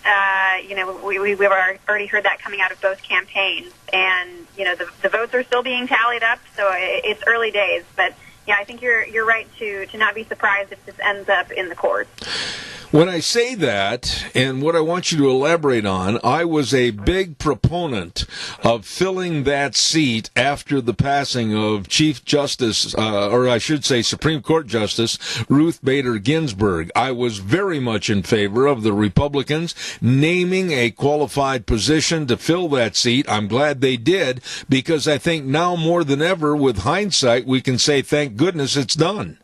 We've already heard that coming out of both campaigns, and the votes are still being tallied up, so it's early days. But yeah, I think you're right to not be surprised if this ends up in the courts. When I say that, and what I want you to elaborate on, I was a big proponent of filling that seat after the passing of Chief Justice, or I should say Supreme Court Justice Ruth Bader Ginsburg. I was very much in favor of the Republicans naming a qualified position to fill that seat. I'm glad they did, because I think now more than ever, with hindsight, we can say, thank goodness it's done.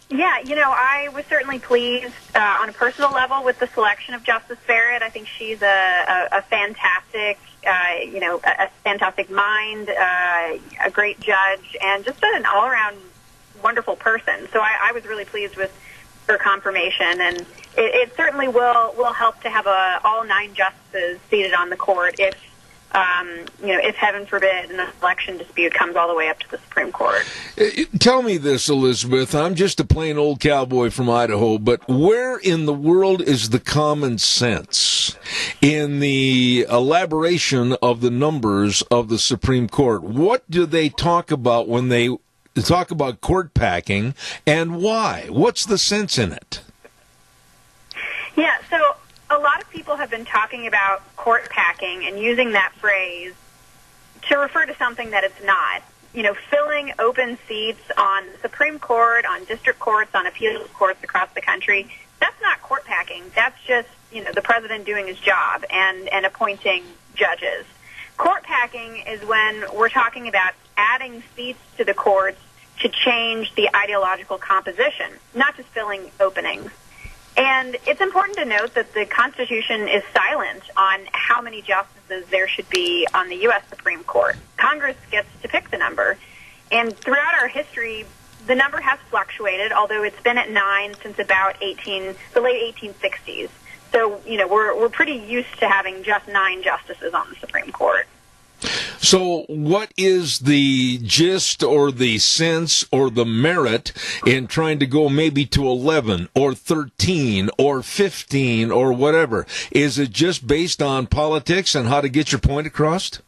Yeah, I was certainly pleased on a personal level with the selection of Justice Barrett. I think she's a fantastic, a fantastic mind, a great judge, and just an all-around wonderful person. So I was really pleased with her confirmation, and it certainly will help to have all 9 justices seated on the court if heaven forbid an election dispute comes all the way up to the Supreme Court. Tell me this, Elizabeth. I'm just a plain old cowboy from Idaho, but where in the world is the common sense in the elaboration of the numbers of the Supreme Court? What do they talk about when they talk about court packing, and why? What's the sense in it? Yeah, so a lot of people have been talking about court packing and using that phrase to refer to something that it's not. Filling open seats on the Supreme Court, on district courts, on appeals courts across the country, that's not court packing. That's just, the president doing his job and appointing judges. Court packing is when we're talking about adding seats to the courts to change the ideological composition, not just filling openings. And it's important to note that the Constitution is silent on how many justices there should be on the U.S. Supreme Court. Congress gets to pick the number. And throughout our history, the number has fluctuated, although it's been at 9 since about the late 1860s. So, we're pretty used to having just 9 justices on the Supreme Court. So what is the gist or the sense or the merit in trying to go maybe to 11 or 13 or 15 or whatever? Is it just based on politics and how to get your point across?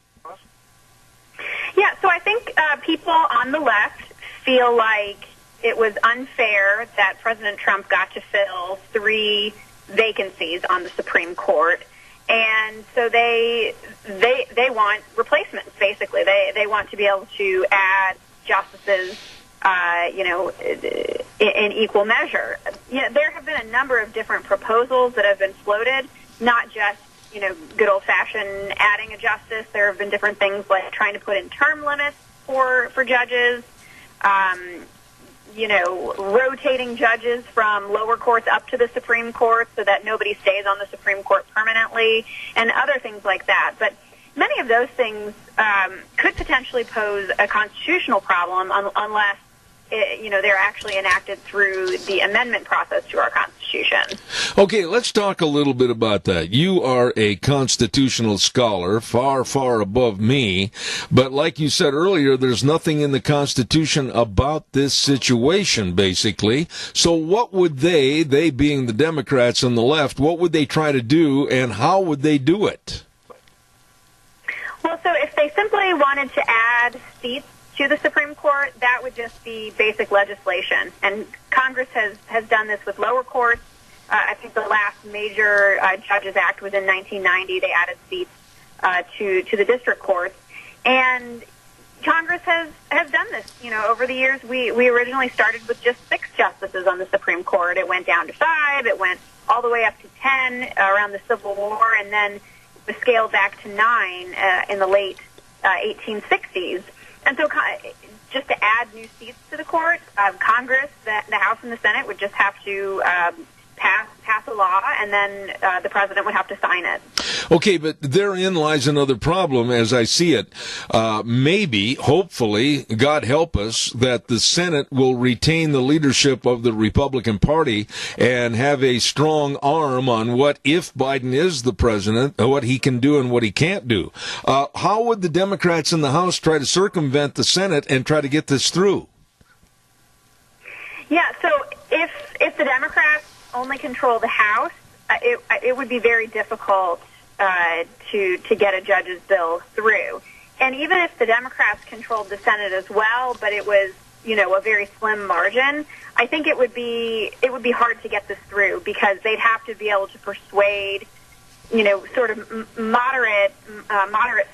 Yeah, so I think people on the left feel like it was unfair that President Trump got to fill 3 vacancies on the Supreme Court. And so they want replacements, basically. They want to be able to add justices, in equal measure. There have been a number of different proposals that have been floated, not just, good old-fashioned adding a justice. There have been different things like trying to put in term limits for judges, rotating judges from lower courts up to the Supreme Court so that nobody stays on the Supreme Court permanently, and other things like that. But many of those things could potentially pose a constitutional problem unless they're actually enacted through the amendment process to our Constitution. Okay, let's talk a little bit about that. You are a constitutional scholar, far, far above me, but like you said earlier, there's nothing in the Constitution about this situation, basically. So what would they being the Democrats and the left, what would they try to do, and how would they do it? Well, so if they simply wanted to add seats to the Supreme Court, that would just be basic legislation. And Congress has done this with lower courts. I think the last major Judges Act was in 1990. They added seats to the district courts. And Congress has done this. Over the years, we originally started with just 6 justices on the Supreme Court. It went down to 5. It went all the way up to 10 around the Civil War, and then it was scaled back to 9 in the late 1860s. And so just to add new seats to the court, Congress, the House and the Senate would just have to pass a law, and then the president would have to sign it. Okay, but therein lies another problem as I see it. Maybe, hopefully, God help us, that the Senate will retain the leadership of the Republican Party and have a strong arm on what, if Biden is the president, what he can do and what he can't do. How would the Democrats in the House try to circumvent the Senate and try to get this through? Yeah, so if the Democrats only control the House, it would be very difficult to get a judge's bill through. And even if the Democrats controlled the Senate as well, but it was a very slim margin, I think it would be hard to get this through because they'd have to be able to persuade sort of moderate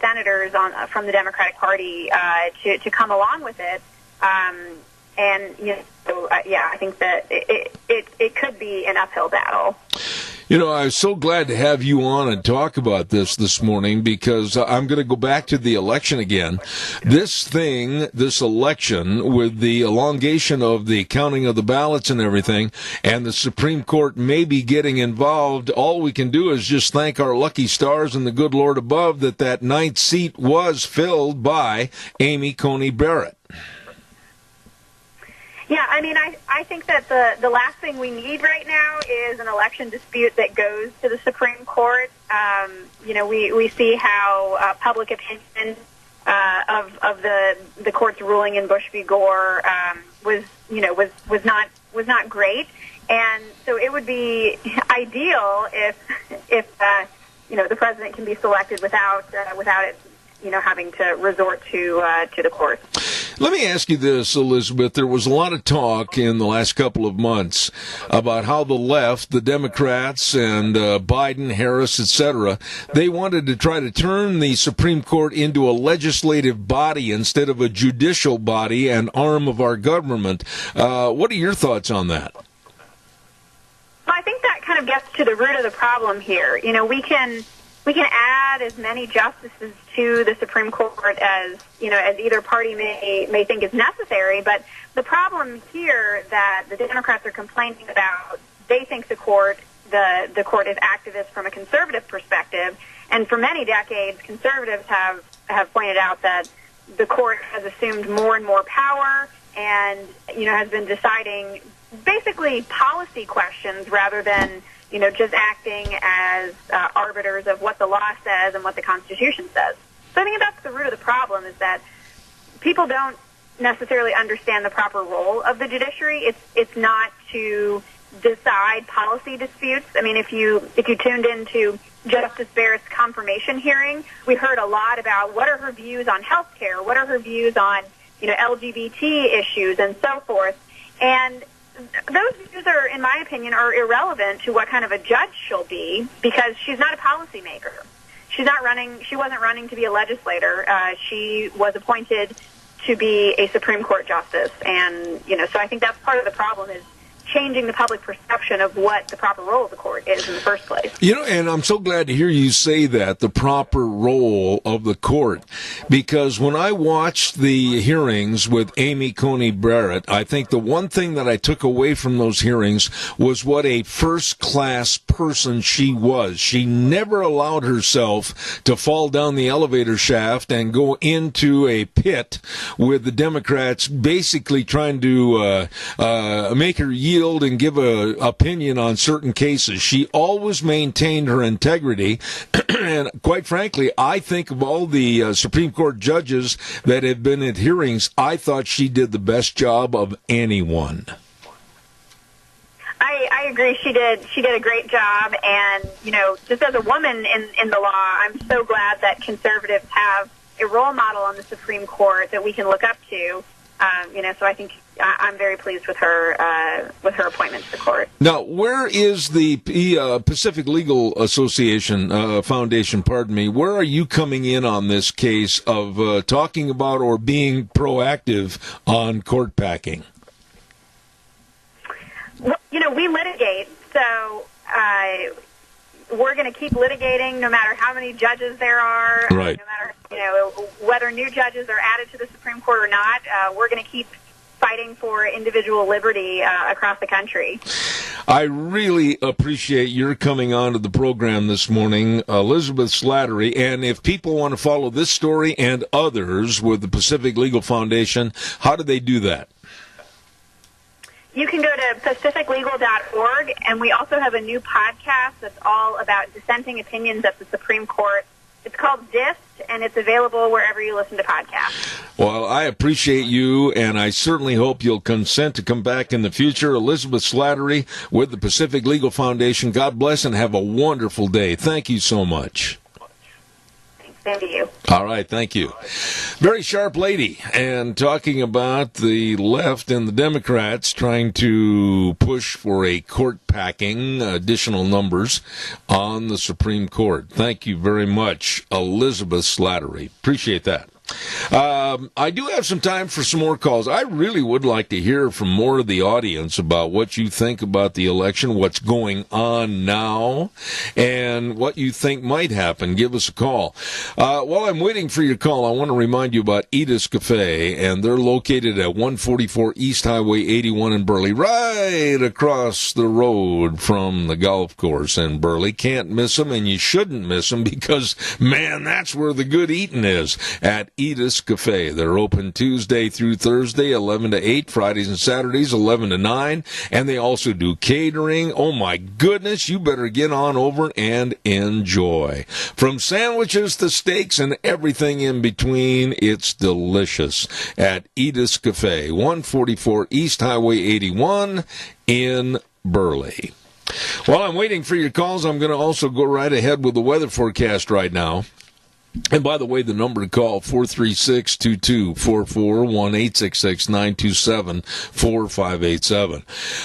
senators from the Democratic Party to come along with it. I think that it could be an uphill battle. I was so glad to have you on and talk about this morning because I'm going to go back to the election again. This election with the elongation of the counting of the ballots and everything, and the Supreme Court maybe getting involved, all we can do is just thank our lucky stars and the good Lord above that 9th seat was filled by Amy Coney Barrett. Yeah, I mean, I think that the last thing we need right now is an election dispute that goes to the Supreme Court. We see how public opinion of the court's ruling in Bush v. Gore was not great, and so it would be ideal if the president can be selected without it having to resort to the courts. Let me ask you this, Elizabeth. There was a lot of talk in the last couple of months about how the left, the Democrats and Biden, Harris, etc., they wanted to try to turn the Supreme Court into a legislative body instead of a judicial body and arm of our government. What are your thoughts on that? Well, I think of gets to the root of the problem here. You know, we can add as many justices to the Supreme Court as either party may think is necessary, but the problem here that the Democrats are complaining about, they think the court is activist from a conservative perspective, and for many decades, conservatives have pointed out that the court has assumed more and more power and, has been deciding basically policy questions rather than, just acting as arbiters of what the law says and what the Constitution says. So I think that's the root of the problem, is that people don't necessarily understand the proper role of the judiciary. It's not to decide policy disputes. I mean, if you tuned into Justice Barrett's confirmation hearing, we heard a lot about what are her views on health care, what are her views on, LGBT issues and so forth. And those views are, in my opinion, are irrelevant to what kind of a judge she'll be, because she's not a policymaker. She wasn't running to be a legislator. She was appointed to be a Supreme Court justice. And, so I think that's part of the problem, is changing the public perception of what the proper role of the court is in the first place. And I'm so glad to hear you say that, the proper role of the court, because when I watched the hearings with Amy Coney Barrett, I think the one thing that I took away from those hearings was what a first-class person she was. She never allowed herself to fall down the elevator shaft and go into a pit with the Democrats basically trying to make her yield and give an opinion on certain cases. She always maintained her integrity, and quite frankly, I think of all the Supreme Court judges that have been at hearings, I thought she did the best job of anyone. I agree. She did a great job, and just as a woman in the law, I'm so glad that conservatives have a role model on the Supreme Court that we can look up to. So I think I'm very pleased with her appointment to the court. Now, where is the Pacific Legal Association Foundation? Pardon me. Where are you coming in on this case of talking about or being proactive on court packing? Well, we litigate, so we're going to keep litigating no matter how many judges there are. Right. No matter whether new judges are added to the Supreme Court or not. We're going to keep fighting for individual liberty across the country. I really appreciate your coming on to the program this morning, Elizabeth Slattery. And if people want to follow this story and others with the Pacific Legal Foundation, how do they do that? You can go to pacificlegal.org, and we also have a new podcast that's all about dissenting opinions at the Supreme Court. It's called Dissed, and it's available wherever you listen to podcasts. Well, I appreciate you, and I certainly hope you'll consent to come back in the future. Elizabeth Slattery with the Pacific Legal Foundation. God bless and have a wonderful day. Thank you so much. Same to you. All right, thank you. Very sharp lady, and talking about the left and the Democrats trying to push for a court packing, additional numbers on the Supreme Court. Thank you very much, Elizabeth Slattery. Appreciate that. I do have some time for some more calls. I really would like to hear from more of the audience about what you think about the election, what's going on now, and what you think might happen. Give us a call. While I'm waiting for your call, I want to remind you about Edith's Cafe, and they're located at 144 East Highway 81 in Burley, right across the road from the golf course in Burley. Can't miss them, and you shouldn't miss them, because, man, that's where the good eating is, at Edith's Cafe. They're open Tuesday through Thursday, 11 to 8, Fridays and Saturdays, 11 to 9, and they also do catering. Oh my goodness, you better get on over and enjoy. From sandwiches to steaks and everything in between, it's delicious at Edith's Cafe, 144 East Highway 81 in Burley. While I'm waiting for your calls, I'm going to also go right ahead with the weather forecast right now. And by the way, the number to call, 436-2244, 1-866-927-4587.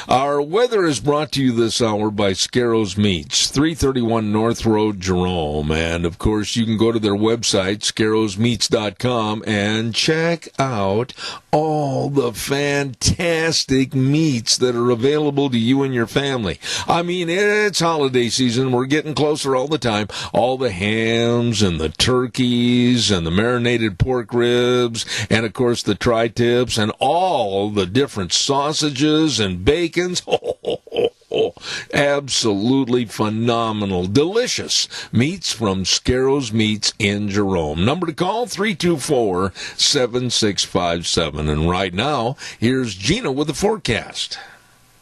Our weather is brought to you this hour by Scarro's Meats, 331 North Road, Jerome. And, of course, you can go to their website, scarrosmeats.com, and check out all the fantastic meats that are available to you and your family. I mean, it's holiday season. We're getting closer all the time. All the hams and the turkeys and the marinated pork ribs and, of course, the tri-tips and all the different sausages and bacons. Absolutely phenomenal. Delicious meats from Scarro's Meats in Jerome. Number to call, 324-7657. And right now, here's Gina with the forecast.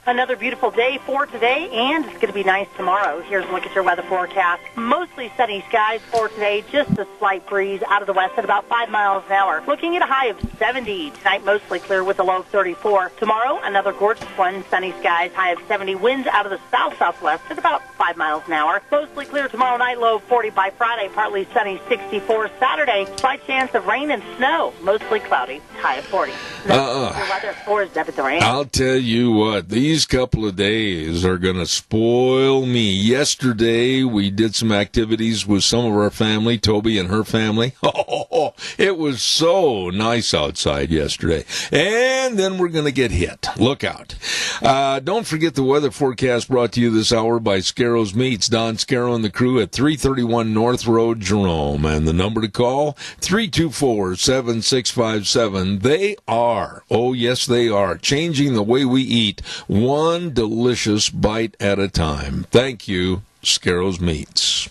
Another beautiful day for today, and it's going to be nice tomorrow. Here's a look at your weather forecast. Mostly sunny skies for today, just a slight breeze out of the west at about 5 miles an hour. Looking at a high of 70. Tonight, mostly clear with a low of 34. Tomorrow, another gorgeous one, sunny skies, high of 70. Winds out of the south-southwest at about 5 miles an hour. Mostly clear tomorrow night, low of 40 by Friday. Partly sunny, 64. Saturday, slight chance of rain and snow. Mostly cloudy, high of 40. Your weather for Deborah. I'll tell you what, these couple of days are going to spoil me. Yesterday, we did some activities with some of our family, Toby and her family. Oh, it was so nice outside yesterday. And then we're going to get hit. Look out. Don't forget the weather forecast brought to you this hour by Scarro's Meats. Don Scarrow and the crew at 331 North Road, Jerome. And the number to call, 324-7657. They are, oh yes they are, changing the way we eat one delicious bite at a time. Thank you, Scarro's Meats.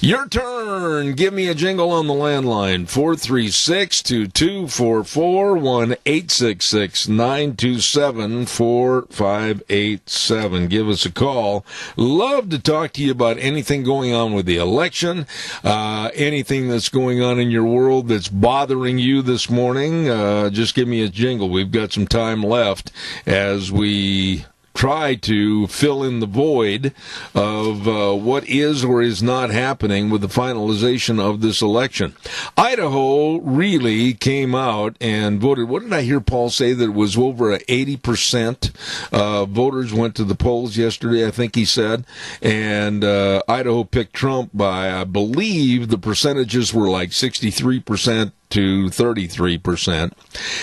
Your turn. Give me a jingle on the landline. 436-2244, 1-866-927-4587. Give us a call. Love to talk to you about anything going on with the election, anything that's going on in your world that's bothering you this morning. Just give me a jingle. We've got some time left as we try to fill in the void of what is or is not happening with the finalization of this election. Idaho really came out and voted. What did I hear Paul say? That it was over 80% voters went to the polls yesterday, I think he said. And Idaho picked Trump by, I believe, the percentages were like 63% to 33%.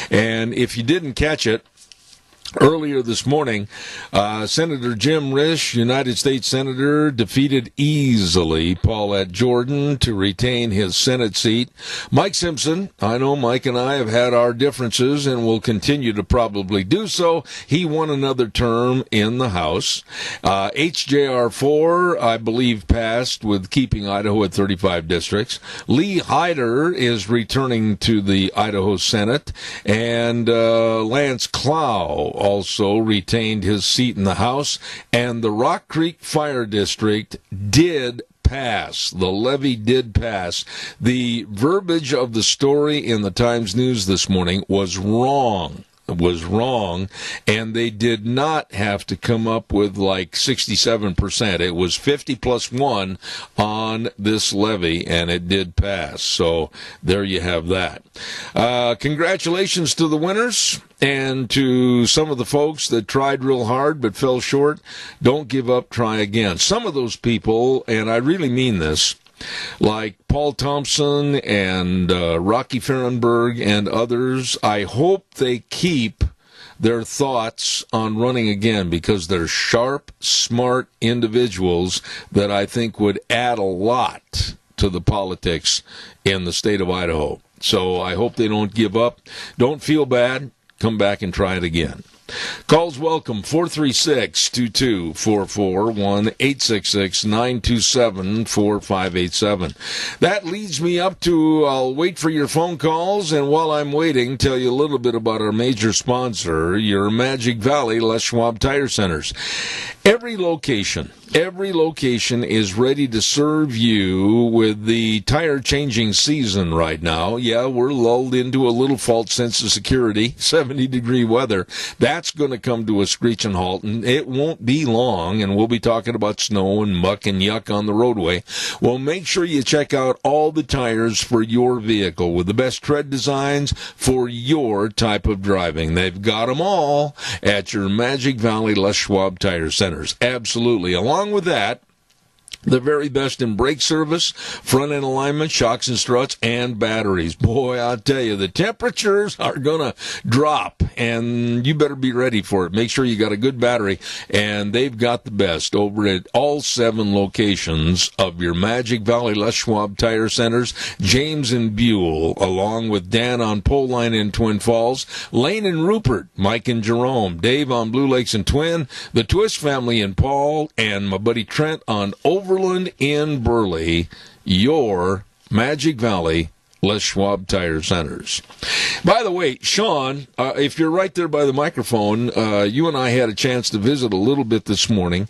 And if you didn't catch it, earlier this morning, Senator Jim Risch, United States Senator, defeated easily Paulette Jordan to retain his Senate seat. Mike Simpson, I know Mike and I have had our differences and will continue to probably do so. He won another term in the House. HJR 4, I believe, passed with keeping Idaho at 35 districts. Lee Hyder is returning to the Idaho Senate, and Lance Clow also retained his seat in the House, and the Rock Creek Fire District did pass. The levy did pass. The verbiage of the story in the Times News this morning was wrong. And they did not have to come up with like 67%. It was 50 plus 1 on this levy, and it did pass. So there you have that. Congratulations to the winners and to some of the folks that tried real hard but fell short. Don't give up, try again. Some of those people, and I really mean this, like Paul Thompson and Rocky Fahrenberg and others, I hope they keep their thoughts on running again, because they're sharp, smart individuals that I think would add a lot to the politics in the state of Idaho. So I hope they don't give up. Don't feel bad. Come back and try it again. Calls welcome, 436-2244, 1-866-927-4587. That leads me up to, I'll wait for your phone calls, and while I'm waiting, tell you a little bit about our major sponsor, your Magic Valley Les Schwab Tire Centers. Every location Every location is ready to serve you with the tire changing season right now. Yeah, we're lulled into a little false sense of security, 70-degree weather. That's going to come to a screeching halt, and it won't be long, and we'll be talking about snow and muck and yuck on the roadway. Well, make sure you check out all the tires for your vehicle with the best tread designs for your type of driving. They've got them all at your Magic Valley Les Schwab Tire Centers. Absolutely. Along with that, the very best in brake service, front-end alignment, shocks and struts, and batteries. Boy, I'll tell you, the temperatures are going to drop, and you better be ready for it. Make sure you got a good battery, and they've got the best over at all 7 locations of your Magic Valley Les Schwab Tire Centers. James and Buell, along with Dan on Pole Line in Twin Falls, Lane and Rupert, Mike and Jerome, Dave on Blue Lakes and Twin, the Twist family in Paul, and my buddy Trent on Overland in Burley, your Magic Valley Les Schwab Tire Centers. By the way, Sean, if you're right there by the microphone, you and I had a chance to visit a little bit this morning,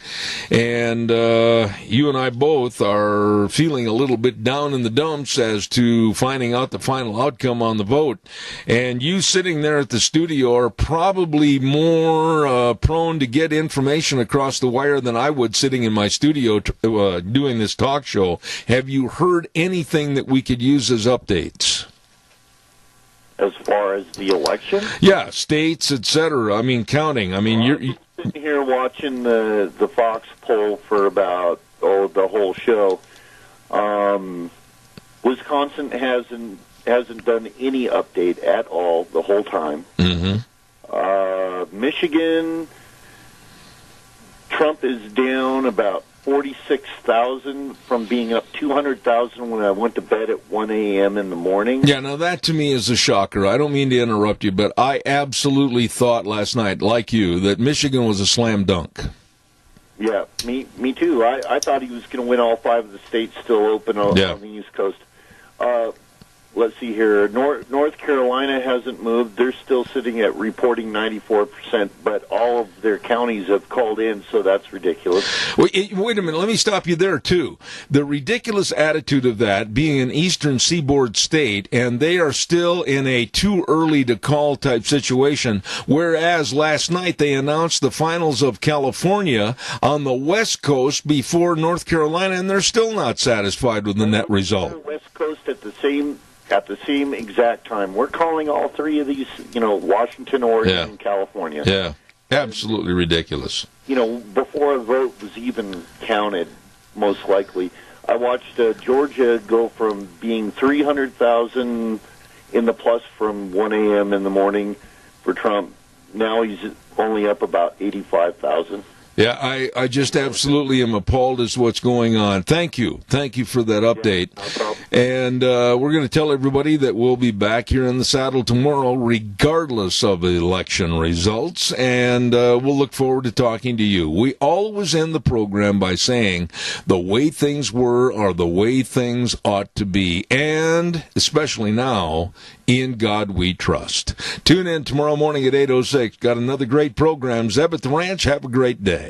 and you and I both are feeling a little bit down in the dumps as to finding out the final outcome on the vote. And you sitting there at the studio are probably more prone to get information across the wire than I would sitting in my studio doing this talk show. Have you heard anything that we could use as updates? As far as the election? Yeah, states, etc. I mean, counting. I mean, you're sitting here watching the Fox poll for about the whole show. Wisconsin hasn't done any update at all the whole time. Michigan, Trump is down about 46,000 from being up 200,000 when I went to bed at 1 a.m. in the morning. Yeah, now that to me is a shocker. I don't mean to interrupt you, but I absolutely thought last night, like you, that Michigan was a slam dunk. Yeah, me too. I thought he was going to win all 5 of the states still open on the East Coast. Let's see here. North Carolina hasn't moved. They're still sitting at reporting 94%, but all of their counties have called in, so that's ridiculous. Wait a minute. Let me stop you there, too. The ridiculous attitude of that being an eastern seaboard state, and they are still in a too early to call type situation, whereas last night they announced the finals of California on the West Coast before North Carolina, and they're still not satisfied with the net result. West Coast at the same exact time. We're calling all 3 of these, Washington, Oregon, and California. Yeah, absolutely ridiculous. Before a vote was even counted, most likely. I watched Georgia go from being 300,000 in the plus from 1 a.m. in the morning for Trump. Now he's only up about 85,000. Yeah, I just absolutely am appalled as to what's going on. Thank you for that update. Yeah, no problem. And we're going to tell everybody that we'll be back here in the saddle tomorrow, regardless of election results, and we'll look forward to talking to you. We always end the program by saying the way things were are the way things ought to be, and especially now, in God we trust. Tune in tomorrow morning at 8:06. Got another great program. Zeb at the Ranch. Have a great day.